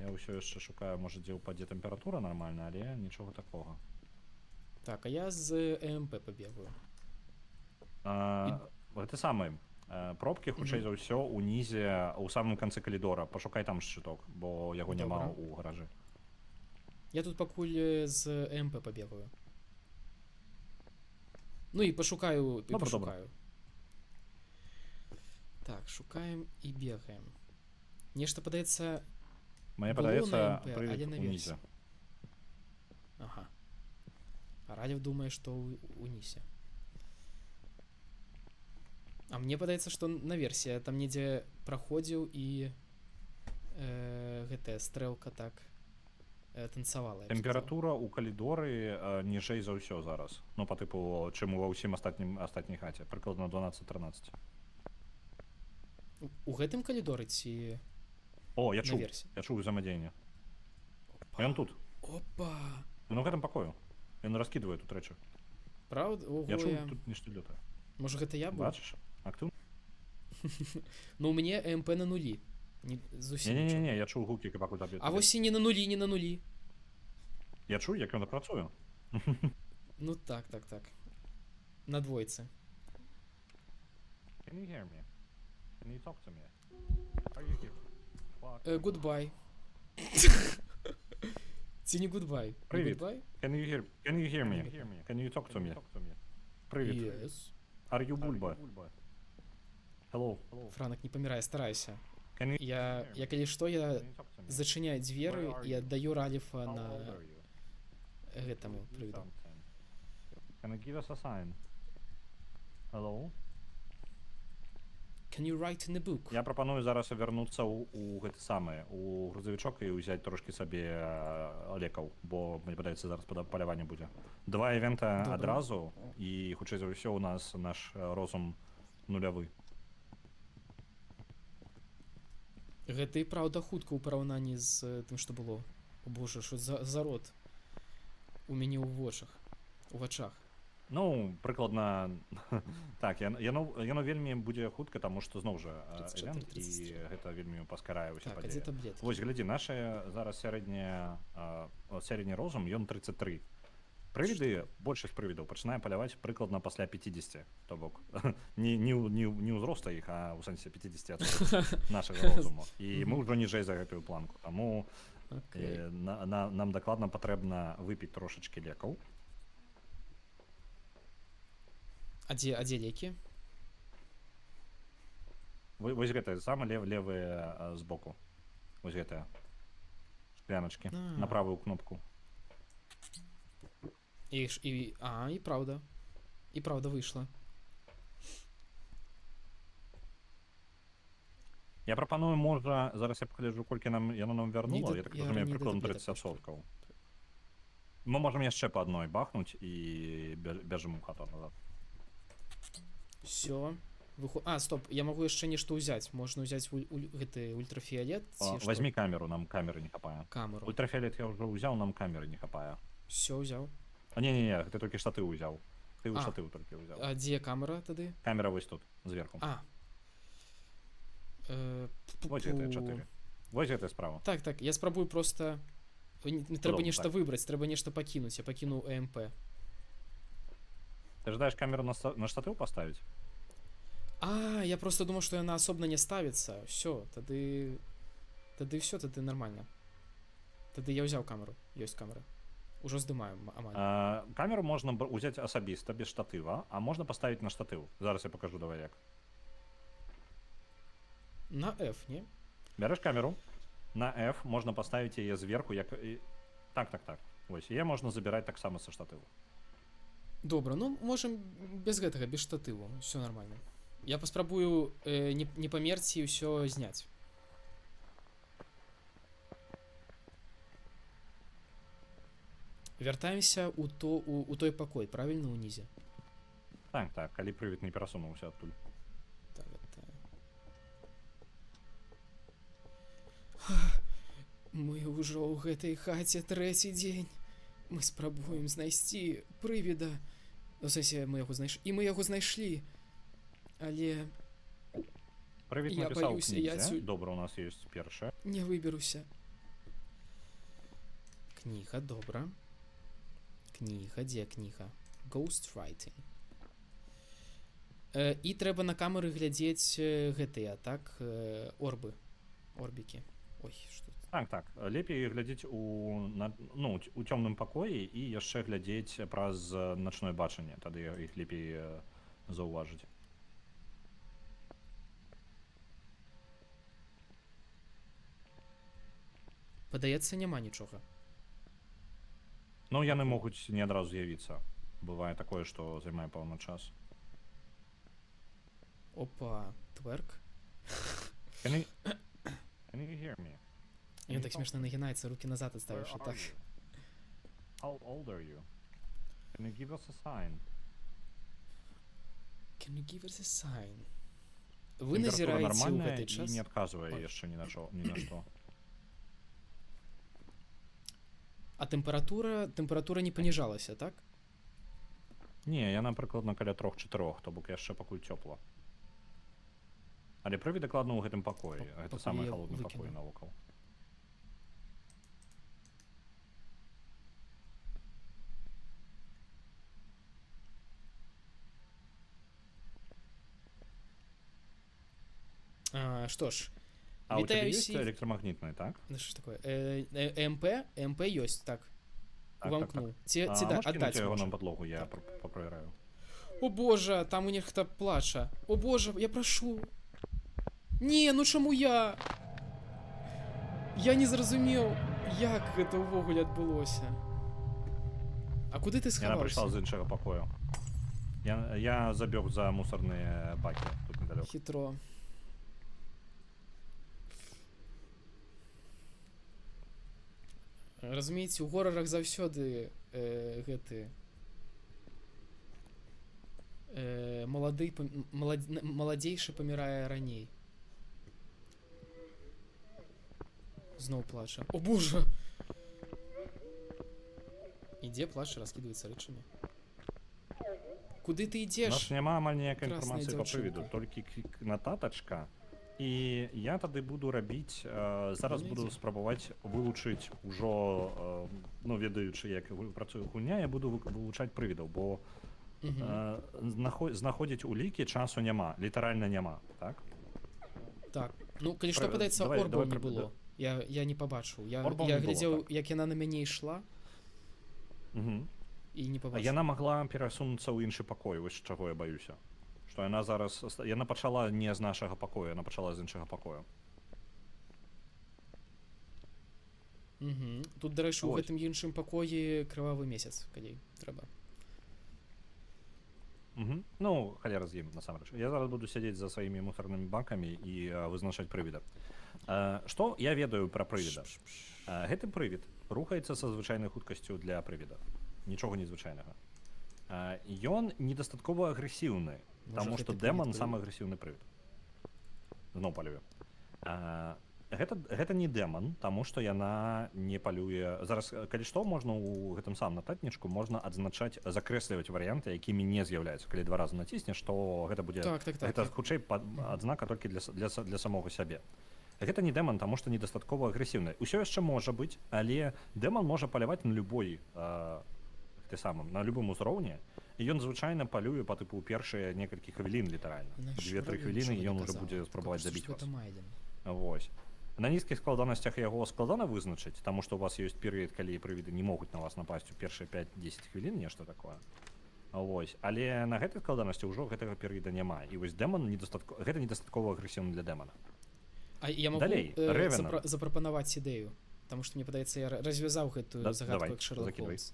S6: Я ўсё яшчэ шукаю, можа, дзе ўпадзе тэмпература нармальна, але нічога такога.
S1: Так, а я з ЭМП пабегаю.
S6: Гэта самы. Пробкі, хутчэй за ўсё, унізе, у самым канцы калідора. Пашукай там шчыток, бо яго няма
S1: Добра.
S6: ў гаражы.
S1: Я тут пакуль з ЭМП пабегаю. Ну і пашукаю,
S6: Добра,
S1: пашукаю. Так, шукаем і бегаем. Нешта падаецца...
S6: Мне
S1: Было
S6: падаецца
S1: на МП,
S6: прывід
S1: але наверсе.
S6: унізе.
S1: Ага. А Ралев думае, што унісе. А мне падаецца, што наверсе. Я там недзе праходзіў і гэтая стрэлка так танцавала. я б сказаў.
S6: Тэмпература ў калідоры ніжэй за ўсё зараз. Ну, па тыпу, чым ва ўсім астатняй хаце. Прыкладна 12-13.
S1: У гэтым калідоры ці...
S6: О, я чуў.
S1: Наверсе.
S6: Я чуў узаемадзеянне. Ён тут.
S1: Опа!
S6: Ён у гэтым пакою. Ён раскідвае тут рэчы.
S1: Праўда? Ого,
S6: Я чуў, тут нешта лётае.
S1: Можа, гэта я быў?
S6: Бачыш? Актыўна?
S1: Ну, у мяне МП на нулі. Зусім нічога.
S6: Не, я чуў гукі, пакуль табе.
S1: А вось і не на нулі, не на нулі.
S6: Я чуў, як ён працуе.
S1: Ну так. На двойцы.
S6: Can you hear me? Can you talk to me? Are you here? Fuck.
S1: Goodbye. Ці не goodbye? Не
S6: Привіт.
S1: goodbye?
S6: Can you hear me? Can you talk to me? Привіт.
S1: Yes.
S6: Are you Бульба? Hello.
S1: Франак, не памірай, старайся.
S6: Can you
S1: Я калі што, я
S6: Can you talk to me?
S1: зачыняю дзверы
S6: Where are
S1: і
S6: you?
S1: аддаю Раліфа
S6: How
S1: на
S6: old are you?
S1: гэтаму
S6: Do
S1: прывіду.
S6: something. Can you give us a sign? Hello?
S1: Can you write in the book?
S6: Я прапаную зараз вярнуцца у гэты самы, у грузавічок і ўзяць трошкі сабе лекаў, бо мне падаецца зараз паляванне будзе. Два івента
S1: Добра.
S6: адразу і хутчэй за ўсё у нас наш розум нулявы.
S1: Гэта і праўда хутка ў параўнанні з тым, што было. О боже, що за рот у мяне ў вачах.
S6: Ну, прыкладна так, яно вельмі будзе хутка, таму што зноў жа
S1: 34,
S6: івент і
S1: 34.
S6: гэта вельмі паскарае ўсе
S1: Так, а дзе
S6: падзеі.
S1: таблеткі?
S6: Вось глядзі, наша зараз сярэдні розум, ён 33. Прывіды, большасць прывідаў пачынае паляваць прыкладна пасля 50, то бок не ўзроста іх, а ў сэнсе 50 нашага розуму. І мы ўжо ніжэй за гэтую планку. Таму
S1: Окей.
S6: нам дакладна патрэбна выпіць трошачкі лекаў.
S1: А дзе лекі?
S6: Вось гэтае сама левыя збоку. Вось гэтая шкляначкі на правую кнопку.
S1: І праўда. І праўда выйшла.
S6: Я прапаную, можа, зараз я пагляджу, колькі яно нам вярнула.
S1: Не
S6: Я так
S1: да-
S6: разумею,
S1: не да
S6: прыкладна
S1: таблетак
S6: 30%. Мы можам яшчэ па адной бахнуць і бяжым у хату назад.
S1: Все. Стоп, я магу яшчэ нешта ўзяць. Можна ўзяць гэты ультрафіолет ці што?
S6: Вазьмі камеру, нам камеры не хапае.
S1: Камеру.
S6: Ультрафіолет я ўжо ўзяў, нам камеры не хапае.
S1: Все ўзяў.
S6: Не, ты толькі штатыў узяў. Ты ў
S1: А.
S6: штатыў толькі ўзяў.
S1: А дзе камера тады?
S6: Камера вось тут, зверху. Вось гэтыя 4. Вось гэтая справа.
S1: Так, я спрабую просто... Не трэба
S6: Добра,
S1: нешта
S6: так.
S1: выбраць, трэба нешта пакінуць. Я пакінуў ЭМП.
S6: Ты жадаеш камеру на штатыў паставіць?
S1: Я просто думаў, што яна асобна не ставіцца. Все, тады все, тады нормально. Тады я ўзяў камеру. Ёсць камера. Ужо здымаю амаль.
S6: Камеру можна ўзяць асабіста без штатыва, а можна паставіць на штатыў. Зараз я пакажу, давай як.
S1: На F, не?
S6: Бярэш камеру, на F можна паставіць яе зверху, як... Так. Вось, яе можна забіраць таксама са штатыву.
S1: Добра, ну можам без гэтага, без штатыву. Все нормально. Я паспрабую не памерці і ўсё зняць. Вяртаемся у той пакой, правильно, унізе?
S6: Так, калі прывід не перасунуўся адтуль.
S1: Так, это... Мы ўжо ў гэтай хаце 3-й дзень. Мы спрабуем знайсці прывіда. У сэнсе, мы яго знайшлі. І мы яго знайшлі. Але
S6: Прывід
S1: Я
S6: напісаў у
S1: баюся, я
S6: кнізе.
S1: адсюль-
S6: Добра, у нас ёсць першая.
S1: не выберуся. Кніга, добра. Кніга, дзе кніга? Ghostwriting. І трэба на камеры глядзець гэтыя, так? Орбікі. Ой, што тут?
S6: Так. Лепей глядзець у цёмным пакоі і яшчэ глядзець праз начное бачанне. Тады іх лепей заўважыць.
S1: Падаецца, няма нічога.
S6: Ну, яны могуць не адразу з'явіцца. Бывае такое, што займае пэўны час.
S1: Опа, тверк.
S6: Can you hear me?
S1: Ён так смешна нагінаецца, рукі назад адставіш,
S6: Where
S1: так.
S6: are you? How old are you? Can you give us a sign?
S1: Can you give us a sign? Вы
S6: Тэмпература
S1: назіраеце ў
S6: нармальная
S1: гэты
S6: і
S1: час?
S6: не адказвае яшчэ ні на што.
S1: А тэмпература не паніжалася, так?
S6: Не, яна прыкладна каля 3-4, то бок яшчэ пакуль цёпла. Але прывід дакладна ў гэтым пакоі. Гэта
S1: Пакуль
S6: самы
S1: я
S6: халодны
S1: выкіну.
S6: пакой навокал.
S1: Што ж,
S6: А у цябе
S1: вітаю
S6: ёсць
S1: ўсіх.
S6: электрамагнітны, так?
S1: Ну, што ж такое? МП ёсць, так.
S6: Так,
S1: Увамкнуў.
S6: так,
S1: Ці
S6: А
S1: да,
S6: можеш кінуць
S1: аддаць
S6: яго
S1: можа?
S6: на падлогу, я паправяраю.
S1: О боже, там у нехта плача. О боже, я прашу. Не, ну чаму я? Я не зразумеў, як гэта ўвогуле адбылося. А куды ты
S6: Яна прыйшла
S1: схаваўся?
S6: з іншага пакою. Я забег за мусорныя бакі тут недалёка.
S1: Хітро. Разумееце, у горарах заўсёды гэты маладзейшы памірае раней. Зноў плача. О боже! Ідзе, плача, раскідваецца рэчамі. Куды ты
S6: У нас
S1: ідзеш?
S6: няма амаль ніякай
S1: красная
S6: інфармацыі па прывіду,
S1: дзяўчынка.
S6: толькі нататачка. І я тады буду рабіць, зараз
S1: Ну,
S6: буду
S1: ідзі.
S6: спрабаваць вылучыць ужо, ну, ведаючы, як працуе гульня, я буду вылучаць прывідаў, бо знаходзіць улікі часу няма, літаральна няма, так?
S1: Так. Ну, калі што,
S6: Пра-
S1: падаецца,
S6: давай-
S1: орбаў
S6: давай
S1: не
S6: пра-
S1: было. Я не пабачыў. Я
S6: Орбаў не было,
S1: глядзеў,
S6: так.
S1: як яна на мяне ішла, і не пабачыў.
S6: Яна магла перасунуцца ў іншы пакой, вось чаго я баюся. Што яна зараз, яна пачала не з нашага пакою, яна пачала з іншага пакою.
S1: Тут, дарэчы, у
S6: Вось.
S1: гэтым іншым пакоі крывавы месяц, калі трэба.
S6: Ну, халера з ім, насамрэч. Я зараз буду сядзець за сваімі мусорнымі бакамі і вызначаць прывіда. Што я ведаю пра прывіда? Гэты прывід рухаецца са звычайнай хуткасцю для прывіда. Нічога незвычайнага. Ён недастаткова агрэсіўны, таму што
S1: гэты
S6: дэман
S1: прывід
S6: самы агрэсіўны прывід. Зноў палюе. Гэта не дэман, таму што яна не палюе. Зараз, калі што, можна ў гэтым самым нататнічку можна адзначаць, закрэсліваць варыянты, якімі не з'яўляюцца. Калі 2 разы націснеш, то гэта будзе
S1: Так.
S6: гэта хутчэй адзнака толькі для самога сябе. Гэта не дэман, таму што недастаткова агрэсіўны. Усё яшчэ можа быць, але дэман можа паляваць на любой на любым узроўні, і ён звычайна палюе па тыпу першыя некалькі хвілін літаральна. 2-3 хвіліны і ён уже будзе спрабаваць забіць вас. Вось. На нізкіх складанасцях яго складана вызначыць, таму што у вас ёсць перыяд, калі прывіды не могуць на вас напасць у першыя 5-10 хвілін, нешта такое. Вось. Але на гэтай складанасці ўжо гэтага перыяда няма. І вось дэман гэта недастаткова агрэсіўны для дэмана.
S1: А я магу
S6: Далей, Ревенант.
S1: запрапанаваць ідэю, таму што мне падаецца, я развязаў гэтую загадку
S6: давай,
S1: як Шерлок
S6: закідвай.
S1: Холмс.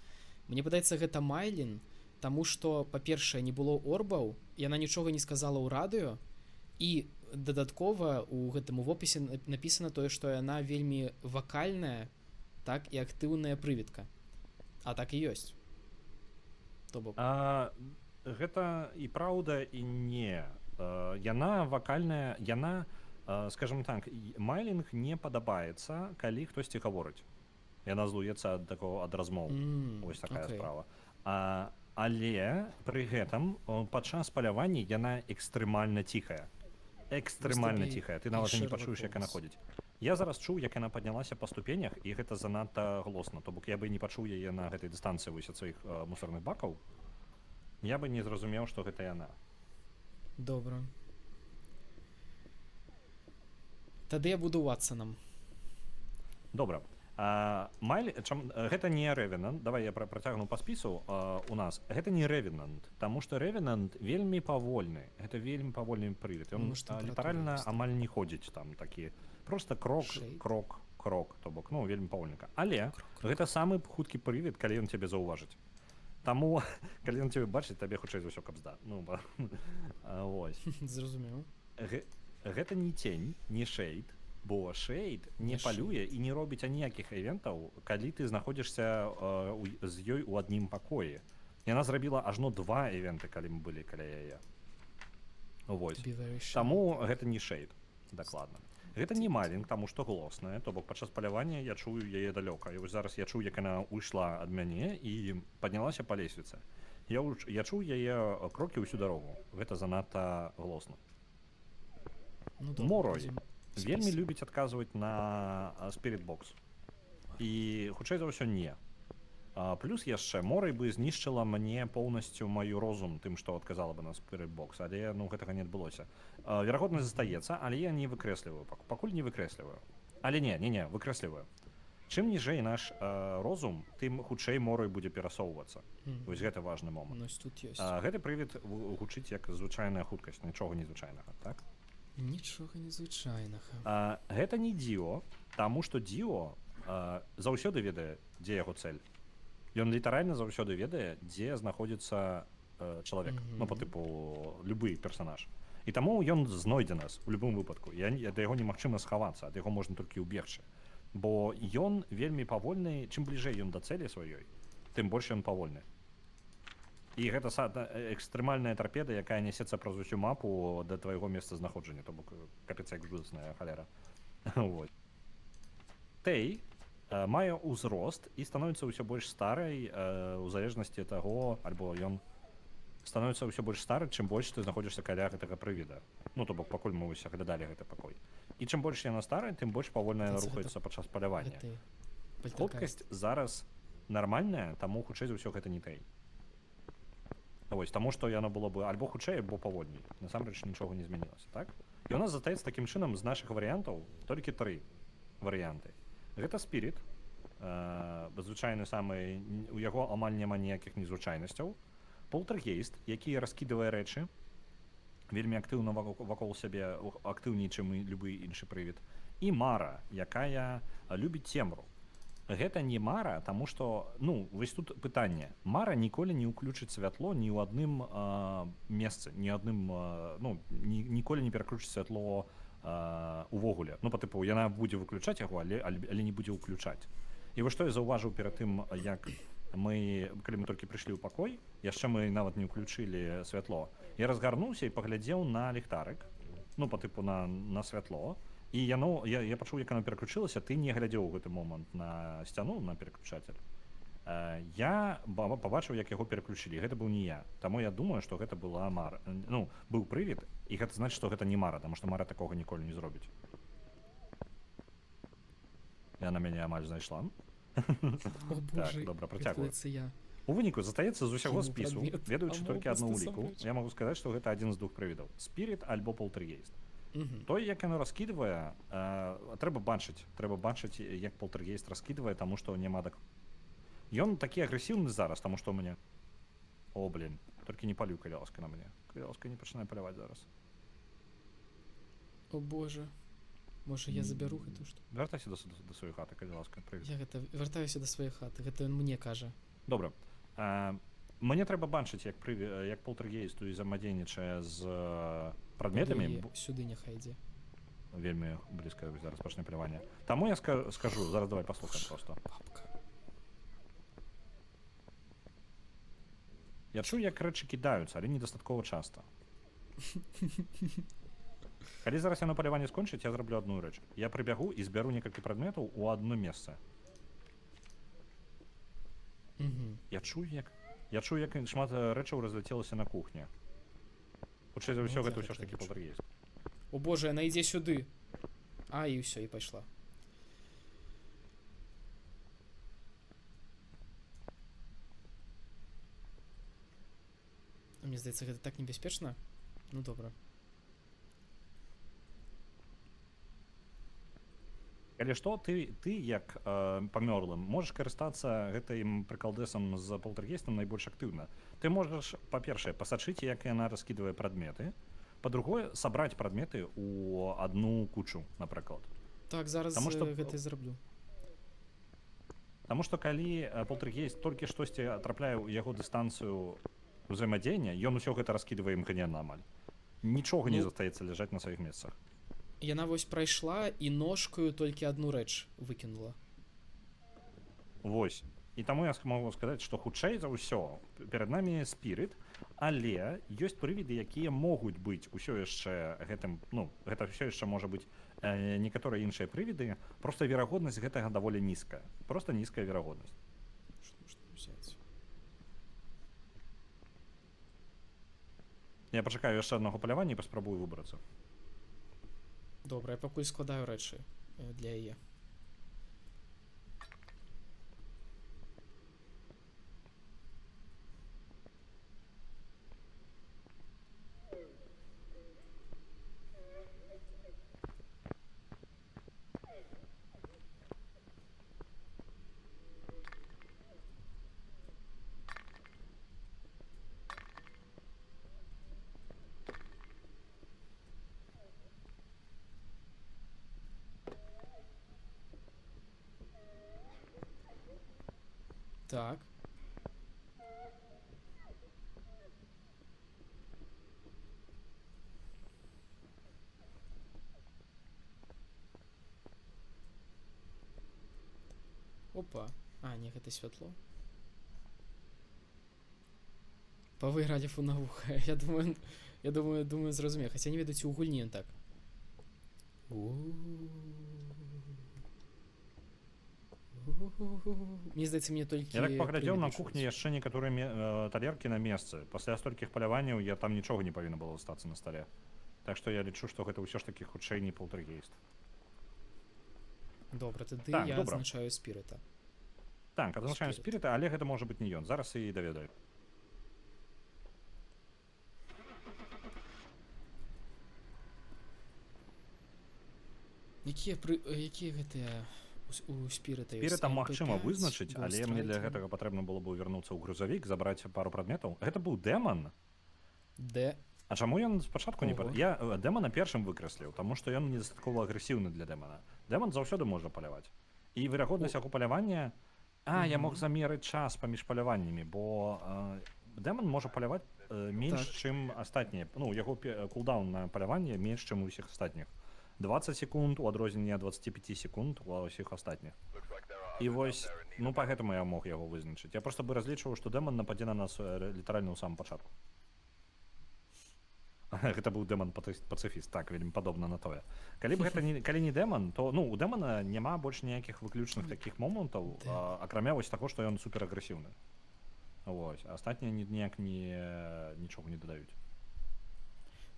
S1: Мне падаецца, гэта Майлін, таму што, па-першае, не было орбаў, яна нічога не сказала ў радыё, і дадаткова у гэтым вопісе напісана тое, што яна вельмі вакальная, так, і актыўная прывідка. А так і ёсць. То бок.
S6: Гэта і праўда, і не. Яна вакальная, яна, скажем так, Майлінг не падабаецца, калі хтосьці гаворыць. Яна злуецца ад размоў. Вось такая справа. Але пры гэтым падчас палявання яна экстрэмальна ціхая. Экстрэмальна ціхая. Ты нават і не пачуеш, як яна ходзіць. Я зараз чуў, як яна паднялася па ступенях, і гэта занадта глосна. То бок я бы не пачуў яе на гэтай дыстанцыі вось ад сваіх мусорных бакаў. Я бы не зразумеў, што гэта яна.
S1: Добра. Тады я буду Ватсонам.
S6: Добра. Гэта не Ревенант. Давай я працягну па спісу у нас. Гэта не Ревенант, таму што Ревенант вельмі павольны. Гэта вельмі павольны прывід. Ён літаральна амаль не ходзіць там такі. Просто крок, крок, то бок, ну, вельмі павольненька. Але гэта самы хуткі прывід, калі ён цябе заўважыць. Таму, калі ён цябе бачыць, табе хутчэй за ўсё капзда. Ну, вось.
S1: Зразумеў.
S6: Гэта не тень, не шейд, бо шейд не палюе і не робіць аніякіх івентаў, калі ты знаходзішся з ёй у адным пакоі. Яна зрабіла ажно 2 івенты, калі мы былі каля яе. Вось. Таму гэта не шейд, дакладна. Гэта не малінг, таму што голосная, то бок падчас палявання я чую яе далёка. І вось зараз я чую, як яна ўйшла ад мяне і паднялася па лесвіцы. Я чую яе крокі ўсю дарогу. Гэта занадта голосна. Морой вельмі любіць адказваць на Spirit Box. І хутчэй за ўсё не. Плюс яшчэ Морай бы знішчыла мне поўнасцю маю розум тым, што адказала бы на Spirit Box, але ну гэтага не адбылося. Верагоднасць застаецца, але я не выкрэсліваю, пакуль не выкрэсліваю. Але не, выкрэсліваю. Чым ніжэй наш розум, тым хутчэй Морай будзе перасоўвацца. Вось гэта важны момант. Гэты прывід гучыць як звычайная хуткасць, нічога незвычайнага, так?
S1: Нічога незвычайнага.
S6: Гэта не Діо, таму што Діо заўсёды ведае, дзе яго цэль. Ён літаральна заўсёды ведае, дзе знаходзіцца чалавек, ну, по тыпу любы персанаж. І таму ён знойдзе нас у любым выпадку. Да яго немагчыма схавацца, ад яго можна толькі ўбегчы. Бо ён вельмі павольны, чым бліжэй ён да цэлі сваёй, тым больш ён павольны. І гэта экстрэмальная тарпеда, якая нясецца праз усю мапу да твайго месца знаходжання, то бок капец як жудасная халера. Тэй мае ўзрост і становіцца ўсё больш старай у залежнасці таго, альбо ён становіцца ўсё больш стары, чым больш ты знаходзішся каля гэтага прывіда. Ну, то бок пакуль мы аглядалі гэты пакой. І чым больш яна старая, тым больш павольна яна рухаецца падчас палявання. Хуткасць зараз нармальная, таму хутчэй за ўсё гэта не Тэй. Вось, таму што яно было бы альбо хутчэй, або павольней. Насамрэч нічога не змянілася, так? І у нас застаецца такім чынам з нашых варыянтаў толькі 3 варыянты. Гэта Spirit, звычайны самы, у яго амаль няма ніякіх незвычайнасцяў. Полтергейст, які раскідвае рэчы, вельмі актыўна вакол сябе, актыўней, чым любы іншы прывід. І Мара, якая любіць цемру. Гэта не Мара, таму што, ну, вось тут пытанне. Мара ніколі не ўключыць святло ні ў адным месцы, ні адным, ну, ніколі не пераключыць святло увогуле. Ну, па тыпу, яна будзе выключаць яго, але не будзе ўключаць. І вось што я заўважыў перад тым, як калі мы толькі прыйшлі ў пакой, яшчэ мы нават не ўключылі святло, я разгарнуўся і паглядзеў на ліхтарык, ну, па тыпу на святло, і я пачуў, як яно пераключылася, ты не глядзеў у гэты момант на сцяну, на пераключатель. Я пабачыў, як яго пераключылі, гэта быў не я. Таму я думаю, што гэта была Мара. Ну, быў прывід, і гэта значыць, што гэта не Мара, таму што Мара такога ніколі не зробіць. Яна мяне амаль знайшла. Так, добра, працягваю. У выніку застаецца з усяго спісу, ведаючы толькі адну ўліку, я магу сказаць, што гэта адзін з 2 прывідаў. Spirit альбо Poltergeist. Той, як яно раскідвае, трэба бачыць, як Poltergeist раскідвае, таму што няма Ён такі агрэсіўны зараз, таму што ў мяне... О, блін, толькі не палю, калі ласка, на мяне. Калі ласка, не пачынаю паляваць зараз.
S1: О, боже. Можа, я забяру гэту што?
S6: Вяртайся да сваёй хаты, калі ласка, прывід.
S1: Я вяртаюся да сваёй хаты, гэта ён мне кажа.
S6: Добра. Мне трэба бачыць, як Poltergeist узаемадзейнічае з прадметамі.
S1: Сюды няхай ідзе.
S6: Вельмі блізка зараз пачне паляванне. Таму я скажу, зараз давай паслухаем проста.
S1: Бабка.
S6: Я чую, як рэчы кідаюцца, але недастаткова часта. Калі зараз яно паляванне скончыць, я зраблю адну рэч. Я прыбягу і збяру некалькі прадметаў у адно месца. Я чую, як шмат рэчаў разляцелася на кухні. Хутчэй за ўсё, гэта ўсё ж такі Poltergeist.
S1: О боже, яна ідзе сюды. І ўсё, і пайшла. Мне здаецца, гэта так небяспечна. Ну, добра.
S6: Калі што, ты як памёрлым, можаш карыстацца гэтым прыкалдэсам з Poltergeist'ам найбольш актыўна. Ты можаш, па-першае, пасачыць, як яна раскідвае прадметы. Па-другое, сабраць прадметы ў адну кучу, напрыклад.
S1: Так, зараз
S6: Таму што-
S1: гэта зраблю.
S6: Таму што калі полтергейст толькі штосьці трапляе ў яго дыстанцыю ўзаемадзеяння, ён усё гэта раскідвае імгненна амаль. Нічога не
S1: Ну,
S6: застаецца ляжаць на сваіх месцах.
S1: Яна вось прайшла і ножкаю толькі адну рэч выкінула.
S6: Вось. І таму я магу сказаць, што хутчэй за ўсё перад намі спірыт, але ёсць прывіды, якія могуць быць усё яшчэ гэтым, ну, гэта ўсё яшчэ можа быць некаторыя іншыя прывіды, проста верагоднасць гэтага даволі нізкая. Проста нізкая верагоднасць.
S1: Што можна ўзяць?
S6: Я пачакаю яшчэ аднаго палявання і паспрабую выбрацца.
S1: Добра, я пакуль складаю рэчы для яе. Так. Опа. А, не, гэта святло. Павыгралі фунавуха. Я думаю, зразумею. Хаця не ведаю, ці ў гульні ён так. Мне здаецца, мне толькі...
S6: Я так паглядзеў на
S1: прывіды
S6: кухні
S1: чуць.
S6: яшчэ некаторыя талеркі на месцы. Пасля столькіх паляванняў я там нічога не павінна было застацца на стале. Так што я лічу, што гэта ўсё ж такі хутчэй не полтергейст.
S1: Добра, тады
S6: Так,
S1: я
S6: добра.
S1: азначаю спірыта.
S6: Так, адзначаем
S1: Спірыт.
S6: спірыта, але гэта можа быць не ён. Зараз і даведаю.
S1: Якія гэтыя у спірыта ёсць?
S6: Спірыта магчыма
S1: MP5,
S6: вызначыць, але мне для
S1: Ghostwriting,
S6: гэтага патрэбна было б вярнуцца ў грузавік, забраць пару прадметаў. Гэта быў дэман.
S1: Д.
S6: А чаму ён спачатку не
S1: Ого.
S6: Я дэмана першым выкрэсліў, таму што ён недастаткова агрэсіўны для дэмана. Дэман заўсёды можа паляваць. І верагоднасць яго палявання... я мог замерыць час паміж паляваннямі, бо дэман можа паляваць менш,
S1: Так.
S6: чым астатнія. Ну, яго кулдаун на паляванне менш, чым у ўсіх астатніх. 20 секунд у адрозненне ад 25 секунд у ўсіх астатніх. І вось, ну, па гэтаму я мог яго вызначыць. Я проста бы разлічваў, што дэман нападзе на нас літаральна ў самым пачатку. Гэта быў дэман-пацыфіст, так, вельмі падобна на тое. Калі б гэта калі не дэман, то ну, у дэмана няма больш ніякіх выключных такіх момантаў, акрамя вось таго, што ён суперагрэсіўны. Вось, астатнія ніяк нічога не дадаюць.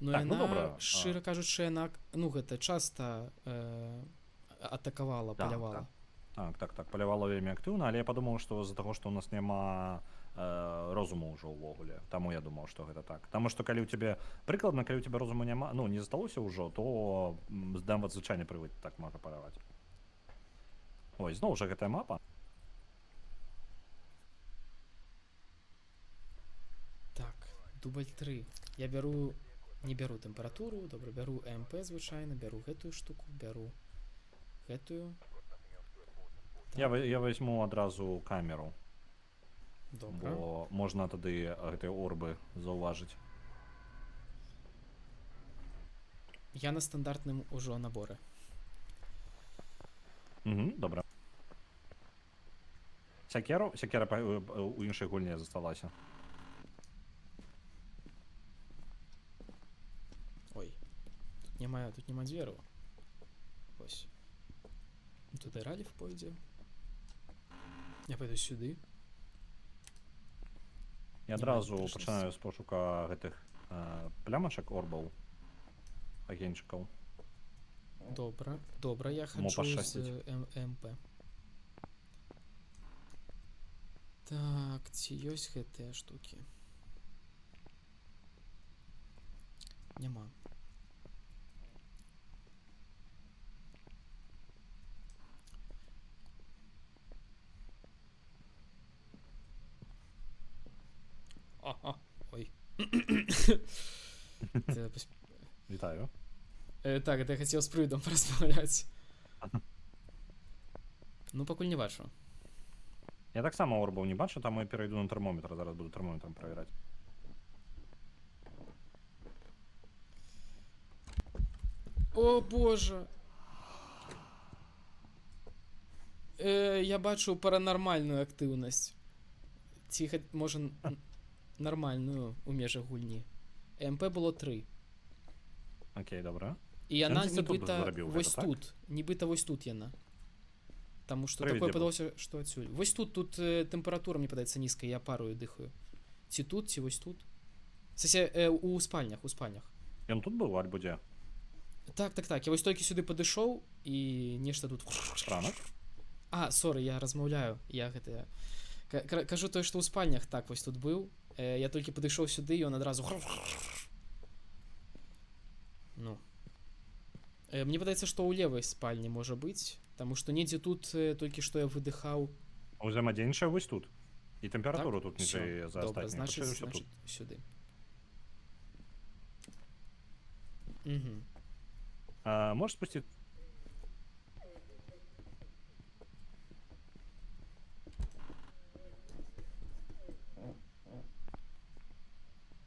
S1: Ну,
S6: Так, ну,
S1: яна,
S6: добра.
S1: шчыра кажучы, яна, ну, гэта часта атакавала, палявала.
S6: Так, палявала вельмі актыўна, але я падумаў, што з-за таго, што ў нас няма розуму ўжо ўвогуле. Таму я думаў, што гэта так. Таму што калі ў цябе прыкладна, калі ў цябе розуму няма, ну, не засталося ўжо, то дэман звычайны прывык так можа паляваць. Ой, зноў жа гэтая мапа.
S1: Так, дубль 3. Я бяру... Не бяру тэмпературу, добра, бяру МП звычайна, бяру гэтую штуку, бяру гэтую.
S6: Я возьму адразу камеру,
S1: Добра.
S6: бо можна тады гэтыя орбы заўважыць.
S1: Я на стандартным ужо наборы.
S6: Добра. Сякера у іншай гульні засталася.
S1: Ой, тут няма дзверу. Ось. Туди Ральф пойдзе. Я пойду сюды.
S6: Я адразу пачынаю з пошука гэтых плямачак орбаў, агеньчыкаў.
S1: Добра, я
S6: Мо
S1: хачу з
S6: пашчасціць.
S1: МП. Так, ці ёсць гэтыя штукі? Няма. Ой.
S6: Вітаю.
S1: Так, это я хотел с приводом порасправлять. Ну, пакуль не бачу.
S6: Я так само орбов не бачу, там я перейду на термометр, зараз буду термометром перевіряти.
S1: О, боже. Я бачу паранормальну активність. Ці, може, нормальну у межах гульні. МП було 3.
S6: Окей, добре.
S1: І
S6: Він
S1: вона
S6: десь тут
S1: нібито
S6: зробив
S1: ось
S6: гэта, так?
S1: тут. Нібито ось тут яна. Тому що
S6: Привіт,
S1: таке
S6: Діма.
S1: подалося, що отсюди. Ось тут температура, мені подається, низька, я парою дихаю. Ці тут, ці ось тут. Це у спальнях, у спальнях.
S6: Ён тут був, альбо де?
S1: Так. Я ось тільки сюди підійшов і нешта тут.
S6: Ранок?
S1: А, сорі, я розмовляю. Я гэта... Кажу той, що у спальнях так ось тут був. Я тільки підійшов сюди, і він одразу. Ну. Мені подається, що у лівій спальні може бути. Тому що недзе тут тільки що я видихав.
S6: Узаємодейничає ось тут. І температуру
S1: Так?
S6: тут
S1: Всё,
S6: ніже за
S1: добре,
S6: останнє.
S1: значить,
S6: Почали, що тут.
S1: сюди. Угу.
S6: Можеш спустити?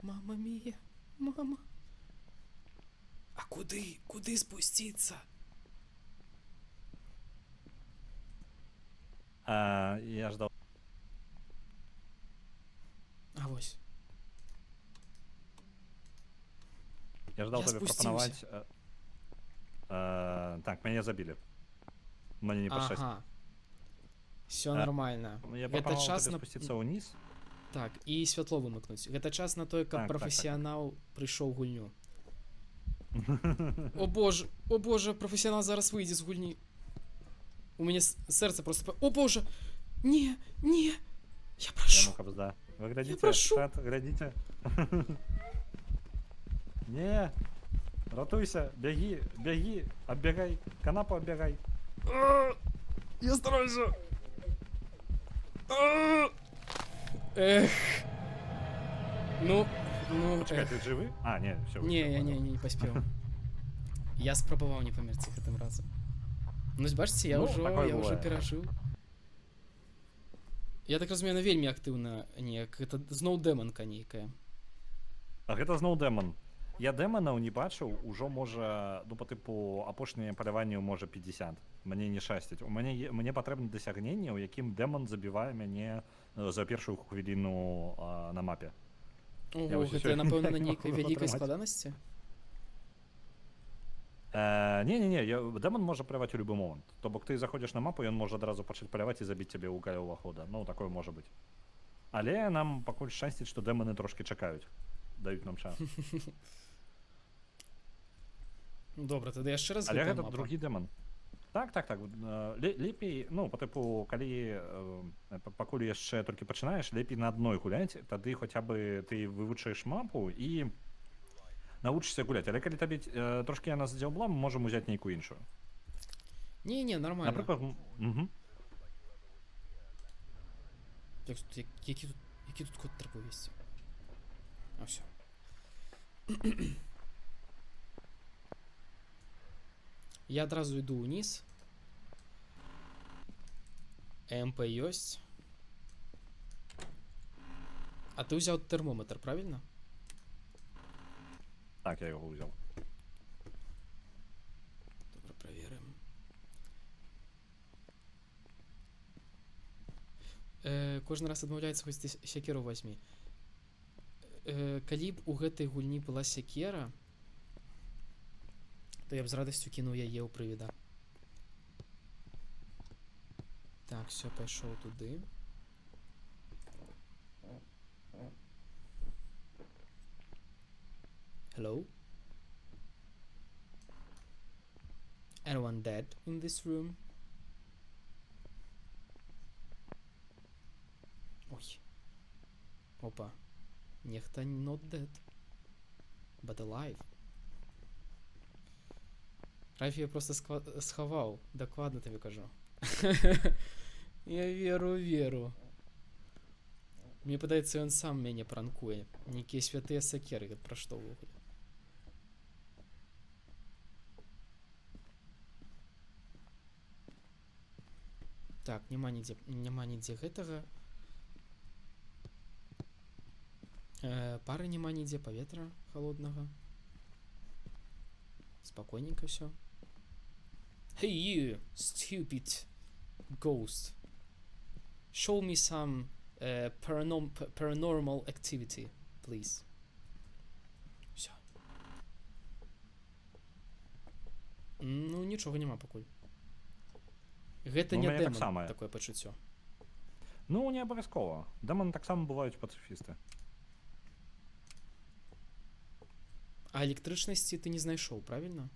S1: Мама мія, мама. А куди? Куди спуститься?
S6: Я ждав.
S1: А ось.
S6: Я ждав
S1: Я
S6: тобі
S1: спустився.
S6: пропонувати. Так, мене забили. Мені не по 6.
S1: Ага. Все нормально.
S6: Я
S1: Гэта
S6: пропонував
S1: час
S6: тобі
S1: на...
S6: спуститися вниз.
S1: Так, і святло вимикнуть. Гэта час на той, каб
S6: Так,
S1: професіонал прийшов в гульню. О боже, професіонал зараз вийде з гульні. У мене серце просто... О боже! Ні! Я
S6: Я
S1: прошу!
S6: ну капс, да. Вы глядите,
S1: прошу.
S6: чат, глядите. Не, ратуйся, беги, оббегай, канапу оббегай.
S1: Я стараюся! Ех. Ну,
S6: Почекай, ти живий? А, ні, все.
S1: Не, я не поспел. Я спробував не померти гэтым разом. Ну, бачите, я
S6: Ну,
S1: уже
S6: такое
S1: я уже
S6: бывает.
S1: перажил. Я так разумею, она вельмі актыўна неяк. Это зноў дэманка нейкая.
S6: А гэта зноў дэмон. Я дэманаў не бачыў, ужо можа, ну по типу апошняе паляванне можа 50. Мне не шасціць. Мне патрэбна дасягненне, у якім дэмон забівае мяне за першую хвіліну на мапе.
S1: Ого,
S6: вось
S1: гэта,
S6: усё.
S1: напэўна, на нейкай
S6: Могу
S1: вялікай
S6: атрымаць.
S1: складанасці?
S6: Не, дэмон можа паляваць у любы момант. То бок ты заходзіш на мапу, ён можа адразу пачаць паляваць і забіць цябе ў каля ўвахода. Ну, такое можа быць. Але нам пакуль шчасціць, што дэманы трошкі чакаюць. Даюць нам час.
S1: Добра, тады яшчэ раз
S6: Але
S1: гэтая
S6: гэта
S1: мапа.
S6: другі дэман. Так. Лепей, ну, по типу, калі пакуль яшчэ толькі пачынаеш, лепей на адной гуляць, тады хаця бы ты вывучаеш мапу і навучышся гуляць. Але калі табе трошкі яна задзяўбла, мы можам узяць нейкую іншую.
S1: Не, нормально.
S6: Напрыклад,
S1: Які тут код треба ввести? А, все. Я одразу йду вниз. МП есть. А ты взял термометр, правильно?
S6: Так, я його взяв.
S1: Добре, проверим. Кожен раз адмаўляецца, хоць ты сякеру возьми. Калі б у гэтай гульні была сякера, то я б з радасцю кінуў яе ў прывіда. Так, все, пайшоў туды. Hello? Anyone dead in this room? Ой. Опа. Нехта not dead. But alive. Рафі я просто сховав. Докладно тобі кажу. Я веру. Мне падаецца, ён сам мяне пранкуе. Нейкія святыя сакеры, пра што ўвогуле. Так, няма нідзе гэтага. Пары няма нідзе, паветра холоднага. Спокойненько все. Hey you, stupid ghost. Show me some paranormal activity, please. Все. Ну, нічого нема пакуль. Гэта
S6: Ну,
S1: не
S6: мяне
S1: дэмон,
S6: таксама.
S1: такое пачуццё.
S6: Ну, не абавязкова. Дэмоны таксама бываюць пацыфісты.
S1: А электрычнасці ты не знайшоў, правильно?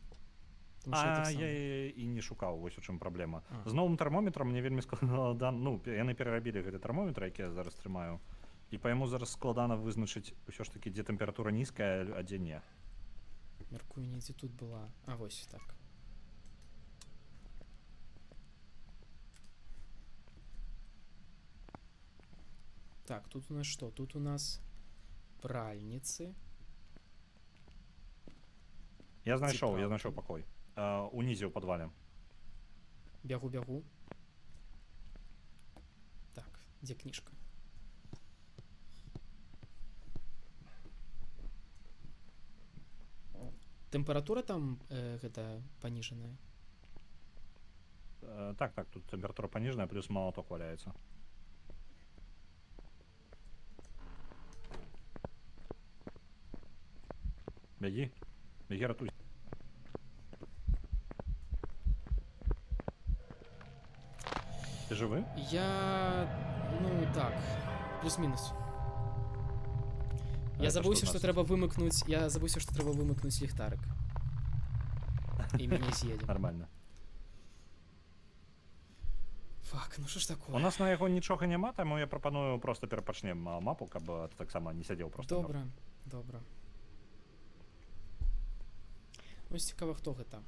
S1: Тому що
S6: А
S1: так само.
S6: я і не шукаў, вось у чым праблема.
S1: А.
S6: З новым тэрмометрам мне вельмі складана, ну, яны перарабілі гэты тэрмометр, які я зараз трымаю. І па яму зараз складана вызначыць усё ж такі, дзе тэмпература нізкая, а дзе не.
S1: Мяркую, недзе тут была. А вось так. Так, тут у нас что? Тут у нас пральницы.
S6: Я знайшоў
S1: Цікаўка.
S6: пакой. Унізе ў падвале.
S1: Бягу. Так, где книжка? Температура там гэта паніжаная.
S6: Так, тут тэмпература паніжаная, плюс малаток валяецца. Бягі, ратуй. Ты жывы?
S1: Я... Ну, так. Плюс-мінус. Я
S6: Гэта
S1: забыўся,
S6: што
S1: што трэба вымыкнуць... Я забыўся, што трэба вымыкнуць ліхтарык. І мяне з'едзе.
S6: Нормально.
S1: Фак, ну што ж такое?
S6: У нас на яго нічога няма, таму я прапаную просто перапачнем мапу, каб ты таксама не сядзеў просто.
S1: Добра. Ось цікава, хто гэта.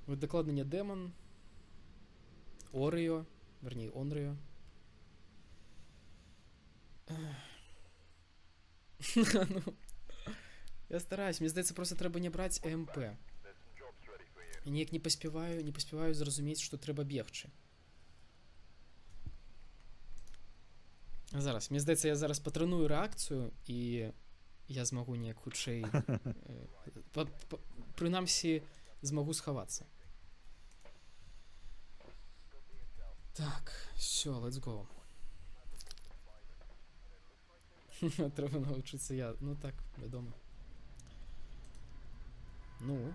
S1: Вот дакладна не дэмон. Орыё. Верней, Онрыё. Ну, я стараюсь. Мне здаецца, просто трэба не браць ЭМП. Я неяк не паспяваю зразумець, што трэба бегчы. Зараз, мне здаецца, я зараз патрэную рэакцыю і я змагу неяк хутчэй прынамсі змагу схавацца. Так, все, let's go. Трэба навучыцца я. Ну так, вядома. Ну.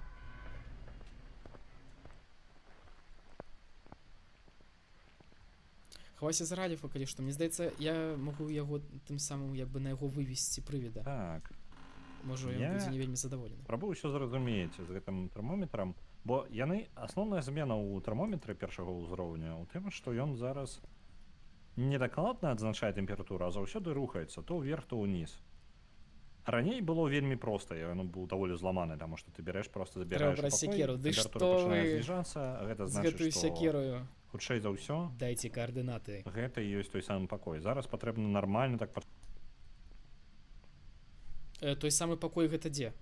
S1: Хавайся за радіфа, калі што. Мне здаецца, я магу яго тым самым як бы на яго вывесці прывіда.
S6: Так.
S1: Можа, ён будзе не вельмі задаволены.
S6: Пробую ўсё зразумець з гэтым тэрмометрам, бо яны асноўная змена ў тэрмометры першага ўзроўня ў тым, што ён зараз не дакладна адзначае тэмпературу, а заўсёды рухаецца то ўверх, то ўніз. Раней было вельмі проста, ён быў даволі зламаны, таму што ты бярэш просто забіраеш
S1: Трэба браць сякеру. Ды што
S6: пачынае
S1: вы
S6: зніжацца, гэта
S1: з
S6: значыць,
S1: гэтую
S6: што
S1: сякерою?
S6: хутчэй за ўсё
S1: Дайце каардынаты.
S6: гэта і ёсць той самы пакой. Зараз патрэбна нармальна так
S1: Той самы пакой гэта дзе?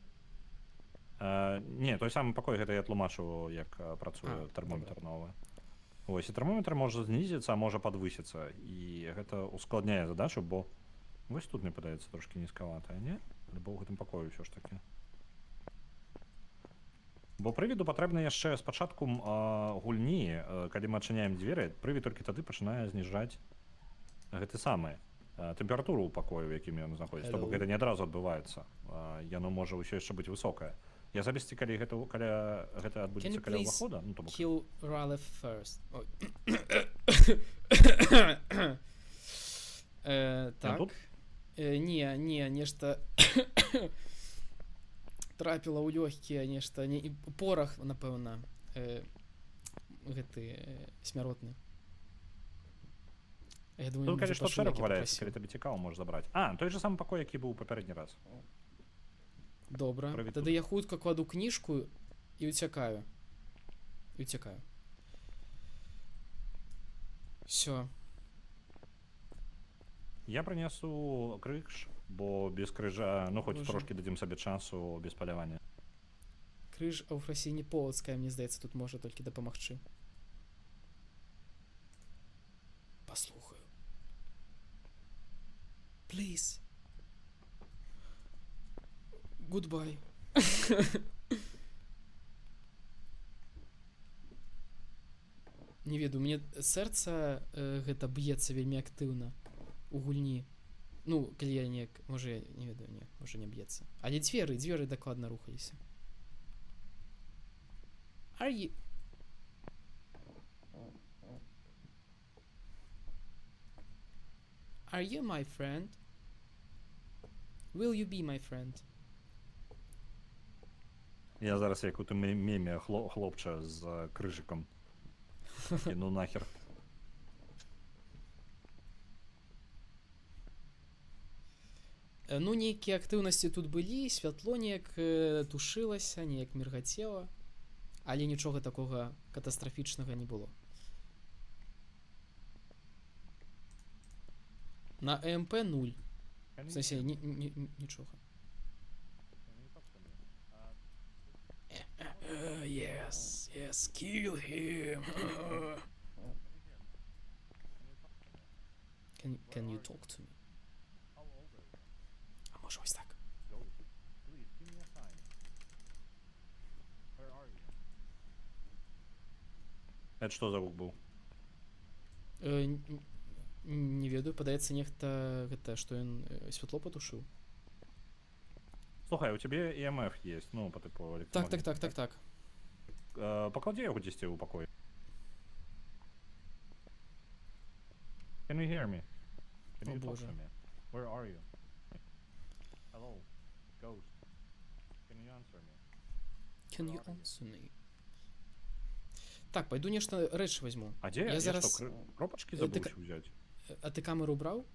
S6: Не, той самы пакой гэта я тлумачу, як працуе тэрмометр новы. Вось, і тэрмометр можа знізіцца, а можа падвысіцца. І гэта ускладняе задачу, бо вось тут, мне падаецца, трошкі нізкаватая, не? Альбо ў гэтым пакоі ўсё ж такі. Бо прывіду патрэбна яшчэ спачатку гульні, калі мы адчыняем дзверы, прывід толькі тады пачынае зніжаць гэты самы тэмпературу ў пакою, у якім ён знаходзіцца. То бок гэта не адразу адбываецца. Яно можа ўсё яшчэ быць высокае. Я забесці, калі гэта адбудзецца каля ўвахода, ну то бок.
S1: Kill Raleigh first. Ой. Так. Не, нешта трапіла ў лёгкія, нешта, порах, напэўна, гэты смяротны. Я думаю,
S6: ну, калі што шэраг валяецца, калі табе цікава, можаш забраць. Той же самы пакой, які быў у папярэдні раз.
S1: Добра, тады я хутка кладу кніжку і уцякаю. Всё.
S6: Я прынясу крыж, бо без крыжа, ну хоць трошкі дадзім сабе часу без палявання.
S1: Крыж Аўфрасіні Полацкая, мне здаецца, тут можа толькі дапамагчы. послухаю. Please. Goodbye. Не ведаю, мне сэрца гэта б'ецца вельмі актыўна у гульні. Ну, калі я неяк, можа, я не ведаю, не, можа не б'ецца. Але дзверы дакладна рухаліся. Are you... Are you my friend? Will you be my friend?
S6: Я зараз як у тим мемі хлопча з крижиком. Ну нахер.
S1: Ну, нейкія актыўнасці тут былі, святло неяк тушылася, неяк міргацела, але нічога такога катастрафічнага не было. На ЭМП 0. В сэнсе, нічога. Yes, yes, kill him. Can you talk to me? А може ось так?
S6: Это что за гук был?
S1: Не ведаю, падаецца нехта гэта, што ён святло патушыў.
S6: Слухай, у тебе EMF есть, ну, по типу
S1: Так.
S6: Поклади его 10 в покой. Can you hear me? Can
S1: О,
S6: you talk
S1: боже.
S6: to me? Where are you? Hello, ghost. Can you answer me?
S1: Can you answer me? Так, пойду нешта рэч возьму.
S6: А где я
S1: зараз...
S6: что, кропочки
S1: Ты
S6: забыл
S1: ка-
S6: еще взять?
S1: А ты камеру браў?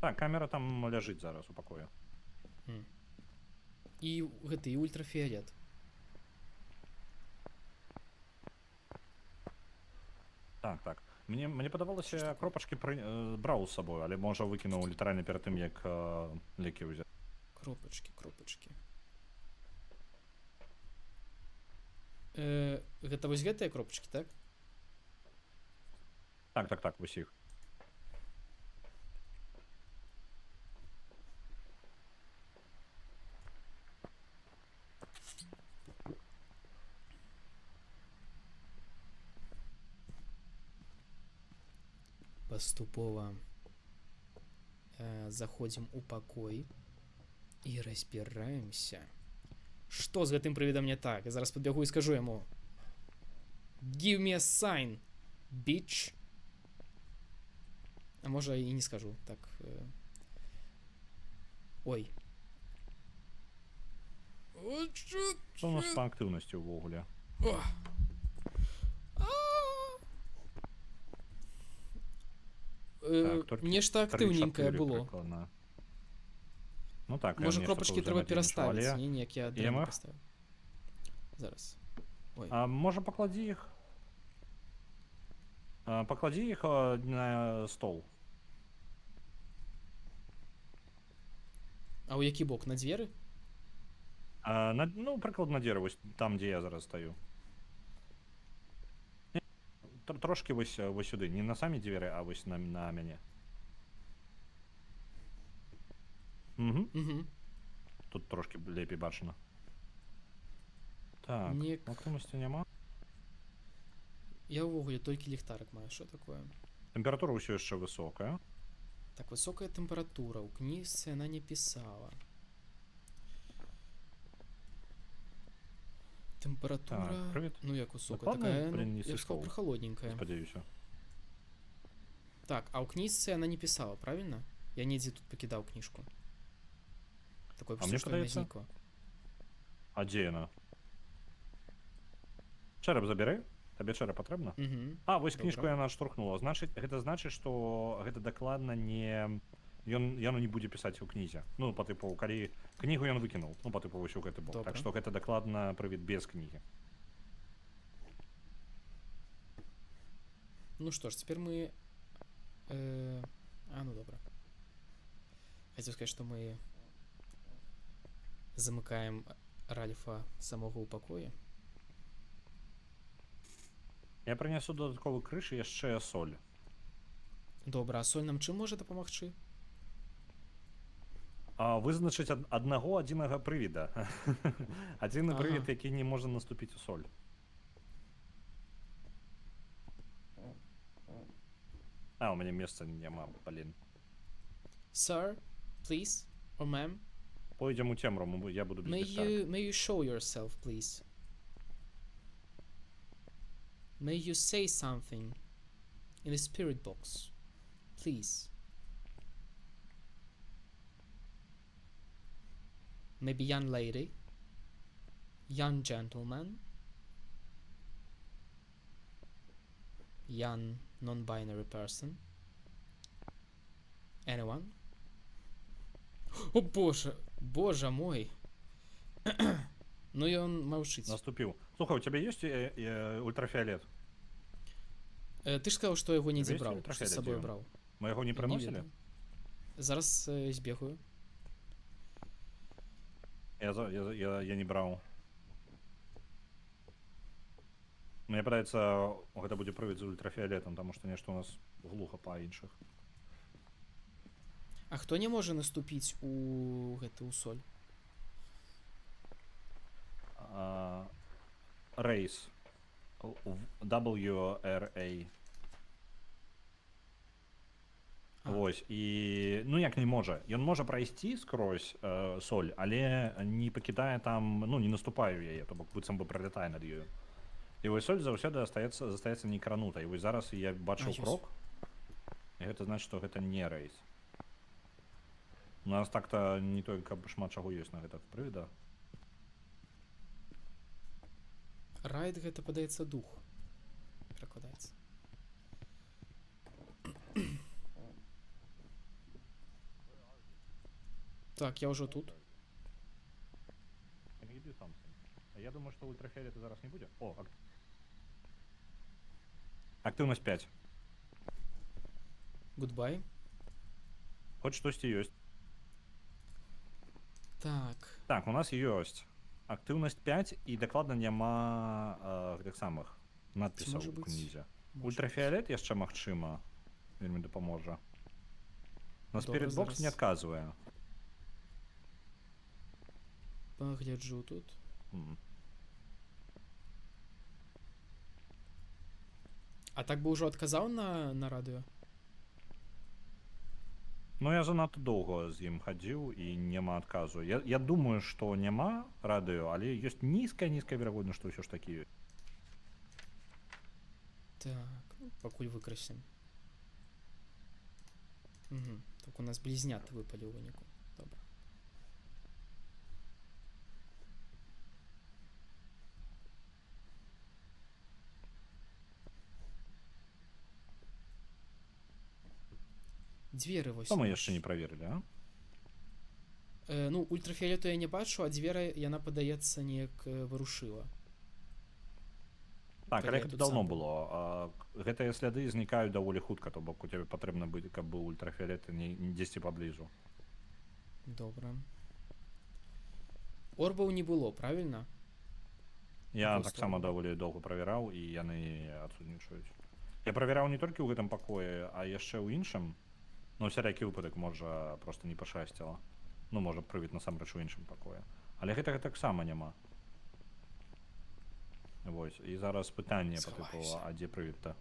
S6: Так, камера там лежит зараз у покоя.
S1: І гэты і ультрафіолет.
S6: Так. Мне подавалося, кропочки брав з собою, але може викинув літерально перед тим, як ліки взяв.
S1: Кропачкі. Гэта вось гэтыя кропачкі, так?
S6: Так, усіх.
S1: Паступова заходзім у пакой і разбіраемся. Што з гэтым прывідам не так? Я зараз падбягу і скажу яму. Give me a sign, bitch. А можа і не скажу. Так. Ой. От що?
S6: Що у нас по активності увогуле?
S1: Нешта актыўненькае было.
S6: Прикладно. Ну так,
S1: Можа,
S6: нешта
S1: кропачкі
S6: тут
S1: трэба
S6: взаимодействовало.
S1: пераставіць.
S6: Але-
S1: Не, неяк я дрэнна
S6: EMF?
S1: паставіў. Зараз. Ой.
S6: А може поклади їх? Поклади їх на стол.
S1: А у які бок? На дзверы?
S6: Ну, прикладно на дерево, там, де я зараз стою. Трошки ось сюди. Не на самі двері, а ось на мене.
S1: Угу.
S6: Тут трошки лепі бачено. Так,
S1: Нік.
S6: активності нема.
S1: Я ўвогуле толькі ліхтарик маю. Що такое?
S6: Температура ўсё яшчэ высокая.
S1: Так, высокая температура. У книжцы она не писала. Температура...
S6: Так, привіт.
S1: Ну, як высокая.
S6: Докладно,
S1: Такая,
S6: блин,
S1: ну,
S6: не
S1: я бы сказал,
S6: сыскал.
S1: прохолодненькая.
S6: Спадзяюся.
S1: Так, а у книжцы она не писала, правильно? Я недзе тут покидал книжку. Такое
S6: А мне
S1: что она
S6: падаецца-
S1: зникла.
S6: А дзе яна? Чэрап забяры? Табе чэрап патрэбна?
S1: Угу.
S6: А, вось
S1: Добра.
S6: кніжку яна адштурхнула. Гэта значыць, што гэта дакладна не... Яно не будзе пісаць у кнізе. Ну, па тыпу, калі кнігу ён выкінуў. Ну, па тыпу, вось у гэты бок.
S1: Добра.
S6: Так што гэта дакладна прывід без кнігі.
S1: Ну что ж, теперь мы... ну добро. Хотел сказать, что мы замыкаем Ральфа самого у покоя.
S6: Я прынясу дадатковы крыж і яшчэ соль.
S1: Добра, а соль нам чым можа дапамагчы?
S6: Вызначыць аднаго адзінага прывіда. Адзіны
S1: Ага.
S6: прывід, які не можа наступіць у соль. У мяне месца няма, блін.
S1: Sir, please, or ma'am,
S6: Пойдзем у цемру, я буду без ліхтарика.
S1: may you show yourself, please? May you say something in the spirit box, please? Maybe young lady, young gentleman, young non-binary person. Anyone? О боже, боже мой. Ну и он молчит.
S6: Наступіў. Слухай, у тебя есть ультрафіолет?
S1: Ты ж сказал, что его не
S6: Тебе есть
S1: забрал, что
S6: ультрафиолет,
S1: с собой
S6: Димон?
S1: брал.
S6: Мы яго не
S1: Не
S6: прыносілі?
S1: ведаю. Зараз збегаю.
S6: Я не браў. Мне падаецца, гэта будзе прывід з ультрафіолетам, таму што нешта у нас глуха па іншых.
S1: А хто не можа наступіць у гэтую соль?
S6: Рейс. WRA. Вось, і ну як не можа. Ён можа прайсці скрозь соль, але не пакідае там, ну не наступае ў яе, то бок быццам бы пролятае над ёю. І вось соль заўсёды застаецца не кранутай. Вось зараз я бачыў
S1: ёсць.
S6: крок, і гэта значыць, што гэта не рэйс. У нас так-то не той, каб шмат чаго ёсць на гэтых прывідах.
S1: Райд гэта падаецца дух. Перакладаецца. Так, я ўжо тут.
S6: Я думаю, што ультрафіолету зараз не будзе. Актыўнасць 5.
S1: Goodbye.
S6: Хоць штосьці ёсць.
S1: Так.
S6: Так, у нас ёсць актыўнасць 5 і дакладна няма гэтых самых надпісаў
S1: можа
S6: у
S1: быць?
S6: кнізе.
S1: Можа
S6: Ультрафіолет яшчэ магчыма вельмі дапаможа. На
S1: Добра,
S6: Spirit Box не
S1: зараз.
S6: адказвае.
S1: Пагляджу тут. А так бы ўжо адказаў на радыё?
S6: Ну я занадта доўга з ім хадзіў і няма адказу. Я думаю, што няма радыё, але ёсць нізкая верагоднасць, што ўсё ж такі ёсць.
S1: Так, ну, пакуль выкрасім. Угу. Так у нас блізняты выпалі ў выніку. Добра. Дзверы вось.
S6: Што мы
S1: наш.
S6: яшчэ не праверылі, а?
S1: Ну, ультрафіолету я не бачу, а дзвера яна падаецца неяк варушыла.
S6: Так,
S1: Калі
S6: але
S1: я
S6: гэта
S1: тут
S6: даўно
S1: сам
S6: было. Гэтыя сляды знікаюць даволі хутка, то бок у цябе патрэбна быць, каб быў ультрафіолет не дзесьці паблізу.
S1: Добра. Орбаў не было, правильно?
S6: Я
S1: Просто
S6: таксама
S1: орбы.
S6: даволі доўга правяраў і яны адсутнічаюць. Я правяраў не толькі ў гэтым пакоі, а яшчэ ў іншым. Ну, всякі выпадак можа проста не пашчасціла. Ну, можа прывід насамрэч у іншым пакоі. Але гэтага таксама няма. Вось, і зараз пытанне па тыпу,
S1: Схаваюся.
S6: а дзе прывід-то?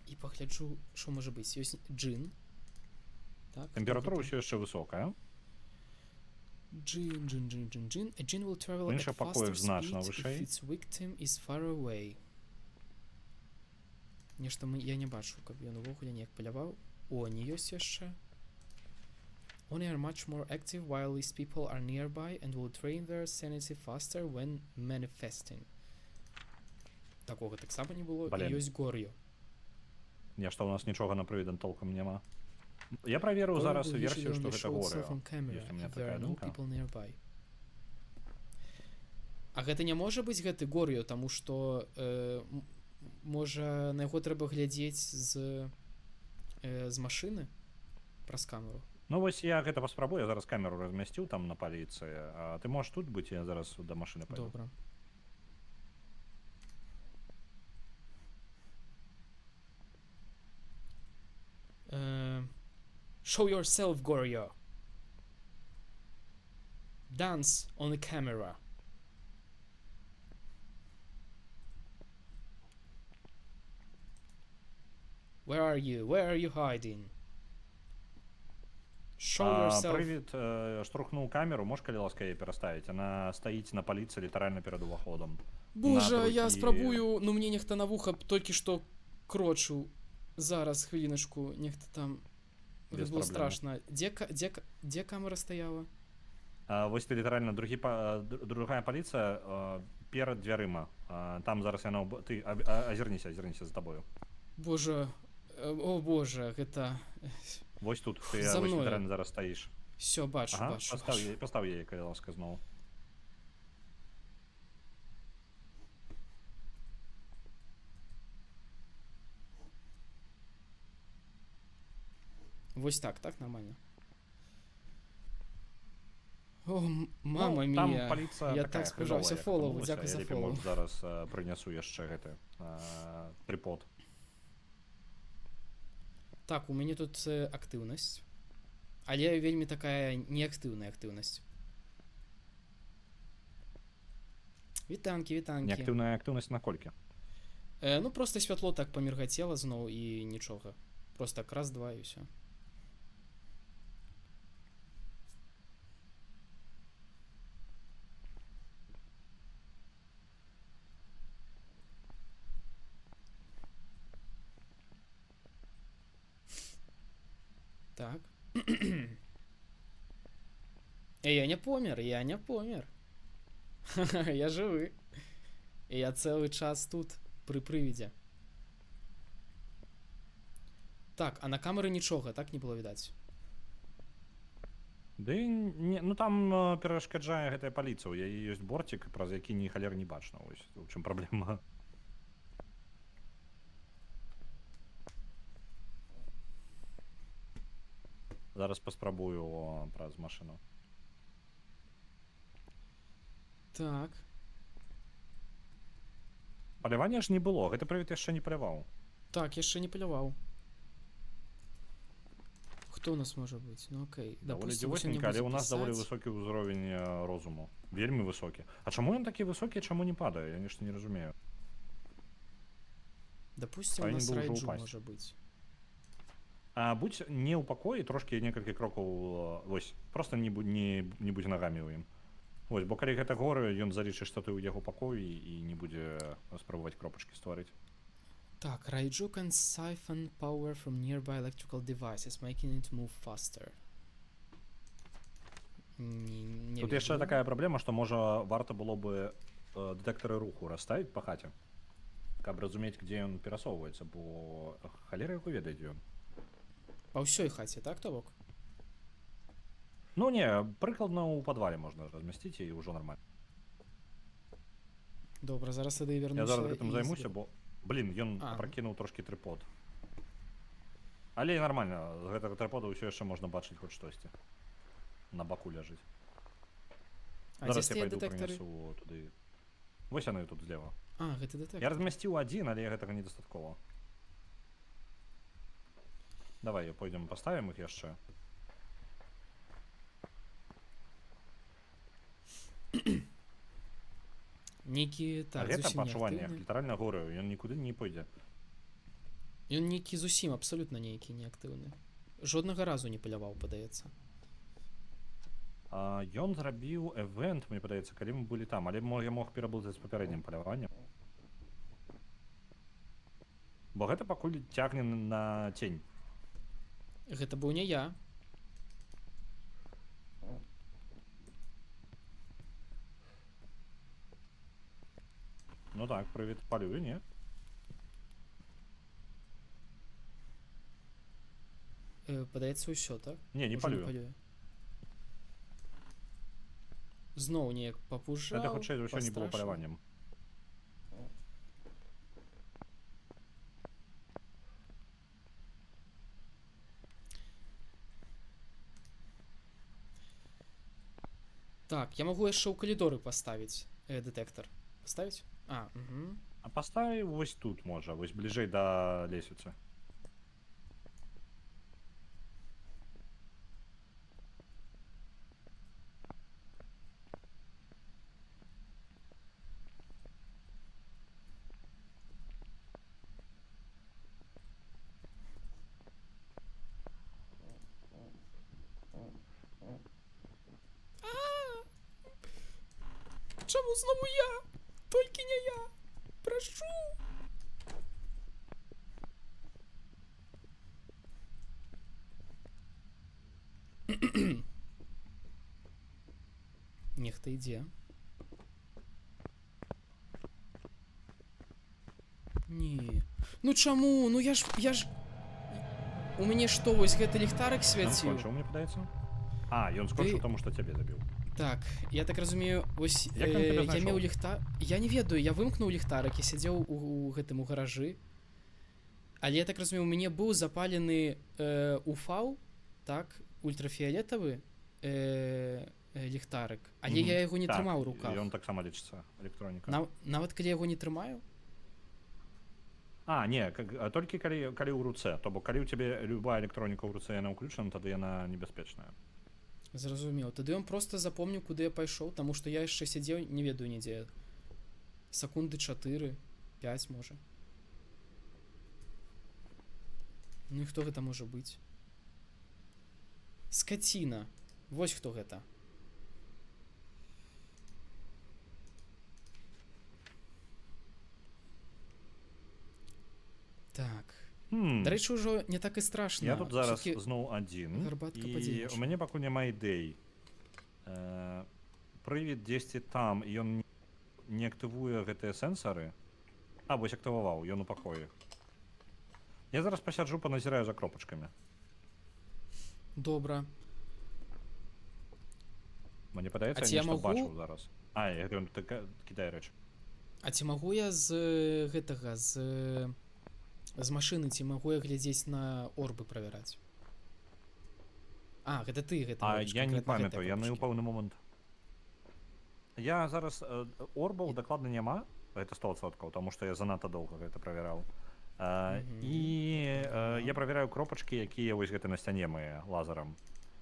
S1: І пагляджу, що може бути. Ёсць джин. Так,
S6: Тэмпература
S1: хто
S6: ўсё яшчэ высокая.
S1: Джин. A gin will travel
S6: В
S1: at
S6: іншых пакоях
S1: faster
S6: значна
S1: speed if
S6: вышэй.
S1: its victim is far away. Нешта я не бачу, каб ён увогуле неяк паляваў. О, не ёсць яшчэ. Only are much more active while these people are nearby and will drain their sanity faster when manifesting. Такога таксама не было.
S6: Блін.
S1: І ёсць гор'ё.
S6: Нешта у нас нічога на прывідан толком няма. Я праверыў
S1: Гор'ё
S6: зараз
S1: will
S6: версію,
S1: usually
S6: што
S1: only
S6: гэта
S1: show itself
S6: горы.
S1: on camera
S6: Ёсць у мяне
S1: if there
S6: такая
S1: are no
S6: думка.
S1: people nearby. А гэта не можа быць гэты гор'ё, таму што можа на яго трэба глядзець з машыны праз камеру.
S6: Ну вось я гэта паспрабую, я зараз камеру размясціў там на паліцыі. А ты можаш тут быць, я зараз да машыны пайду.
S1: Добра. Show yourself, Goryo. Dance on the camera. Where are you? Where are you hiding? Show yourself.
S6: Привід, штурхнув камеру, можеш, калі ласка, її переставити? Вона стоїть на поліції літерально перед уваходом.
S1: Боже,
S6: На
S1: я
S6: другі-
S1: спробую, ну мені нехто на вуха тільки що крочу. Зараз, хвилиночку, нехто там.
S6: Без
S1: Це було
S6: проблем.
S1: страшно. Де камера стояла?
S6: Ось ти літерально другая поліція перед дверима. Там зараз я ти озирніся за тобою.
S1: Боже, о боже, это...
S6: Ось тут, ти
S1: За
S6: ось
S1: мною.
S6: літерально зараз стоїш.
S1: Все, бачу,
S6: Ага,
S1: бачу.
S6: постав її, коли ласка, знову.
S1: Ось так, нормально. О, мама
S6: Ну, там
S1: мія,
S6: поліція
S1: я
S6: така
S1: так спужався.
S6: хреновая,
S1: Фоллоу,
S6: вернулася.
S1: дякую
S6: Я
S1: за
S6: ліпі,
S1: фоллоу.
S6: може, зараз принесу яще гэты трипод.
S1: Так, у мяне тут актыўнасць. Але вельмі такая неактыўная актыўнасць. Вітанкі.
S6: Неактыўная актыўнасць на колькі?
S1: Ну просто святло так паміргацела зноў і нічога. Просто так раз-два і ўсё. Так. Я не помер. Я живы. Я цілий час тут, при привіді. Так, а на камери нічого, так, не було відаць?
S6: Ды не, ну там перашкаджае гэтая паліцыя, у яе ёсць бортик, праз які ні халер не бачна, ось у чым праблема. Зараз паспрабую праз машыну.
S1: Так.
S6: Палявання ж не было, гэты прывід яшчэ не паляваў.
S1: Так, яшчэ не паляваў. Хто у нас можа быць? Ну окей.
S6: Даволі
S1: Допустим, вось ён не
S6: дзівосненька, але
S1: будзе
S6: у нас даволі
S1: пісаць.
S6: высокі ўзровень розуму. Вельмі высокі. А чаму ён такі высокі, чаму не падае? Я нешта не разумею.
S1: Допустим, у
S6: Павінен
S1: нас
S6: быў ужо
S1: райджу
S6: ўпасці.
S1: можа быць.
S6: А будь не ў пакоі, трошкі некалькі крокаў, вось, проста не будзе нагамі ў ім. Вось, бо калі гэта горы, ён залічыць, што ты ў яго пакоі і не будзе спрабаваць кропачкі стварыць.
S1: Так, райджу can siphon power from nearby electrical devices, making it move faster. Не
S6: Тут яшчэ
S1: ведаю.
S6: такая праблема, што можа варта было бы дэтэктары руху расставіць па хаце, каб разумець, дзе ён перасоўваецца, бо халера яго ведае, дзе ён.
S1: Па ўсёй хаце, так, то бок?
S6: Ну не, прыкладна ў падвале можна размясціць і ўжо нармальна.
S1: Добра, зараз тады
S6: Я
S1: вернуся.
S6: зараз гэтым
S1: і
S6: займуся,
S1: зберу.
S6: бо, блін, ён
S1: А, ну.
S6: пракінуў трошкі трыпод. Але нармальна, з гэтага трыпода ўсё яшчэ можна бачыць хоць штосьці. На баку ляжыць.
S1: А дзе
S6: Зараз я
S1: стаять
S6: пайду
S1: дэтэктары?
S6: прынесу туды. Вось яны тут злева.
S1: А, гэта дэтэктар.
S6: Я размясціў адзін, але гэтага недастаткова. Давай, пойдзем паставім іх яшчэ.
S1: Нейкі,
S6: А
S1: так,
S6: гэта
S1: зусім
S6: пачуванне,
S1: неактыўны.
S6: літаральна горы, ён нікуды не пойдзе.
S1: Ён нейкі зусім абсалютна нейкі неактыўны. Жоднага разу не паляваў, падаецца.
S6: Ён зрабіў эвент, мне падаецца, калі мы былі там, але я мог пераблытаць з папярэднім паляваннем. Бо гэта пакуль цягне на цень.
S1: Гэта быў не я.
S6: Ну так, прывід палюю, не?
S1: Падаецца ўсё, так?
S6: Не, не
S1: Ужо
S6: палюю.
S1: Зноў неяк папужаў.
S6: Гэта хутчэй за ўсё не было
S1: пастрашыў.
S6: паляваннем.
S1: Так, я магу яшчэ ў калідоры паставіць дэтэктар. Паставіць? А, угу.
S6: А паставі вось тут можа, вось бліжэй да лесвіцы.
S1: знову я! Тільки не я! Прошу! Нехта йде. Ні. Ну чаму? Ну я ж... У мяне што, вось гэты ліхтарик
S6: Ён
S1: свяціў?
S6: скончыў, мне падаецца? А, ён скончыў,
S1: Ты-
S6: таму што цябе забіў.
S1: Так, я так разумею, ось
S6: Як ён тебе
S1: я меў
S6: знайшоў?
S1: ліхтар... Я не ведаю, я вымкнуў ліхтарик, я сядзеў у гэтым у гаражы. Але я так разумею, у мяне быў запалены УФАУ, так, ультрафіолетавы ліхтарик, але я яго не
S6: Так,
S1: трымаў у руках.
S6: Ён таксама лічыцца электроніка.
S1: Нават калі я яго не трымаю?
S6: А, не, толькі калі ў руцэ, то бок калі ў цябе любая электроніка ў руцэ яна ўключана, тады яна небяспечная.
S1: Зразумеў. Тады ён проста запомніў, куды я пайшоў, таму што я яшчэ сядзеў, не ведаю нідзе. Секунды 4, 5 можа. Ну і хто гэта можа быць? Скаціна. Вось хто гэта. Так. Дарэчы, ўжо не так і страшна.
S6: Я тут зараз
S1: Всё-таки
S6: зноў адзін,
S1: гарбатка
S6: і
S1: падзейнічае.
S6: у мяне пакуль няма ідэй. Прывід дзесьці там, і ён не актывуе гэтыя сэнсары. А, вось актываваў, ён у пакоі. Я зараз пасяджу, паназіраю за кропачкамі.
S1: Добра.
S6: Мне падаецца,
S1: А ці
S6: я
S1: я
S6: нешта
S1: магу-
S6: бачыў зараз. А, ён кідае рэч.
S1: А ці магу я з гэтага, з машыны, ці магу я глядзець на орбы правяраць? А, гэта ты гэта
S6: А
S1: робіш,
S6: я не
S1: канкрэтна
S6: памятаю,
S1: гэтыя
S6: яны ў
S1: кропачкі.
S6: пэўны момант. Я зараз орбаў дакладна няма, гэта 100%, таму што я занадта доўга гэта правяраў. І я правяраю кропачкі, якія вось гэты на сцяне мае лазарам.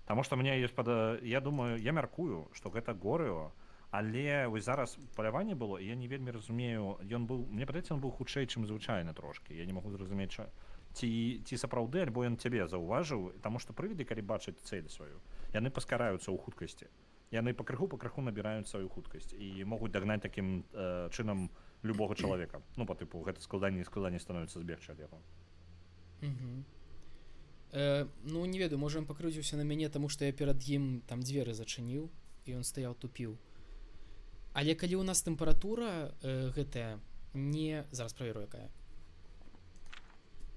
S6: Таму што мне ёсць я думаю, я мяркую, што гэта Горыо, але вось зараз паляванне было, і я не вельмі разумею, ён быў, мне падаецца, ён быў хутчэй, чым звычайна трошкі. Я не магу зразумець, ці сапраўды, альбо ён цябе заўважыў, таму што прывіды, калі бачаць цэль сваю, яны паскараюцца ў хуткасці. Яны пакрыху набіраюць сваю хуткасць і могуць дагнаць такім чынам любога чалавека. Ну, па тыпу, гэта складаней і складаней становіцца збегчы ад яго.
S1: Ну, не ведаю, можа, ён пакрыўдзіўся на мяне, таму што я перад ім там дзверы зачыніў, і ён стаяў тупіў. Але калі ў нас тэмпература гэтая не... Зараз праверу, якая.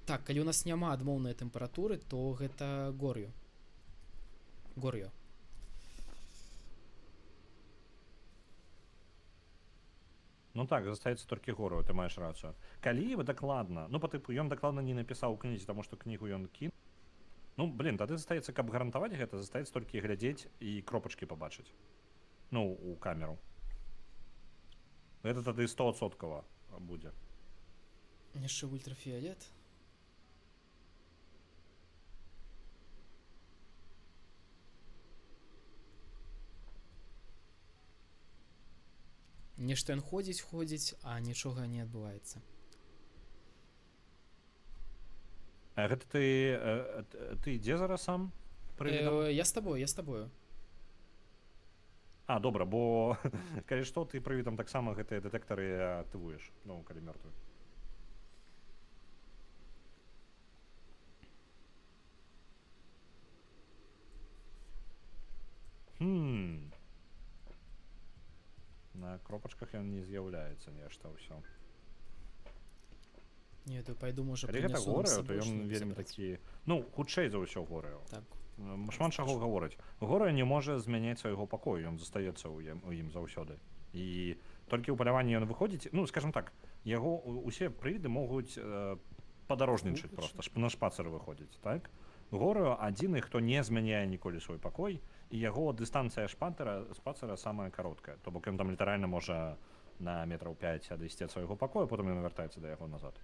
S1: Так, калі ў нас няма адмоўнай тэмпературы, то гэта Горыо.
S6: Ну так, застаецца толькі Горыо, ты маеш рацыю. Калі вы дакладна, ну, па тыпу, ён дакладна не напісаў у кнізе, таму што кнігу ён кінуў. Ну, блин, тады застаецца, каб гарантаваць гэта, застаецца толькі глядзець і кропачкі пабачыць. Ну, у камеру. Гэта тады 100% будзе.
S1: Яшчэ ультрафіолет. Нешта ён ходзіць, а нічога не адбываецца.
S6: А гэта ты ідзе зараз сам?
S1: Я з табою.
S6: А, добра, бо калі што, ты прывідам таксама гэтыя дэтэктары актывуеш, ну, калі мёртвы. На кропачках ён не з'яўляецца нешта ўсё.
S1: Не ведаю, пайду, можа,
S6: Калі гэта
S1: прынясу нам з
S6: Горыо, то
S1: сабой
S6: ён
S1: што-небудзь
S6: вельмі
S1: забраць.
S6: такі... Ну, хутчэй за ўсё Горыо.
S1: Так.
S6: Шмат чаго гаворыць. Горыо не можа змяняць свайго пакою, ён застаецца ў ім заўсёды. І толькі ў паляванні ён выходзіць, ну, скажем так, яго усе прывіды могуць падарожнічаць проста, на шпацыры выходзіць, так? Горыо адзіны, хто не змяняе ніколі свой пакой, і яго дыстанцыя шпацыра самая кароткая. То бок ён там літаральна можа на метраў 5 адысці ад свайго пакою, потым ён вяртаецца да яго назад.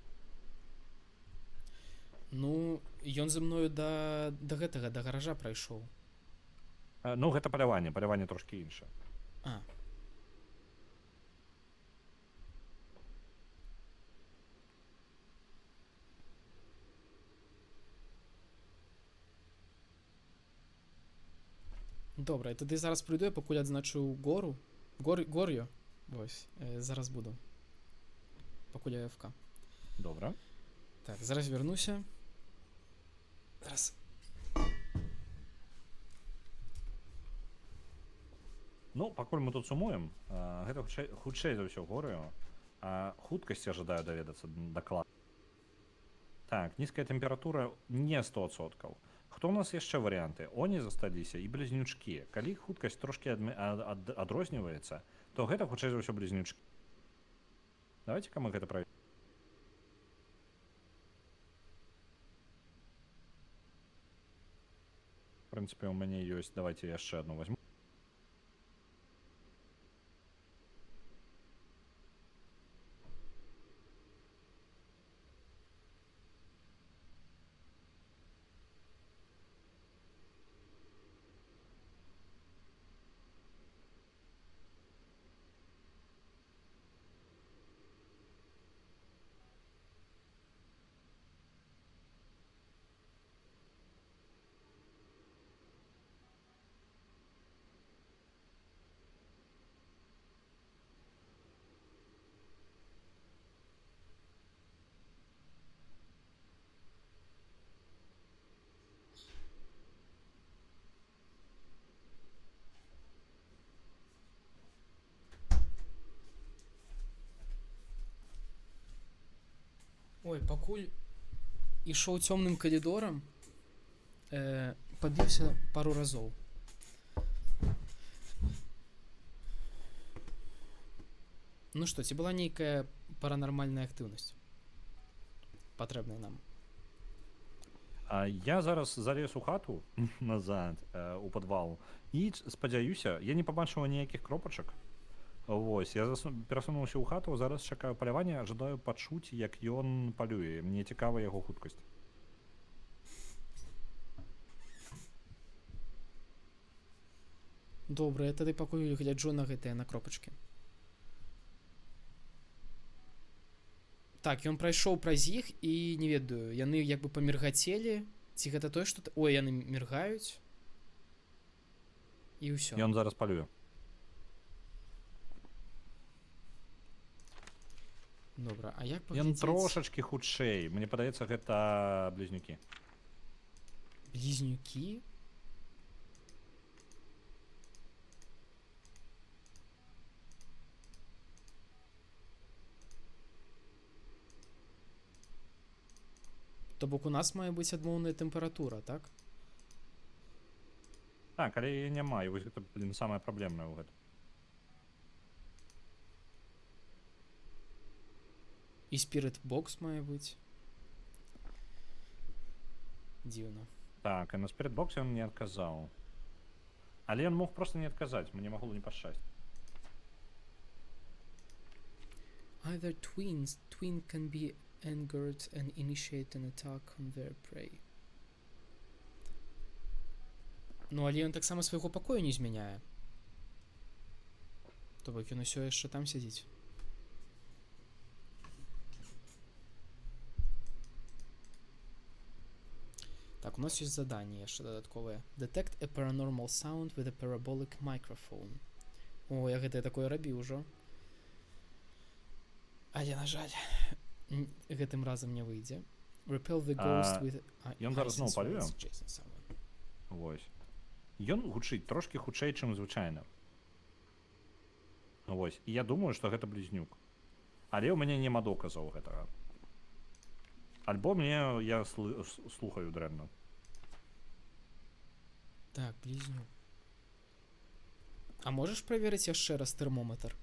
S1: Ну, ён за мною да гэтага, да гаража прайшоў.
S6: Ну, гэта паляванне трошкі іншае.
S1: А. Добра, і тады зараз прыйду, я пакуль адзначыў Горыо. Ось, зараз буду. Покуль я АФК.
S6: Добре.
S1: Так, зараз вернуся. Зараз.
S6: Ну, пакуль мы тут сумуем, гэта хутчэй за ўсё гораю, а хуткасць ожидаю даведацца даклад. Так, нізкая тэмпература не 100%. Хто у нас яшчэ варыянты? Они засталіся і блізнючкі. Калі хуткасць трошки адрозніваецца, то гэта хутчэй за ўсё блізнючкі. Давайте-ка мы гэта праверим. В прынцыпе, у мяне ёсць, давайте яшчэ одну возьму.
S1: Ой, пакуль ішоў цёмным калідорам, пабіўся пару разоў. Ну што, ці была нейкая паранармальная актыўнасць? Патрэбная нам.
S6: Я зараз залез у хату назад у падвал і спадзяюся, я не пабачыў ніякіх кропачак. Вось, я перасунуўся ў хату, зараз чакаю палявання, ожидаю пачуць, як ён палюе. Мне цікава яго хуткасць.
S1: Добра, я тады пакуль гляджу на гэтыя на кропачкі. Так, ён прайшоў праз іх і не ведаю, яны як бы паміргацелі, ці гэта тое, што... Ой, яны міргаюць. І ўсё.
S6: Ён зараз палюе.
S1: Добра, а як
S6: Ён
S1: паглядзець...
S6: трошачкі хутчэй. Мне падаецца, гэта блізнюкі.
S1: Близнюки? То бок у нас мае быць адмоўная тэмпература, так?
S6: Так, але яе няма, і вось гэта, блін, самае праблемнае ў гэтым.
S1: І Spirit Box мае быць. Дзіўна.
S6: Так, і на Spirit Box ён не адказаў. Але ён мог проста не адказаць, мне магло не пашчасць.
S1: Either twin can be angered and initiate an attack on their prey. Ну, але ён таксама свайго пакою не змяняе. То бок ён усё яшчэ там сядзіць. Так, у нас есть задание яшчэ дадатковае. Detect a paranormal sound with a parabolic microphone. О, я гэтае такое рабіў ужо. Але, на жаль, гэтым разам не выйдзе. Repel the ghost with...
S6: Ён зараз зноў палюе?
S1: Jason Salmon.
S6: Вось. Ён гучыць трошки хутчэй, чым звычайна. Вось. І я думаю, што гэта блізнюк. Але ў мяне няма доказаў гэтага. Альбо мне я слухаю дрэнна.
S1: Так, близнюк. А можаш праверыць яшчэ раз тэрмометр?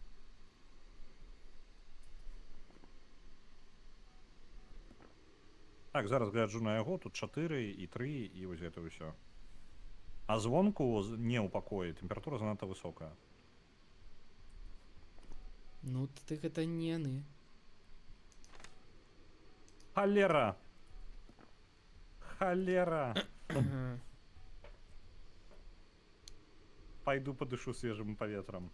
S6: Так, зараз гляджу на яго, тут 4 і 3 і вось гэта ўсё. А звонку не ў пакоі, тэмпература занадта высокая.
S1: Ну, ты гэта не яны.
S6: Халера! Халера! Пайду падышу свежым паветрам.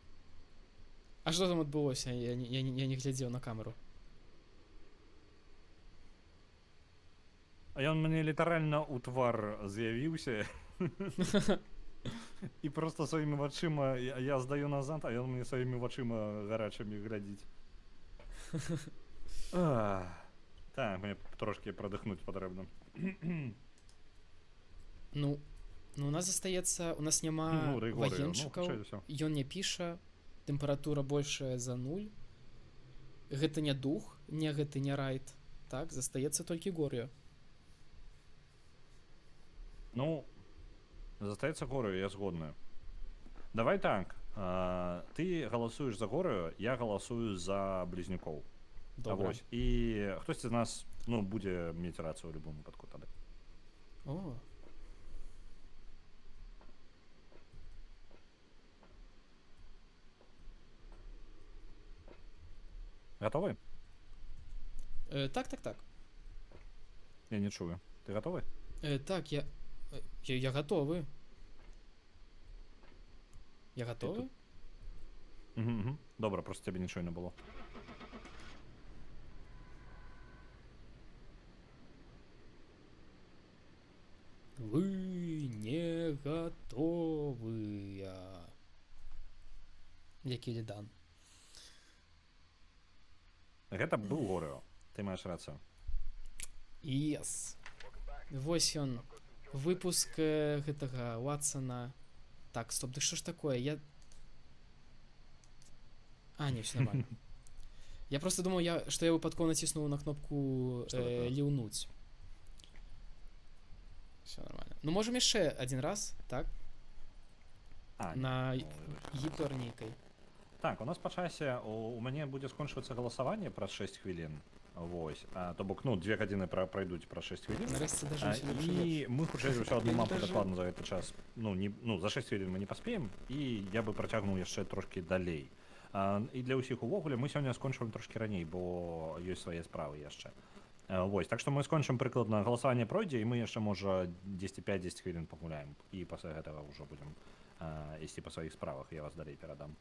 S1: А што там адбылося? Я не глядзеў на камеру.
S6: А ён мне літаральна ў твар з'явіўся. І просто своїми очима я здаю назад, а він мені своїми очима гарячими глядить. Так, мені трошки продихнути потрібно.
S1: Ну, у нас застаецца, у нас няма
S6: Ну, Григорію, ну,
S1: ваенчыкаў,
S6: хутчэй за ўсё.
S1: ён не піша, тэмпература большая за 0. Гэта не дух, гэта не райд. Так, застаецца толькі Горыё.
S6: Ну, застаецца Горыю, я згодны. Давай так, ты галасуеш за Горыю, я галасую за блізнюкоў.
S1: Добра.
S6: Вось. І хтосьці з нас, ну, будзе мець рацыю ў любым выпадку тады.
S1: О,
S6: Гатовы?
S1: так.
S6: Я не чую. Ты гатовы?
S1: Так, я готовы. Я готовы?
S6: Угу. Добре, просто тебе нічого не було.
S1: Вы не готовыя. Які лідан.
S6: Гэта быў Горыо. Ты маеш рацыю.
S1: Yes. Вось ён. Выпуск гэтага Уатсона. Так, стоп, да што ж такое? Не, все нормально. Я просто думал, что я выпадкова націснуў на кнопку ліўнуць. Все нормально. Ну, можем яшчэ один раз, так? На гіпер нейкай.
S6: Так, у нас па часе у мяне будзе скончвацца галасаванне праз 6 хвілін. Вось. То бок, ну, 2 гадзіны пройдуць праз 6 хвілін.
S1: Нарэшце дажыўся да прылёту.
S6: І мы хутчэй за ўсё одну
S1: Я
S6: мапу
S1: дажыў.
S6: дакладна за гэты час. За 6 хвілін мы не паспеем, і я бы працягнуў яшчэ трошкі далей. І для ўсіх увогуле мы сёння скончваем трошкі раней, бо ёсць свае справы яшчэ. Вось, так што мы скончым прыкладна, галасаванне пройдзе, і мы яшчэ, можа, 10-5-10 хвілін пагуляем. І пасля гэтага ўжо будзем ісці па сваіх справах, я вас далей перадам.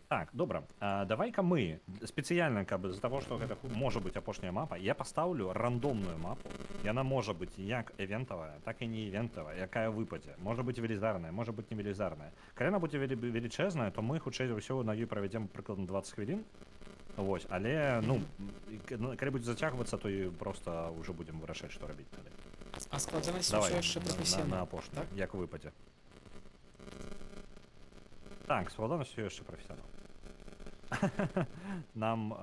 S6: Так, добра. Давай-ка мы спецыяльна, каб з-за таго, што гэта можа быць апошняя мапа, я пастаўлю рандомную мапу. Яна можа быць як эвентавая, так і не эвентавая, якая выпадзе. Можа быць велізарная, можа быць не велізарная. Калі яна будзе велічэзная, то мы хутчэй за ўсё на ёй правядзем прыкладна 20 хвілін. Вось, але, ну, калі будзе зацягвацца, то і проста ўжо будзем вырашаць, што рабіць тады.
S1: А складанасць
S6: Давай,
S1: усё яшчэ
S6: на
S1: прафесіянал.
S6: апошні,
S1: Так?
S6: як выпадзе. Так, складанасць усё яшчэ прафесіянал. Нам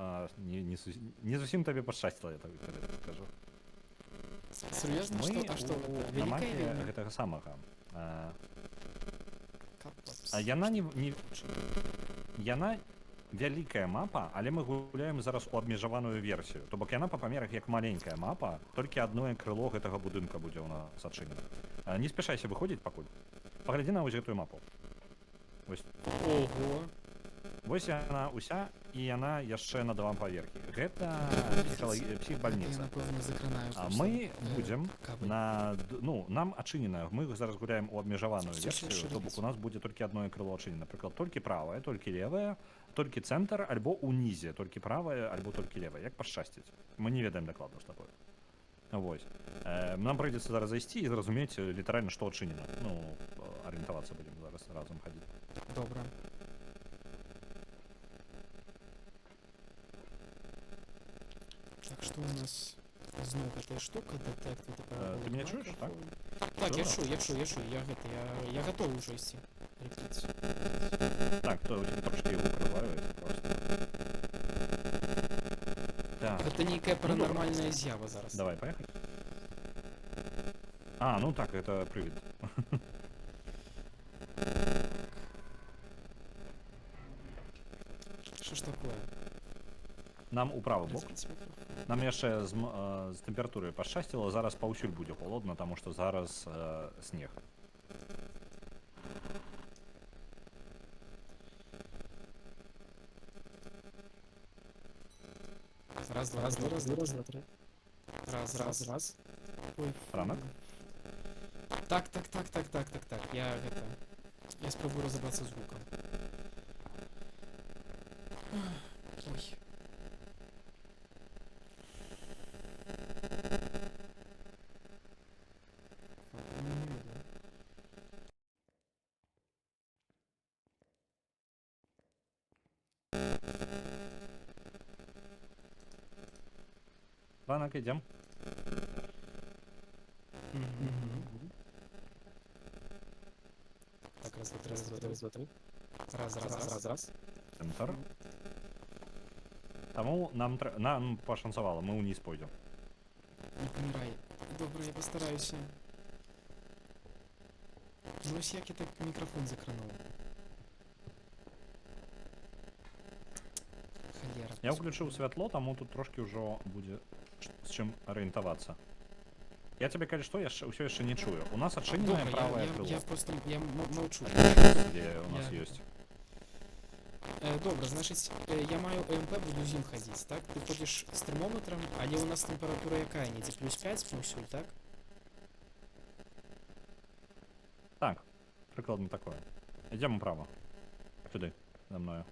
S6: не зусім табе пашчасціла, я табе скажу.
S1: Сур'ёзна,
S6: Мы
S1: што? А што?
S6: на мапе
S1: Вялікая вельмі?
S6: гэтага самага.
S1: Капец.
S6: Яна вялікая мапа, але мы гуляем зараз у абмежаваную версію. То бок яна па памерах як маленькая мапа, толькі адное крыло гэтага будынка будзе ў нас адчынена. Не спяшайся выходзіць пакуль. Паглядзі на вось гэтую мапу. Вось.
S1: Ого.
S6: Вось яна ўся, і яна яшчэ на 2 паверхі. Гэта псіхбальніца.
S1: Я, напэўна, закранаю.
S6: А мы будзем
S1: кабель.
S6: нам адчынена. Мы зараз гуляем у абмежаваную
S1: Што
S6: версію,
S1: яшчэ
S6: то бок
S1: рабіць?
S6: у нас будзе толькі адное крыло адчынена. Напрыклад, толькі правае, толькі левае, толькі цэнтр, альбо ўнізе, толькі правае, альбо толькі левае. Як пашчасціць? Мы не ведаем дакладна з табой. Вось. Нам прыйдзецца зараз зайсці і зразумець літаральна, што адчынена. Ну, арыентавацца будзем зараз разам хадзіць.
S1: Добра. Так, что у нас зноў гэтая штука, детект
S6: Ты меня чуешь, так?
S1: Так, я
S6: Добра.
S1: чую, я готовы ўжо ісці. Репетицию.
S6: Так, то у тебя трошки гук разваливается просто. Так,
S1: Гэта нейкая паранармальная з'ява зараз.
S6: давай, поехали. Ну так, это привид.
S1: Що ж такое?
S6: Нам у правый бок.
S1: 35 метров.
S6: Нам яшчэ з тэмпературай пашчасціла, зараз паўсюль будзе холодна, таму што зараз снег.
S1: Раз, два, раз, два, раз, два, раз, два, три. Раз. Ой.
S6: Ранок?
S1: Так. Я спробую разобраться с звуком. Ой.
S6: Ранок, идем.
S1: Так, раз, два, три, раз, два, три, раз, два, три. Раз.
S6: Центр. Тому нам пошансувало, ми униз пойдем.
S1: Не помирай. Добре, я постараюся. Ну ось як я так мікрофон закранув. Холєра.
S6: Я включив світло, тому тут трошки вже буде з чим орієнтуватися. Я тебе кажу, що я все ще не чую. У нас отчиненное
S1: Добре,
S6: правое
S1: я
S6: крыло,
S1: просто молчу.
S6: где у нас
S1: Я-
S6: есть.
S1: Добре, значить, я маю ЕМП, буду зім ходити, так? Ти ходиш з термометром, але у нас температура яка, ніде плюс 5, плюс 0, так?
S6: Так, прикладно такое. Идем право. Сюди, за мною.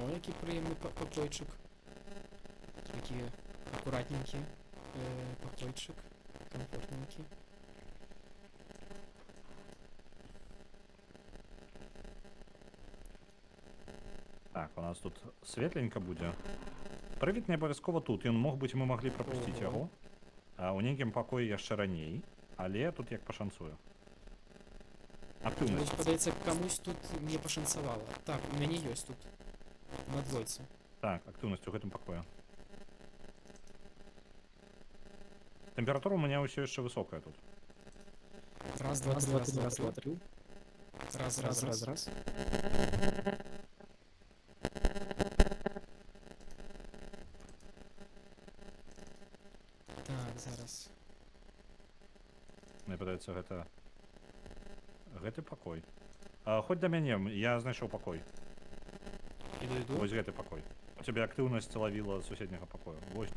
S1: Ну, який приємний покойчик. Такий акуратненький покойчик, комфортненький.
S6: Так, у нас тут світленько буде. Привід не обов'язково тут, він мог бути, ми могли пропустити
S1: Ого.
S6: його. А у некім покої я ще раней, але тут як пошансую.
S1: Мені
S6: Активність.
S1: подається, комусь тут не пошансувало. Так, у мене є тут. На двойці.
S6: Так, активність у гэтым покої. Температура у мене все ще висока тут.
S1: Раз, два, три, раз, два, три. Раз. Так, зараз.
S6: Мені падаецца гэты пакой. Хоць да мяне, я знайшоў пакой.
S1: Іду.
S6: Вось гэты пакой. У цябе актыўнасць лавіла з суседняга пакою. Вось.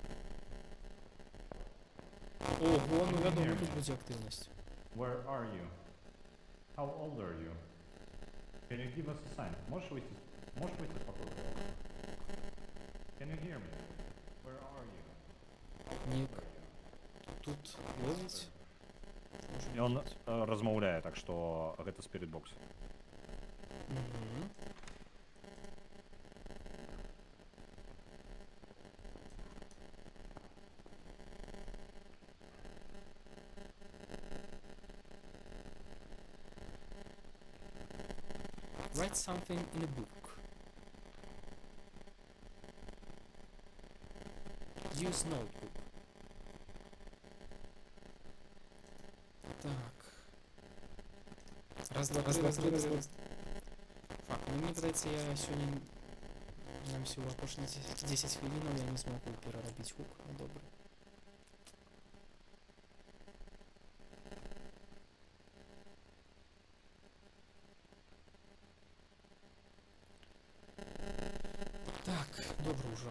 S1: Ого, ну вядома, тут будзе актыўнасць.
S6: Where are you? How old are you? Can you give us a sign? Можешь выйти з пакою? Can you hear me? Where are you?
S1: Нік. Тут ловіць.
S6: І он размаўляе, так што гэта спірітбокс.
S1: Угу. Write something in a book. Use notebook. Так. Раз, два, три. Фак, ну мені здається, я сьогодні нам всього кожні 10 хвилин, я не змогу переробити хук. Ну, добре. Так, добре уже.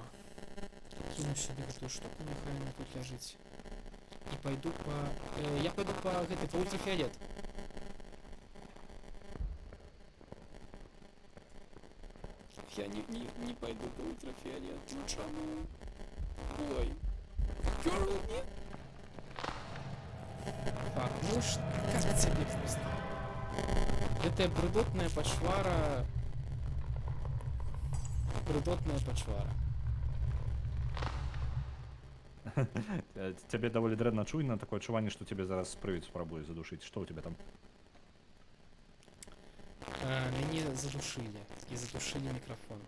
S1: Кину себе эту штуку, нехай она тут лежить. И пойду по... я пойду по ультрафиолет. Я не пойду по ультрафиолет. Ну чому? Ой. Герл, нет? Так, ну ж, как тебе просто? Это бредотная почвара. Бредотная почвара.
S6: Тебе доволі дрэнна чуйна, такое адчуванне, што тебе зараз прывід спрабуе задушыць. Што ў тебе там?
S1: Мяне задушили. И задушили микрофон.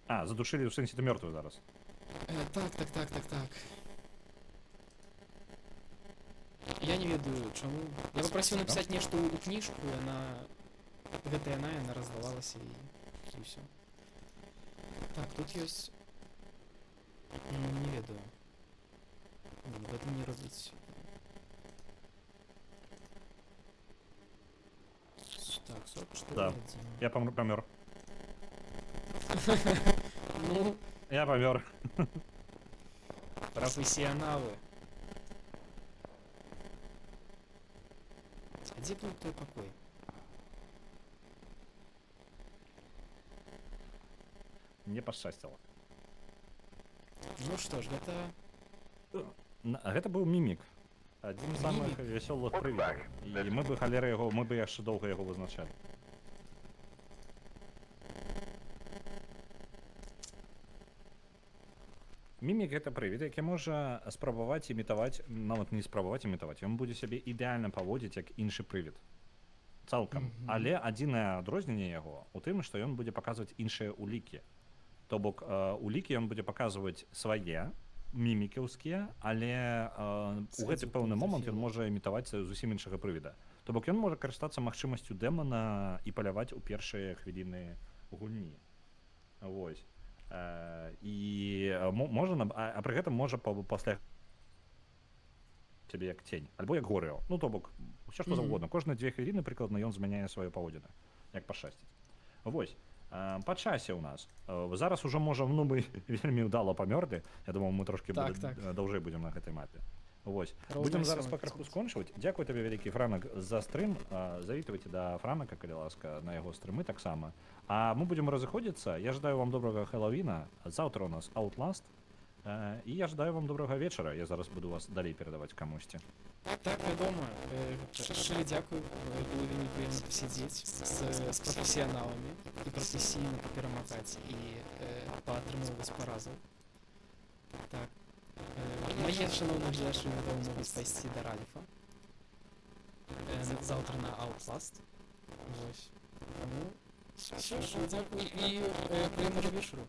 S6: Задушылі ў сэнсе ты мёртвы зараз.
S1: Так. Я не ведаю, чаму. Я попросил написать нешта у книжку, и она... Гэта яна раздавалася и все. Так, тут есть... Не ведаю. В этом не робить. Так, 44.
S6: Да. Я помер.
S1: Ну,
S6: Я помер.
S1: профессионалы. А где был твой покой?
S6: Не пощастило.
S1: Ну што ж, гэта...
S6: Гэта быў мімік. Адзін з самых
S1: Мімік?
S6: вясёлых прывідаў. І мы бы халера яго, мы бы яшчэ доўга яго вызначалі. Мімік гэта прывід, які можа спрабаваць імітаваць, нават не спрабаваць імітаваць, ён будзе сябе ідэальна паводзіць як іншы прывід. Цалкам. Але адзінае адрозненне яго у тым, што ён будзе паказваць іншыя улікі. То бок улікі ён будзе паказваць свае мімікаўскія, але у гэты пэўны момант ён можа імітаваць зусім іншага прывіда. То бок ён можа карыстацца магчымасцю дэмана і паляваць у першыя хвіліны гульні. Вось. І можа, а пры гэтым можа пасля цябе як цень, альбо як горыо. Ну, то бок, усё што заўгодна. Кожныя 2 хвіліны прыкладна ён змяняе сваё паводзіны, як пашчасціць. Вось. Па часе ў нас. Зараз ужо можа, ну, мы вельмі ўдала памёрлі. Я думаю, мы трошкі даўжэй будзем на гэтай мапе. Вось. Будзем зараз пакраху скончваць. Дзякуй табе вялікі, Франак, за стрым. Завітвайце да Франака, калі ласка, на яго стрымы таксама. А мы будзем разыходзіцца. Я жадаю вам добрага Хэллоуіна. Заўтра у нас Outlast. І я жадаю вам добрага вечара. Я зараз буду вас далей перадаваць камусьці.
S1: Так, вядома. Шчыра дзякуй. Было вельмі прыемна пасядзець з прафесіяналамі і прафесійна перамагаць і паатрымоўваць паразы. Так. Мае шаноўныя гледачы, вядома, могуць пайсці да Ральфа. Заўтра на Outlast. Вось. Таму шчыра дзякуй і прыемнага вечару.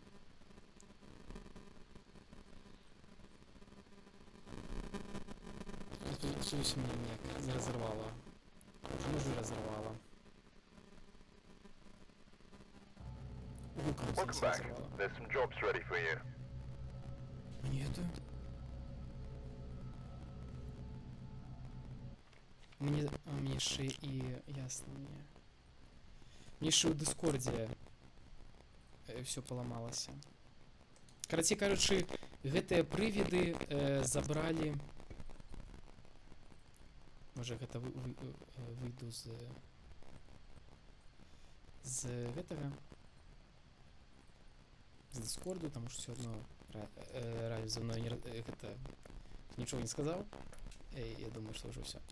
S1: Чуюсь, мне неяк разорвала. Може, разорвала.
S7: Welcome back. There's some jobs ready for you.
S1: Нету. Мне ще і ясно. Мне ще у Дискорді все поламалося. Карацей кажучи, гэтыя прывіды забралі. Може, гэта выйду з гэтага, з Дискорду, таму што ўсё адно Ральф за мной нічога не сказаў. Я думаю, што ўжо ўсё.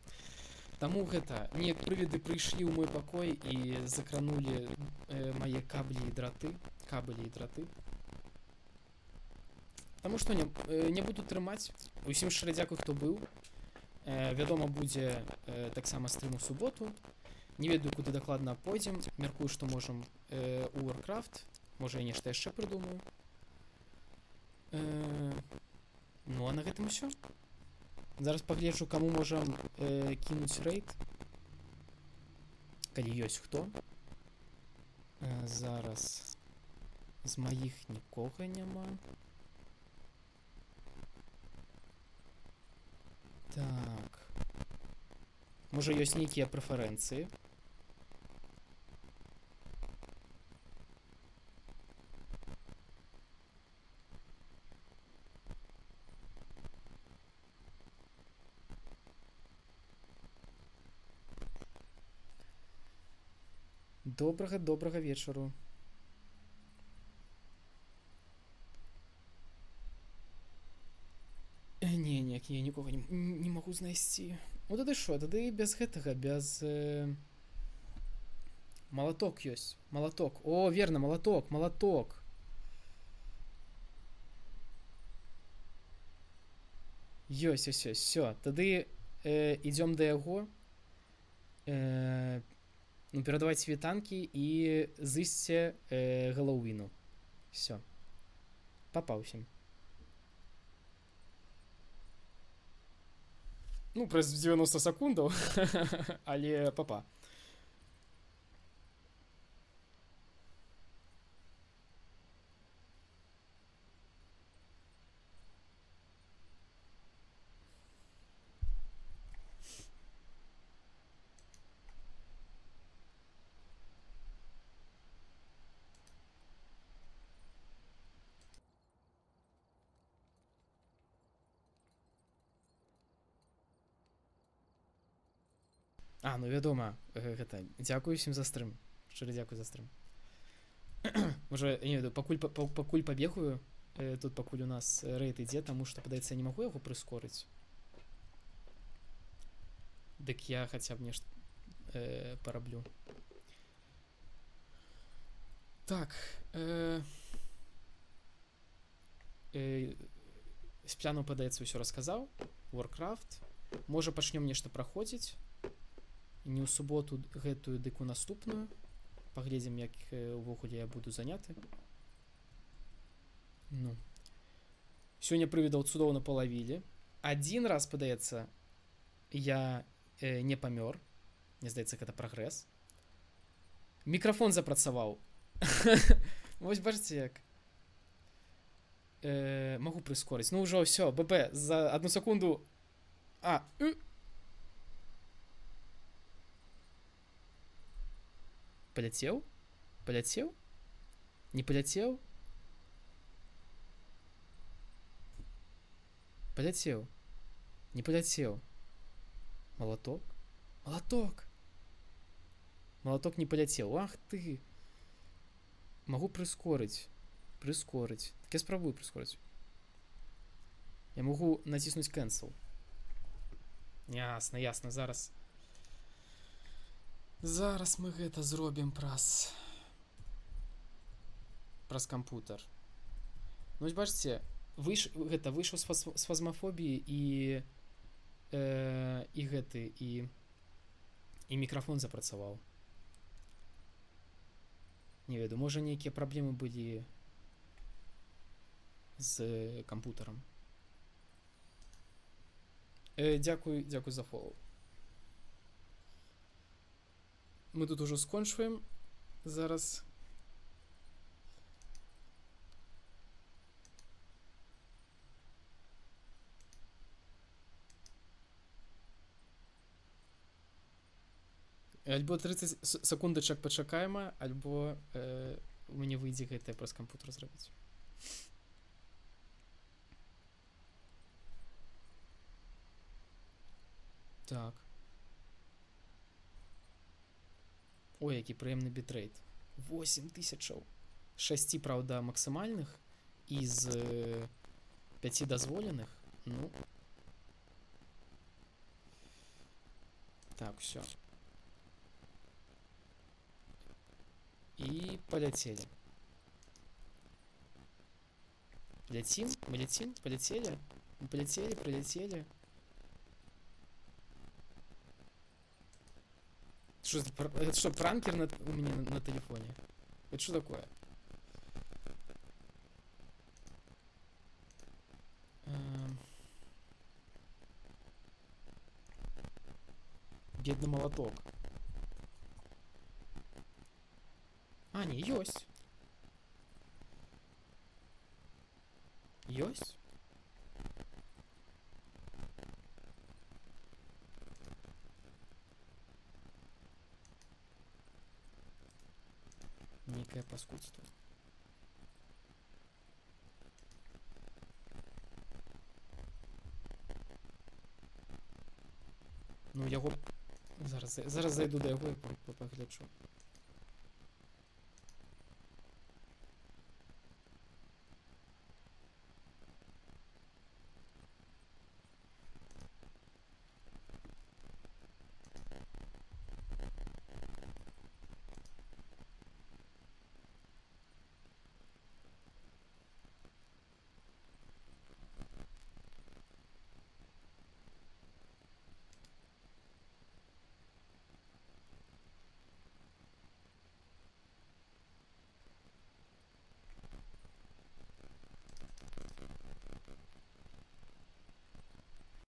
S1: Таму гэта, неяк прывіды прыйшлі ў мой пакой і закранулі мае каблі і драты. Таму што не буду трымаць. Усім шчыра дзякуй, хто быў. Вядома, будзе таксама стрым у суботу. Не ведаю, куды дакладна пойдзем. Мяркую, што можам у Warcraft. Можа, я нешта яшчэ прыдумаю. Ну, а на гэтым усё. Зараз пагляджу, каму можам кінуць рэйд. Калі ёсць хто. Зараз з маіх нікога няма. Так. Можа, ёсць нейкія прэферэнцыі. Добрага вечару. Не, я нікога не магу знайсці. Ну тады што, тады без гэтага, без... Малаток ёсць. Малаток. О, верна, малаток. Ёсць. Всё. Тады ідзём да яго. Ну, перадаваць вітанкі і зысце Хэллоуіну. Всё. Папа ўсім. Ну, праз 90 секундаў, але папа. Ну вядома, гэта, дзякую усім за стрым. Шчыра дзякую за стрым. Можа, я не ведаю, пакуль пабегаю, тут пакуль у нас рейд ідзе, таму што, падаецца, я не магу яго прыскорыць. Дык я хаця б нешта параблю. Так. Спляну, падаецца, ўсё расказаў. Warcraft. Можа, пачнём нешта праходзіць. Не ў суботу гэтую, дык у наступную. Паглядзім, як увогуле я буду заняты. Ну. Сёння прывідаў цудоўна палавілі. Адзін раз, падаецца, я не памёр. Мне здаецца, гэта прагрэс. Мікрафон запрацаваў. Вось бачыце як. Магу прыскорыць. Ну ўжо ўсё, ББ, за 1 секунду. Паляцеў? Паляцеў? Не паляцеў? Паляцеў. Не паляцеў. Малаток? Малаток! Малаток не паляцеў. Ах ты! Магу прыскорыць. Прыскорыць. Так я спрабую прыскорыць. Я магу націснуць cancel. Ясна, ясна. Зараз. Зараз мы гэта зробім праз кампутер. Ну, бачыце, выйшаў з фазмафобіі і мікрафон запрацаваў. Не ведаю, можа нейкія праблемы былі з кампутарам. Дзякуй за фоллоу. Мы тут ужо скончваем. Зараз. Альбо 30 секундачак пачакаем, альбо у мяне выйдзе гэтае праз кампутер зрабіць. Так. Ой, які прыемны бітрейт. 8000. 6, праўда, максімальных і з 5 дазволеных. Ну. Так, все. И полетели. Летим? Мы летим? Полетели? Мы полетели, пролетели. Это что, пранкер у меня на телефоне? Это что такое? Бедный молоток. А, не, ёсть. Ёсть? Некое паскудство. Ну, яго... Зараз зайду до яго і пагляджу.